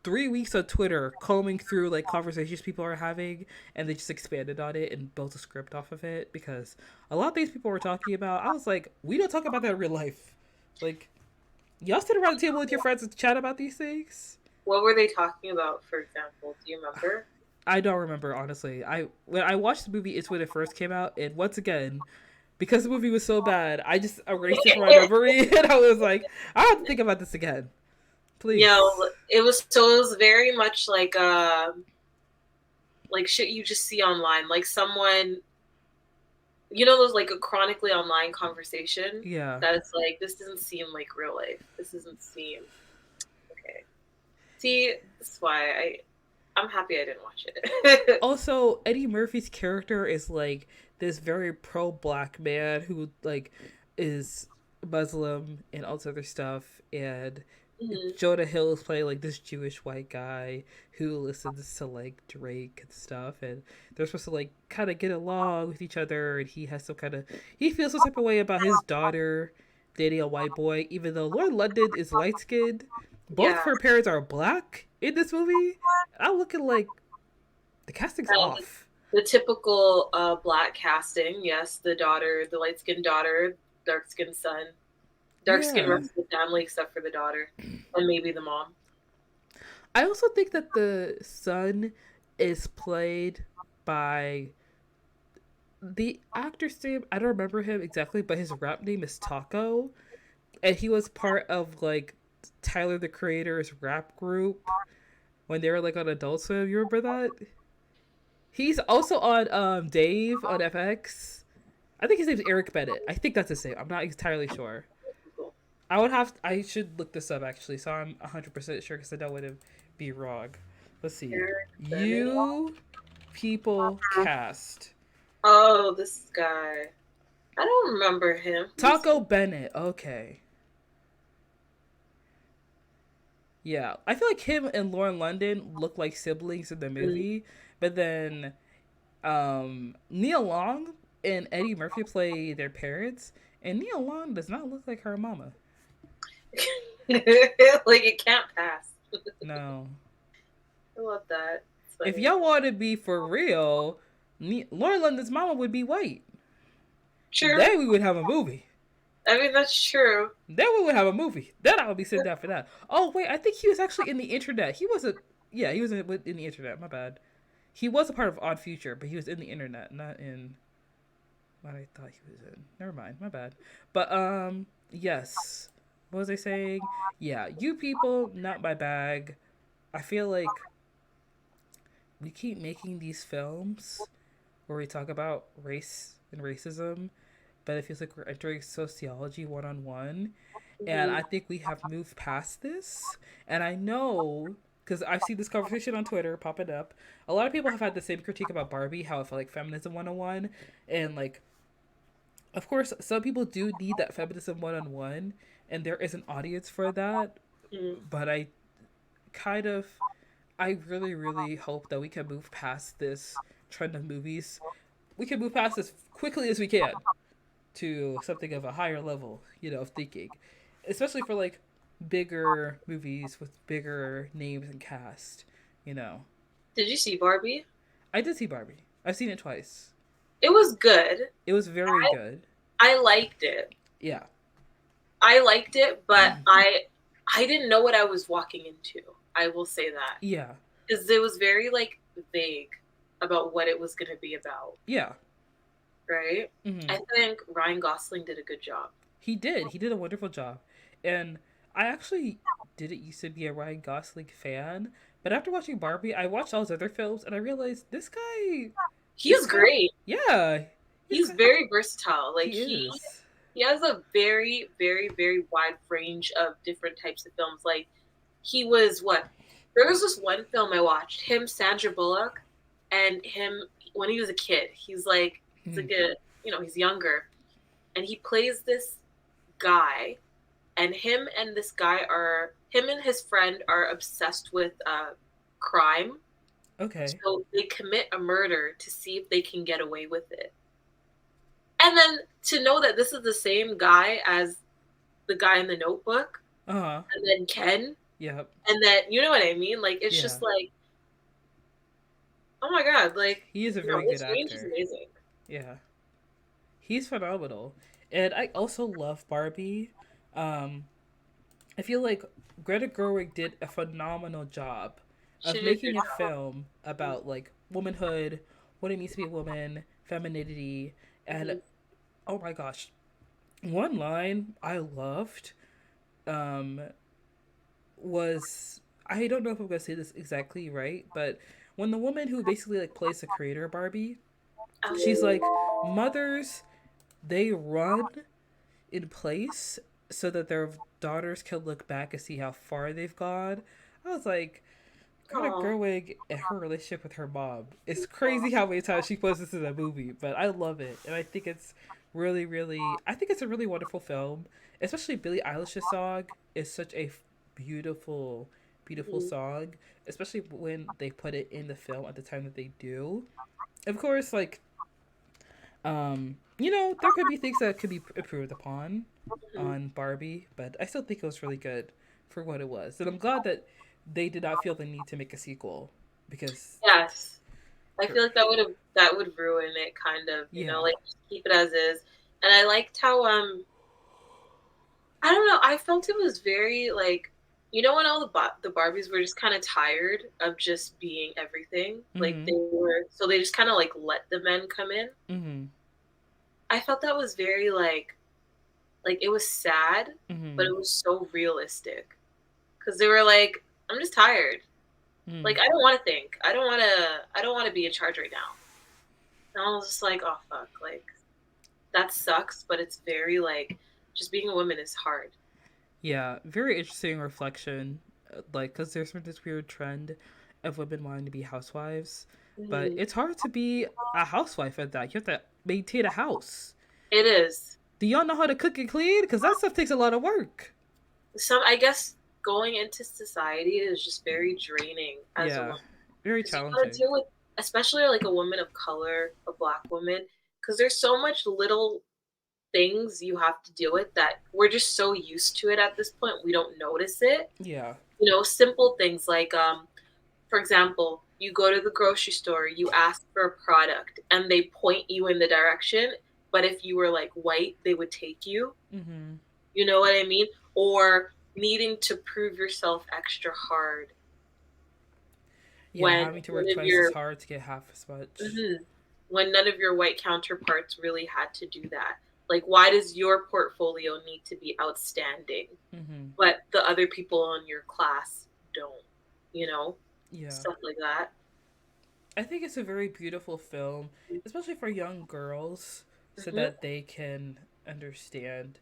3 weeks on Twitter combing through like conversations people are having, and they just expanded on it and built a script off of it. Because a lot of things people were talking about, I was like, we don't talk about that in real life. Like, y'all sit around the table with your friends and chat about these things. What were they talking about, for example? Do you remember? I don't remember honestly. I when I watched the movie, it's when it first came out, and once again, because the movie was so bad, I just erased it from my memory, and I was like, I don't have to think about this again, You know, please. it was very much like shit you just see online. Like someone, those like a chronically online conversation Yeah. that it's like this doesn't seem like real life. This doesn't seem okay. See, that's why I'm happy I didn't watch it. Also, Eddie Murphy's character is like this very pro black man who like is Muslim and all this other stuff, and Hmm. Jonah Hill is playing like this Jewish white guy who listens to like Drake and stuff, and they're supposed to like kind of get along with each other, and he feels some type of way about his daughter dating a white boy, even though Lord London is light skinned. Both of Yeah. her parents are black in this movie. I'm looking like the casting's Um, off. the typical black casting. Yes, the daughter, the light skinned daughter, dark skinned son, dark skinned Yeah. rest of the family except for the daughter and maybe the mom. I also think that the son is played by the actor's name. I don't remember him exactly, but his rap name is Taco. And he was part of like Tyler the Creator's rap group when they were like on Adult Swim. You remember that? He's also on Dave on FX. I think his name's Eric Bennett. I think that's his name. I'm not entirely sure. Cool. I should look this up actually, so I'm 100% sure because I don't want to be wrong. Let's see. Eric Bennett. You people cast. Oh, this guy. I don't remember him. Who's Taco Bennett. Okay. Yeah. I feel like him and Lauren London look like siblings in the he? movie, but then Nia Long and Eddie Murphy play their parents, and Nia Long does not look like her mama. Like it can't pass. No. I love that. It's If funny. y'all want to be for real, Lauren London's mama would be white. True. Then we would have a movie. I mean that's true. Then we would have a movie. Then I would be sitting down for that. Oh wait, I think he was actually in the internet. He wasn't. Yeah, he was in the internet. My bad. He was a part of Odd Future, but he was in the internet, not in what I thought he was in. Never mind. My bad. But yes. What was I saying? Yeah, You People, not my bag. I feel like we keep making these films where we talk about race and racism, but it feels like we're entering sociology one on one. And Hmm. I think we have moved past this. And I know because I've seen this conversation on Twitter popping up. A lot of people have had the same critique about Barbie, how it felt like feminism 101. And, like, of course, some people do need that feminism 101, and there is an audience for that. Mm. But kind of, I really, really hope that we can move past this trend of movies. We can move past as quickly as we can to something of a higher level, of thinking. Especially for, like, bigger movies with bigger names and cast, you know. Did you see Barbie? I did see Barbie. I've seen it twice. It was good. It was very I good. I liked it. Yeah. I liked it, but I didn't know what I was walking into. I will say that Yeah. because it was very like vague about what it was going to be about, Yeah. right? Mm-hmm. I think Ryan Gosling did a good job. He did. He did a wonderful job. And I actually didn't used to be a Ryan Gosling fan, but after watching Barbie, I watched all his other films and I realized this He's guy, great. yeah, He's very versatile. Like he is. he has a very very wide range of different types of films. Like he was what? There was this one film I watched. Him, Sandra Bullock, and him when he was a kid. He's like a he's younger, and he plays this guy, and him and his friend are obsessed with crime. Okay. So they commit a murder to see if they can get away with it. And then to know that this is the same guy as the guy in the Notebook, Uh huh. and then Ken, Yep. and then you know what I mean? Like it's Yeah. just like, oh my god, like He is a very good his range is actor. amazing. Yeah. He's phenomenal. And I also love Barbie. Um, I feel like Greta Gerwig did a phenomenal job She of did a good making a job. film about, like, womanhood, what it means to be a woman, femininity, and Mm-hmm. oh my gosh, one line I loved um, was, I don't know if I'm gonna say this exactly right, but when the woman who basically, like, plays the creator Barbie, she's Oh, like, mothers, they run in place so that their daughters can look back and see how far they've gone. I was like, Greta oh, Gerwig and her relationship with her mom. It's crazy how many times she puts this in a movie, but I love it. And I think it's really, really, I think it's a really wonderful film. Especially Billie Eilish's song is such a beautiful, beautiful mm-hmm. song. Especially when they put it in the film at the time that they do. Of course, like, there could be things that could be improved upon Mm-hmm. on Barbie, but I still think it was really good for what it was. And I'm glad that they did not feel the need to make a sequel because, Yes. I feel like that would ruin it, kind of. yeah. Like just keep it as is. And I liked how I don't know. I felt it was very like, when all the Barbies were just kind of tired of just being everything. Like Mm-hmm. they were, so they just kind of like let the men come in. Mm-hmm. I felt that was very like it was sad, but Mm-hmm. it was so realistic because they were like, I'm just tired. Mm-hmm. Like I don't want to think. I don't want to be in charge right now. And I was just like, oh fuck, like that sucks. But it's very like just being a woman is hard. Yeah, very interesting reflection. Like, because there's been this weird trend of women wanting to be housewives, but Mm-hmm. it's hard to be a housewife at that. You have to maintain a house. It is. Do y'all know how to cook and clean? Because that stuff takes a lot of work. I guess going into society is just very draining as a Yeah, woman very because you got to challenging. deal with, especially like a woman of color, a black woman, because there's so much little things you have to deal with that we're just so used to it at this point we don't notice it. Yeah. Simple things like for example, you go to the grocery store, you ask for a product and they point you in the direction, but if you were like white they would take you. Mm-hmm. You know what I mean? Or needing to prove yourself extra hard Yeah, when having to none work of twice as your hard to get half as much. mhm, when none of your white counterparts really had to do that. Like, why does your portfolio need to be outstanding, Mm-hmm. but the other people in your class don't? You know, Yeah. stuff like that. I think it's a very beautiful film, especially for young girls, so Hmm. that they can understand,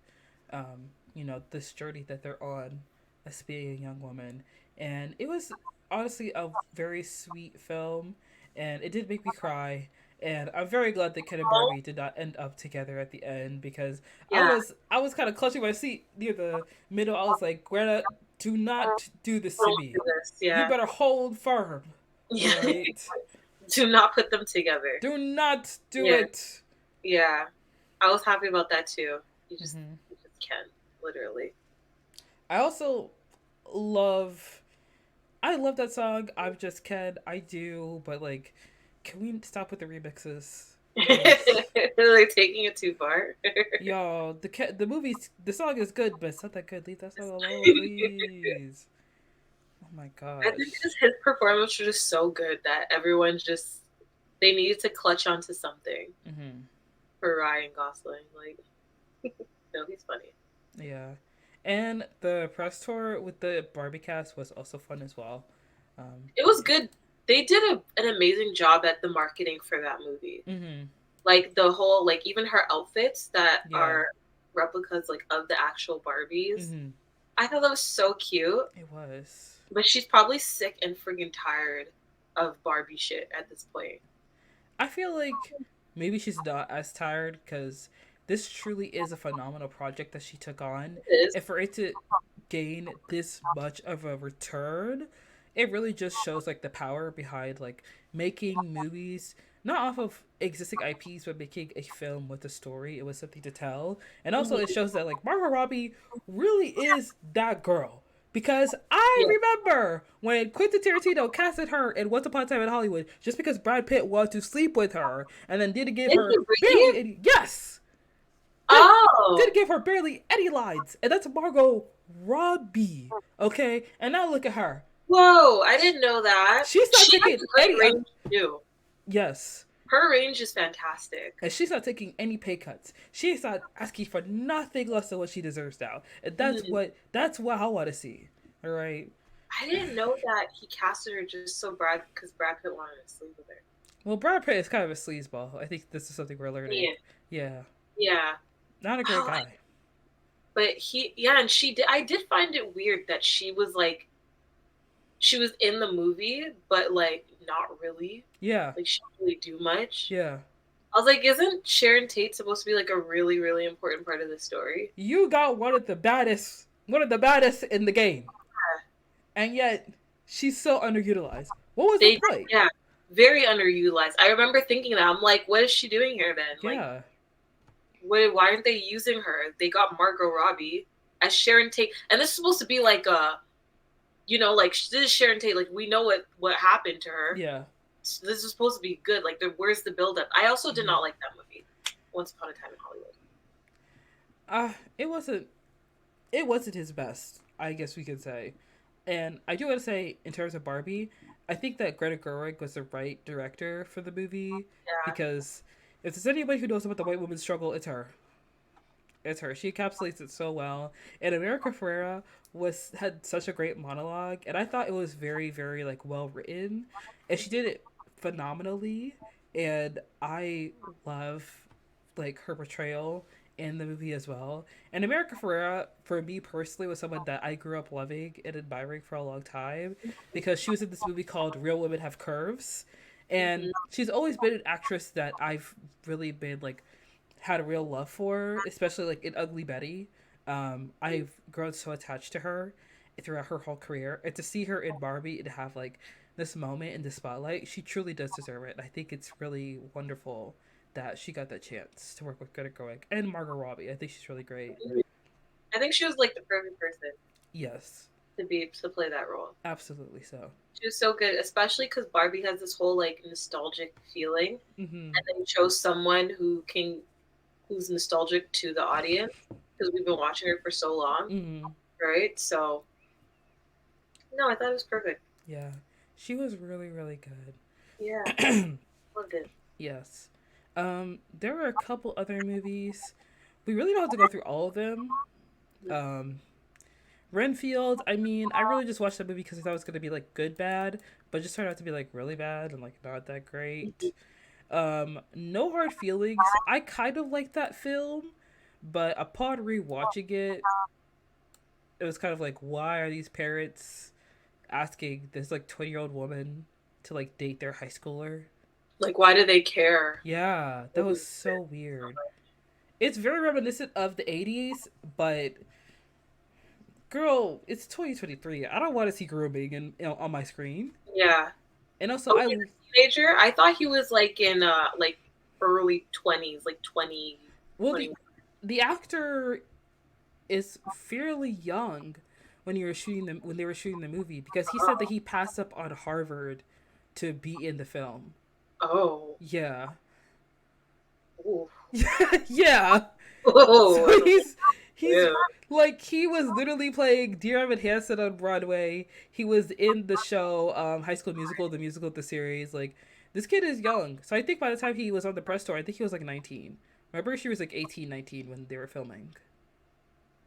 this journey that they're on as being a young woman. and it was honestly a very sweet film, and it did make me cry. And I'm very glad that Ken and Oh, Barbie did not end up together at the end because yeah. I was kind of clutching my seat near the middle. I was like, Greta, do not do this to Don't do me. this. You Yeah. better hold firm. All Yeah. right. Do not put them together. Do not do Yeah. it. Yeah. I was happy about that too. Hmm. You just can't, literally. I also love I love that song. I'm just Ken. I do, but like, can we stop with the remixes, please? Like taking it too far. Y'all, the song is good, but it's not that good. Leave that song alone, please. Oh my I think gosh. his performance was just so good that everyone just they needed to clutch onto something Hmm. for Ryan Gosling. Like, no, he's funny. Yeah, and the press tour with the Barbie cast was also fun as well. It was good. They did an amazing job at the marketing for that movie. Mm-hmm. Like the whole, like even her outfits that Yeah. are replicas like of the actual Barbies. Mm-hmm. I thought that was so cute. It was. But she's probably sick and friggin' tired of Barbie shit at this point. I feel like maybe she's not as tired because this truly is a phenomenal project that she took on. It is. And for it to gain this much of a return, it really just shows like the power behind like making movies not off of existing IPs but making a film with a story. It was something to tell. And also it Mhm. shows that like Margot Robbie really is that girl. Because I Yeah. remember when Quentin Tarantino casted her in Once Upon a Time in Hollywood just because Brad Pitt wanted to sleep with her and then didn't give Did her he really? barely any. Yes! Did, Oh. didn't give her barely any lines. And that's Margot Robbie. Okay? And now look at her. Whoa, I didn't know that. She's not She has taking a great any. range too. Yes. Her range is fantastic. And she's not taking any pay cuts. She's not asking for nothing less than what she deserves now. And Mhm. that's what I want to see. All right. I didn't know that he casted her just so because Brad Pitt wanted to sleep with her. Well, Brad Pitt is kind of a sleazeball. I think this is something we're learning. Yeah. Yeah. Yeah. Not a great Oh, guy. but yeah, and she did. I did find it weird that she was in the movie, but like not really. Yeah. Like she didn't really do much. Yeah. I was like, isn't Sharon Tate supposed to be like a really, really important part of the story? You got one of the baddest in the game. And yet, she's so underutilized. What was the They, point? yeah, very underutilized. I remember thinking that. I'm like, what is she doing here then? Like, Yeah. why aren't they using her? They got Margot Robbie as Sharon Tate, and this is supposed to be like a, like this is Sharon Tate. Like we know what happened to her. Yeah. So this is supposed to be good. Like, where's the buildup? I also did Mm-hmm. not like that movie, Once Upon a Time in Hollywood. It wasn't. It wasn't his best. I guess we could say. And I do want to say, in terms of Barbie, I think that Greta Gerwig was the right director for the movie Yeah. because if there's anybody who knows about the white woman's struggle, it's her. It's her. She encapsulates it so well. And America Ferrera had such a great monologue, and I thought it was very, very like well written, and she did it phenomenally. And I love like her portrayal in the movie as well. And America Ferrera, for me personally, was someone that I grew up loving and admiring for a long time because she was in this movie called Real Women Have Curves. And Mm-hmm. she's always been an actress that I've really been like had a real love for, especially like in Ugly Betty. I've grown so attached to her throughout her whole career, and to see her in Barbie and have like this moment in the spotlight, she truly does deserve it. I think it's really wonderful that she got that chance to work with Greta Gerwig and Margot Robbie. I think she's really great. I think she was like the perfect person Yes, to play that role. absolutely so. She was so good, especially because Barbie has this whole like nostalgic feeling, Mm-hmm. and then you chose someone who's nostalgic to the audience because we've been watching her for so long, Mm-hmm. right? So no, I thought it was perfect. Yeah, she was really really Yeah, good. loved it. Yes. There were a couple other movies. We really don't have to go through all of them. Um, Renfield, I mean, I really just watched that movie because I thought it was gonna be like good bad, but it just turned out to be like really bad and like not that great. No Hard Feelings. I kind of like that film, but upon rewatching it, it was kind of like, why are these parents asking this like 20-year-old woman to like date their high schooler. Like, why do they care? Yeah, that was so weird. It's very reminiscent of the 80s, but girl, it's 2023. I don't want to see grooming on my screen. Yeah. And also, Oh, he's a teenager? I thought he was like in like early 20s, like 20, well, 20. the actor is fairly young when they were shooting the movie because he said that he passed up on Harvard to be in the film. Oh. Yeah. Ooh. Yeah. So Oh. he's Yeah. like he was literally playing Dear Evan Hansen on Broadway. He was in the show High School Musical, the musical, the series. Like this kid is young. So I think by the time he was on the press tour, I think he was like 19. Remember she was like 18, 19 when they were filming.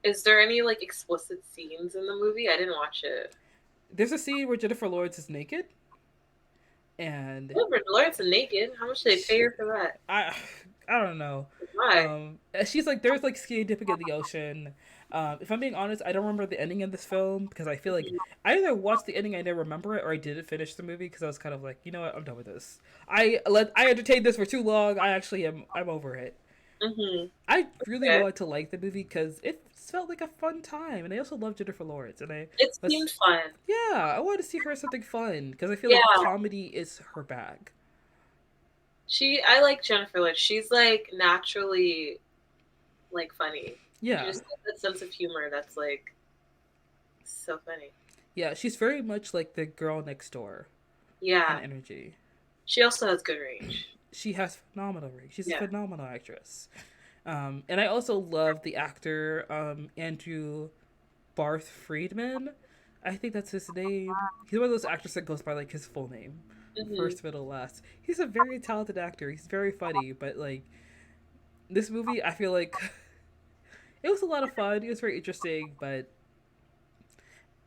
Is there any like explicit scenes in the movie? I didn't watch it. There's a scene where Jennifer Lawrence is naked and Jennifer Lawrence is naked. How much did they pay she, her for that? I I don't know. Why? She's like there's like skinny dipping in the ocean. If I'm being honest, I don't remember the ending of this film because I feel like I either watched the ending, I never remember it, or I didn't finish the movie because I was kind of like, you know what, I'm done with this. I entertained this for too long. I'm over it. Mm-hmm. I really Okay. wanted to like the movie because it felt like a fun time, and I also love Jennifer Lawrence, and I It seemed was fun. yeah, I wanted to see her in something fun because I feel like Yeah. comedy is her bag. I like Jennifer Lynch. She's like naturally like funny. She Yeah, just has that sense of humor that's like so funny. yeah, she's very much like the girl next door kind Yeah. of energy. She also has good range. She has phenomenal range. She's a Yeah. phenomenal actress. And I also love the actor Andrew Barth Friedman. I think that's his name. He's one of those actors that goes by like his full name, Hmm. first, middle, last. He's a very talented actor. He's very funny, but like this movie, I feel like it was a lot of fun. It was very interesting, but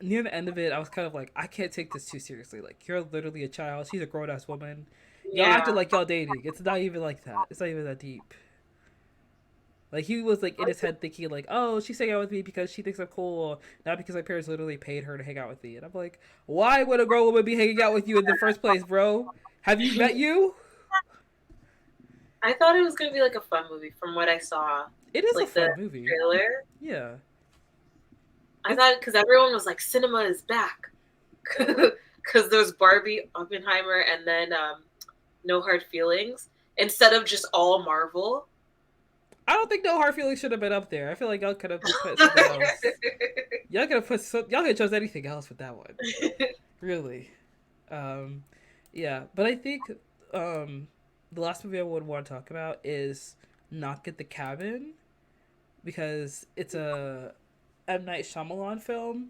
near the end of it, I was kind of like, I can't take this too seriously. Like, you're literally a child. She's a grown ass woman. Y'all Yeah. acting like y'all dating. It's not even like that. It's not even that deep. Like he was like in his head thinking like, oh, she's hanging out with me because she thinks I'm cool, not because my parents literally paid her to hang out with me. And I'm like, why would a grown woman be hanging out with you in the first place, bro? Have you met you? I thought it was gonna be like a fun movie from what I saw, It is a like the fun movie. trailer. Yeah, I it's thought because everyone was like, cinema is back, because there's Barbie, Oppenheimer, and then No Hard Feelings instead of just all Marvel. I don't think No Hard Feelings should have been up there. I feel like y'all could have put something else. Y'all could have chose anything else with that one. Really. Um, yeah, but I think um, the last movie I would want to talk about is Knock at the Cabin because it's a M Night Shyamalan film,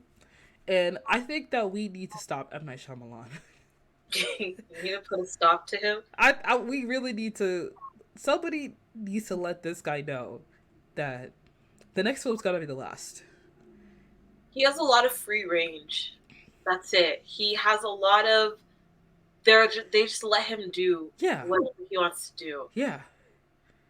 and I think that we need to stop M Night Shyamalan. You need to put a stop to him. We really need to. Somebody needs to let this guy know that the next film's gotta be the last. He has a lot of free range. That's it. He has a lot of. They just let him do Yeah, what he wants to do yeah.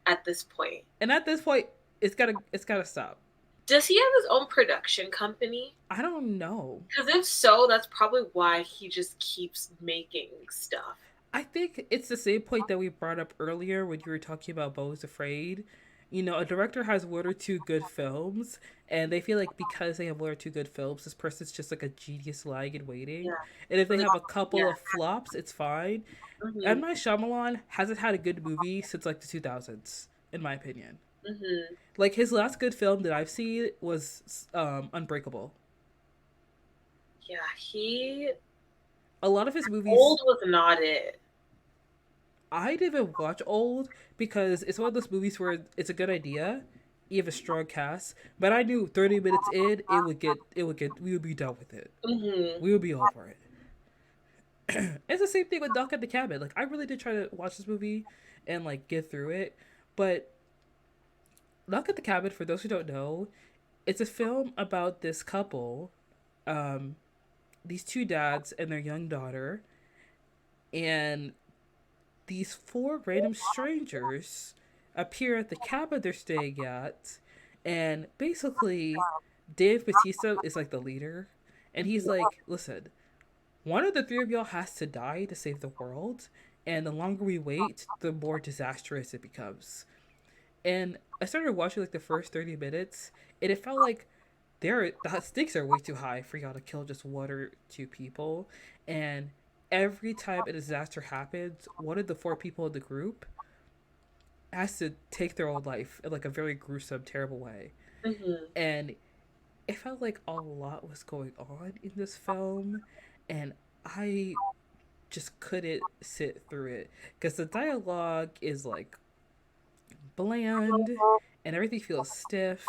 at this point. And at this point, it's gotta stop. Does he have his own production company? I don't know. Because if so, that's probably why he just keeps making stuff. I think it's the same point that we brought up earlier when you were talking about Beau is Afraid. You know, a director has one or two good films, and they feel like because they have one or two good films, this person's just like a genius lying in waiting. Yeah. And if So they the, have a couple yeah. of flops, it's fine. M. Hmm. Night Shyamalan hasn't had a good movie since like the 2000s, in my opinion. Hmm. Like his last good film that I've seen was Unbreakable. Yeah, he A lot of his movies old was not it. I didn't even watch Old because it's one of those movies where it's a good idea, you have a strong cast, but I knew 30 minutes in we would be done with it. Hmm. We would be over it. It's the same thing with Knock at the Cabin. Like I really did try to watch this movie and like get through it, but Knock at the Cabin, for those who don't know, it's a film about this couple, um, these two dads and their young daughter, and these four random strangers appear at the cabin they're staying at, and basically, Dave Bautista is like the leader, and he's like, "Listen, one of the three of y'all has to die to save the world, and the longer we wait, the more disastrous it becomes. And I started watching like the first 30 minutes, and it felt like the stakes are way too high for y'all to kill just one or two people. And every time a disaster happens, one of the four people in the group has to take their own life in like a very gruesome, terrible way. Hmm. And it felt like a lot was going on in this film, and I just couldn't sit through it because the dialogue is like bland and everything feels stiff,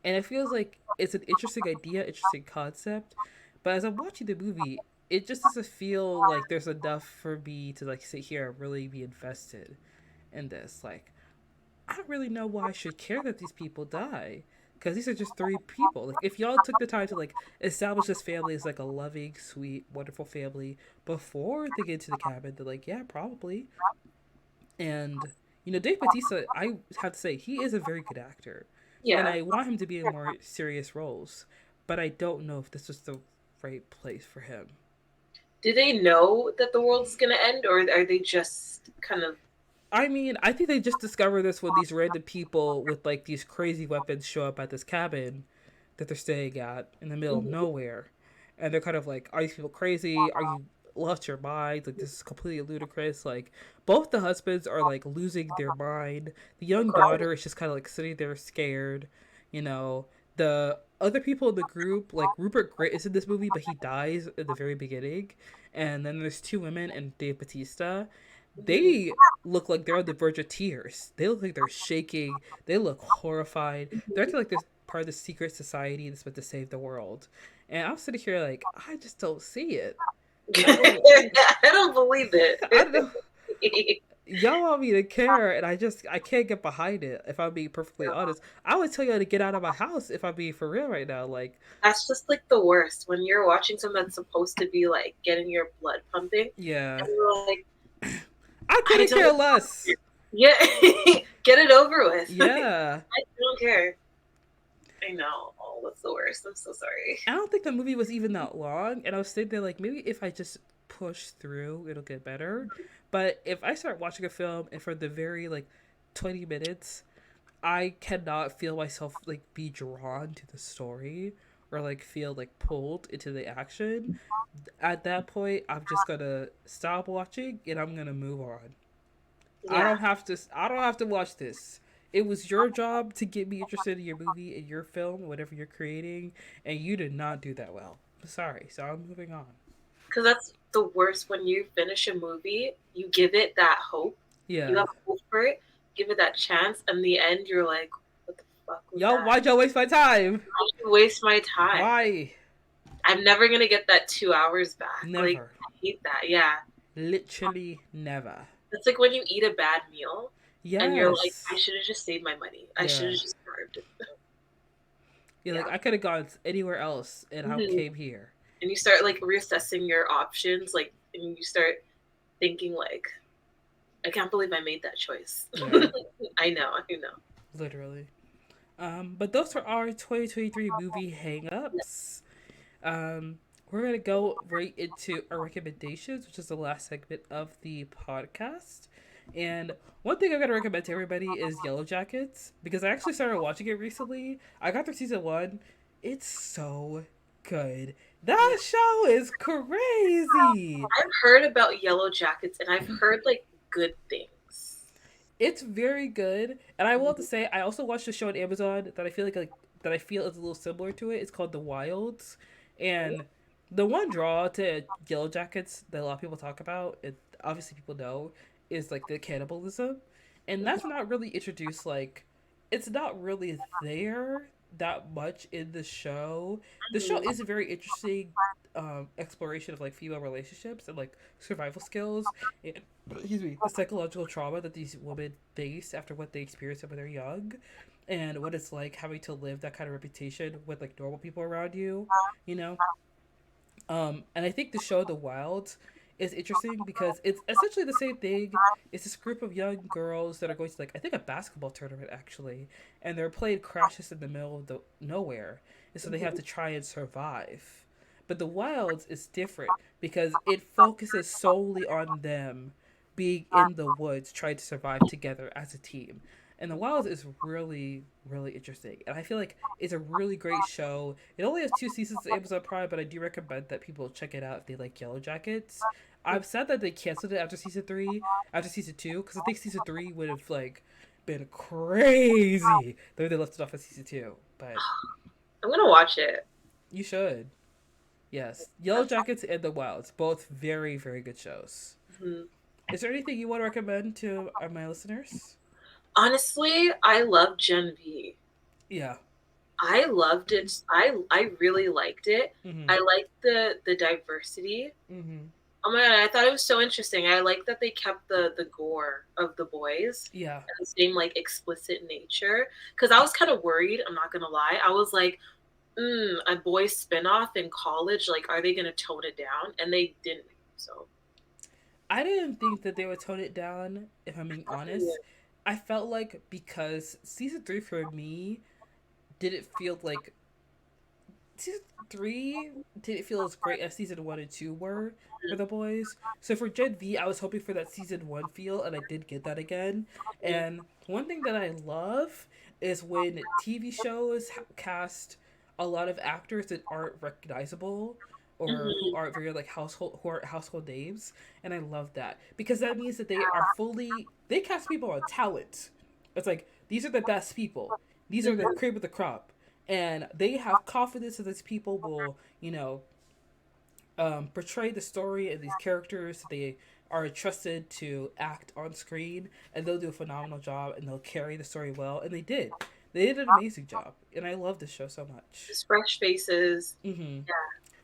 and it feels like it's an interesting idea, interesting concept, but as I'm watching the movie, it just doesn't feel like there's enough for me to like sit here and really be invested in this. Like, I don't really know why I should care that these people die. Because these are just three people. Like, if y'all took the time to, like, establish this family as, like, a loving, sweet, wonderful family before they get into the cabin, they're like, yeah, probably. And, you know, Dave Bautista, I have to say, he is a very good actor. And Yeah. I want him to be in more serious roles. But I don't know if this was the right place for him. Do they know that the world is going to end, or are they just kind of. I mean, I think they just discovered this when these random people with like these crazy weapons show up at this cabin that they're staying at in the middle of Mhm. nowhere. And they're kind of like, are these people crazy? Are you lost your mind? Like, this is completely ludicrous. Like, both the husbands are like losing their mind. The Of young course. daughter is just kind of like sitting there scared. You know, the other people in the group, like Rupert Grint is in this movie, but he dies at the very beginning. And then there's two women and Dave Batista. Mhm. They look like they're on the verge of tears. They look like they're shaking. They look horrified. They're acting like they're part of the secret society that's meant to save the world. And I'm sitting here like, I just don't see it. I don't. I don't believe I don't know. it. Y'all want me to care, and I can't get behind it. If I'm being perfectly honest, I would tell you to get out of my house if I'm being for real right now. Like, That's just like the worst when you're watching something that's supposed to be like getting your blood pumping, yeah, and you're like, I I couldn't care don't. less. Yeah, get it over with. Yeah, I don't care. I know. Oh, that's the worst. I'm so sorry. I don't think the movie was even that long, and I was sitting there like, maybe if I just push through, it'll get better. But if I start watching a film and for the very like 20 minutes, I cannot feel myself like be drawn to the story or like feel like pulled into the action. At that point, I'm just gonna stop watching and I'm gonna move on. Yeah. I don't have to watch this. It was your job to get me interested in your movie and your film, whatever you're creating, and you did not do that well. Sorry, so I'm moving on. Because that's the worst when you finish a movie, you give it that hope. You Yeah. have hope for it, give it that chance, and in the end, you're like, what the fuck was Y'all, that? why'd y'all waste my time? Why'd you waste my time? Why? I'm never going to get that 2 hours back. Like, Never. I hate that. Yeah. Literally never. It's like when you eat a bad meal and you're like, I Yes. should have just saved my money. I should have Yeah. just starved. Yeah, like Yeah. I could have gone anywhere else and I Hmm. came here. And you start like reassessing your options, like, and you start thinking like, I can't believe I made that choice. Yeah, I know, I know. literally. But those are our 2023 movie hangups. Um, we're gonna go right into our recommendations, which is the last segment of the podcast. And one thing I'm gonna recommend to everybody is Yellow Jackets because I actually started watching it recently. I got through season one. It's so good. Yeah. That show is crazy. I've heard about Yellow Jackets and I've heard like good things. It's very good, and I will have to Mhm. say I also watched a show on Amazon that I feel like that I feel is a little similar to it. It's called The Wilds, and the one draw to Yellow Jackets that a lot of people talk about, and obviously people know, is like the cannibalism, and that's not really introduced. Like, it's not really there that much in the show. The show Mhm. is a very interesting exploration of like female relationships and like survival skills and excuse me, the psychological trauma that these women face after what they experience when they're young, and what it's like having to live that kind of reputation with like normal people around you, you know. And I think the show The Wild is interesting because it's essentially the same thing. It's this group of young girls that are going to like I think a basketball tournament actually, and their plane crashes in the middle of the nowhere, and so they have Mhm. to try and survive. But the Wilds is different because it focuses solely on them being in the woods trying to survive together as a team. And the Wilds is really, really interesting. And I feel like it's a really great show. It only has 2 seasons of Amazon Prime, but I do recommend that people check it out if they like Yellow Jackets. I'm sad that they canceled it after season 2, because I think season 3 would have like been crazy the way they left it off at season 2. But I'm gonna watch it. you should. Yes, Yellow Jackets and The Wilds, both very, very good shows. Mhm. Is there anything you want to recommend to my listeners? Honestly, I love Gen V. Yeah. I loved it. I really liked it. Mm-hmm. I liked the diversity. Mm-hmm. Oh my god, I thought it was so interesting. I like that they kept the gore of the boys Yeah. and the same like explicit nature. Because I was kind of worried. I'm not gonna lie. I was like, a boys spinoff in college. Like, are they gonna tone it down? And they didn't. So I didn't think that they would tone it down, if I'm being honest. I felt like because season 3 for me didn't feel like season 3 didn't feel as great as season 1 and 2 were for the boys. So for Gen V, I was hoping for that season 1 feel, and I did get that again. And one thing that I love is when TV shows cast a lot of actors that aren't recognizable or who mm-hmm, aren't very like household names, and I love that because that means that they cast people on talent. It's like these are the best people. These are the mm-hmm, cream of the crop, and they have confidence that these people will, portray the story and these characters. They are trusted to act on screen, and they'll do a phenomenal job, and they'll carry the story well, and they did. They did an amazing job, and I love this show so much. just fresh faces. Mm-hmm. Yeah.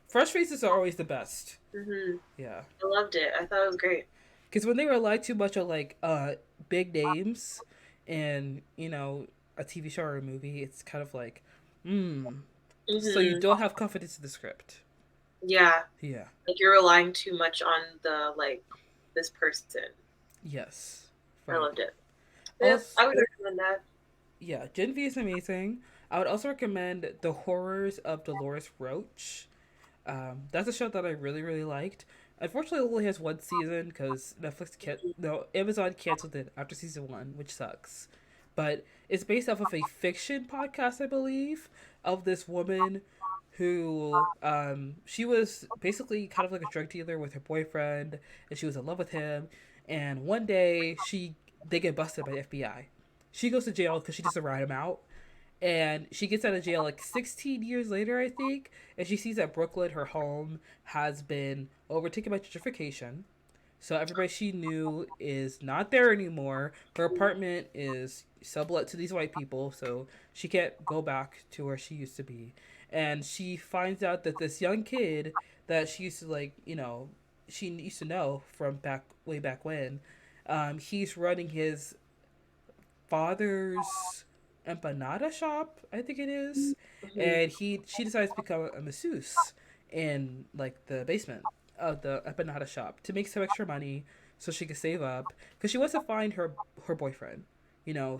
Fresh faces are always the best. Mm-hmm. Yeah, I loved it. I thought it was great. because when they rely too much on like big names, and a TV show or a movie, it's kind of like, hmm. So you Mm-hmm. don't have confidence in the script. Yeah. Yeah. Like you're relying too much on the like this person. Yes. I Right. loved it. Yeah, Also, I would recommend that. yeah, Gen V is amazing. I would also recommend The Horrors of Dolores Roach. That's a show that I really, really liked. Unfortunately, it only has 1 season because Amazon canceled it after season 1, which sucks. But it's based off of a fiction podcast, I believe, of this woman who she was basically kind of like a drug dealer with her boyfriend, and she was in love with him. And one day, they get busted by the FBI. She goes to jail because she just to ride him out, and she gets out of jail like 16 years later, I think, and she sees that Brooklyn, her home, has been overtaken by gentrification. So everybody she knew is not there anymore. Her apartment is sublet to these white people, so she can't go back to where she used to be. And she finds out that this young kid that she used to she used to know from way back when, he's running his father's empanada shop, I think it is, Mm-hmm. and she decides to become a masseuse in like the basement of the empanada shop to make some extra money so she can save up because she wants to find her boyfriend.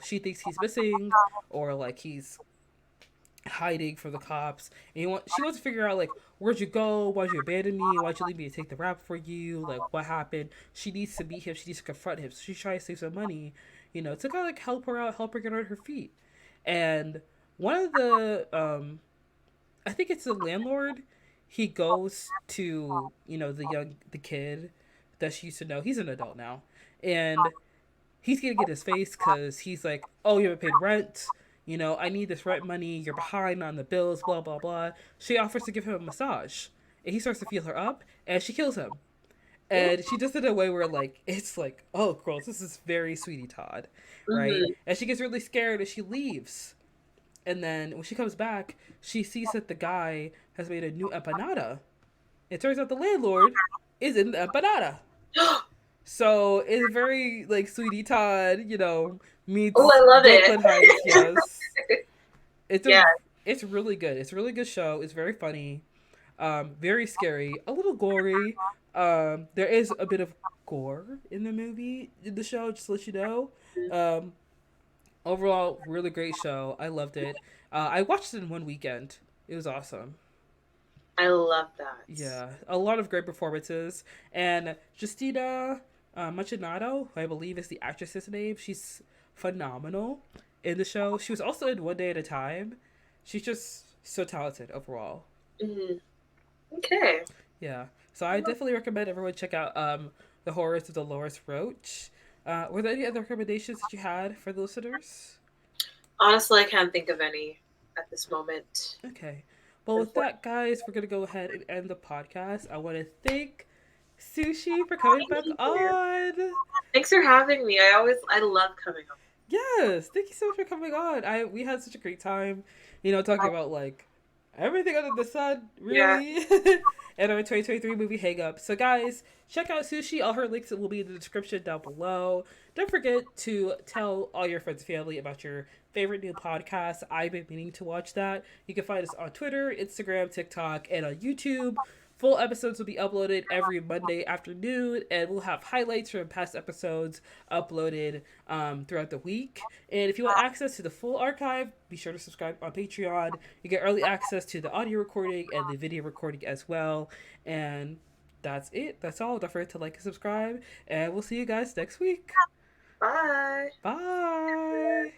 She thinks he's missing or like he's hiding from the cops, and she wants to figure out like where'd you go, why'd you abandon me, why'd you leave me to take the rap for you, like what happened. She needs to meet him, she needs to confront him, so she's trying to save some money, to kind of like help her out, help her get on her feet. And one of the I think it's the landlord, he goes to the kid that she used to know. He's an adult now, and he's gonna get his face because he's like, "Oh, you haven't paid rent. I need this rent money. You're behind on the bills. Blah blah blah." She offers to give him a massage, and he starts to feel her up, and she kills him. And she does it in a way where like it's like, "Oh, girls, this is very sweetie Todd," right? Mm-hmm. And she gets really scared and she leaves. And then when she comes back, she sees that the guy has made a new empanada. It turns out the landlord is in the empanada. So it's very like Sweetie Todd, Oh, meets I love Brooklyn Heights. it. Yes, it's Yeah. a it's really good. It's a really good show. It's very funny, very scary, a little gory. There is a bit of gore in the show. Just to let you know. Um, Overall, really great show. I loved it. I watched it in one weekend. It was awesome. I love that. Yeah, a lot of great performances. And Justina Machinato, who I believe is the actress's name, she's phenomenal in the show. She was also in One Day at a Time. She's just so talented overall. Mm, okay. Yeah, so I definitely recommend everyone check out The Horrors of Dolores Roach. Were there any other recommendations that you had for the listeners? Honestly, I can't think of any at this moment. Okay. Well, with Unfortunately. that, guys, we're going to go ahead and end the podcast. I want to thank Sushi for coming back Thank you. on. Thanks for having me. I love coming on. Yes, thank you so much for coming on. We had such a great time, talking about like everything under the sun, Yeah. really, and our 2023 movie hang up. So, guys, check out Sushi. All her links will be in the description down below. Don't forget to tell all your friends and family about your favorite new podcast. I've been meaning to watch that. You can find us on Twitter, Instagram, TikTok, and on YouTube. Full episodes will be uploaded every Monday afternoon, and we'll have highlights from past episodes uploaded throughout the week. And if you want access to the full archive, be sure to subscribe on Patreon. You get early access to the audio recording and the video recording as well. And that's it. That's all. Don't forget to like and subscribe, and we'll see you guys next week. Bye. Bye.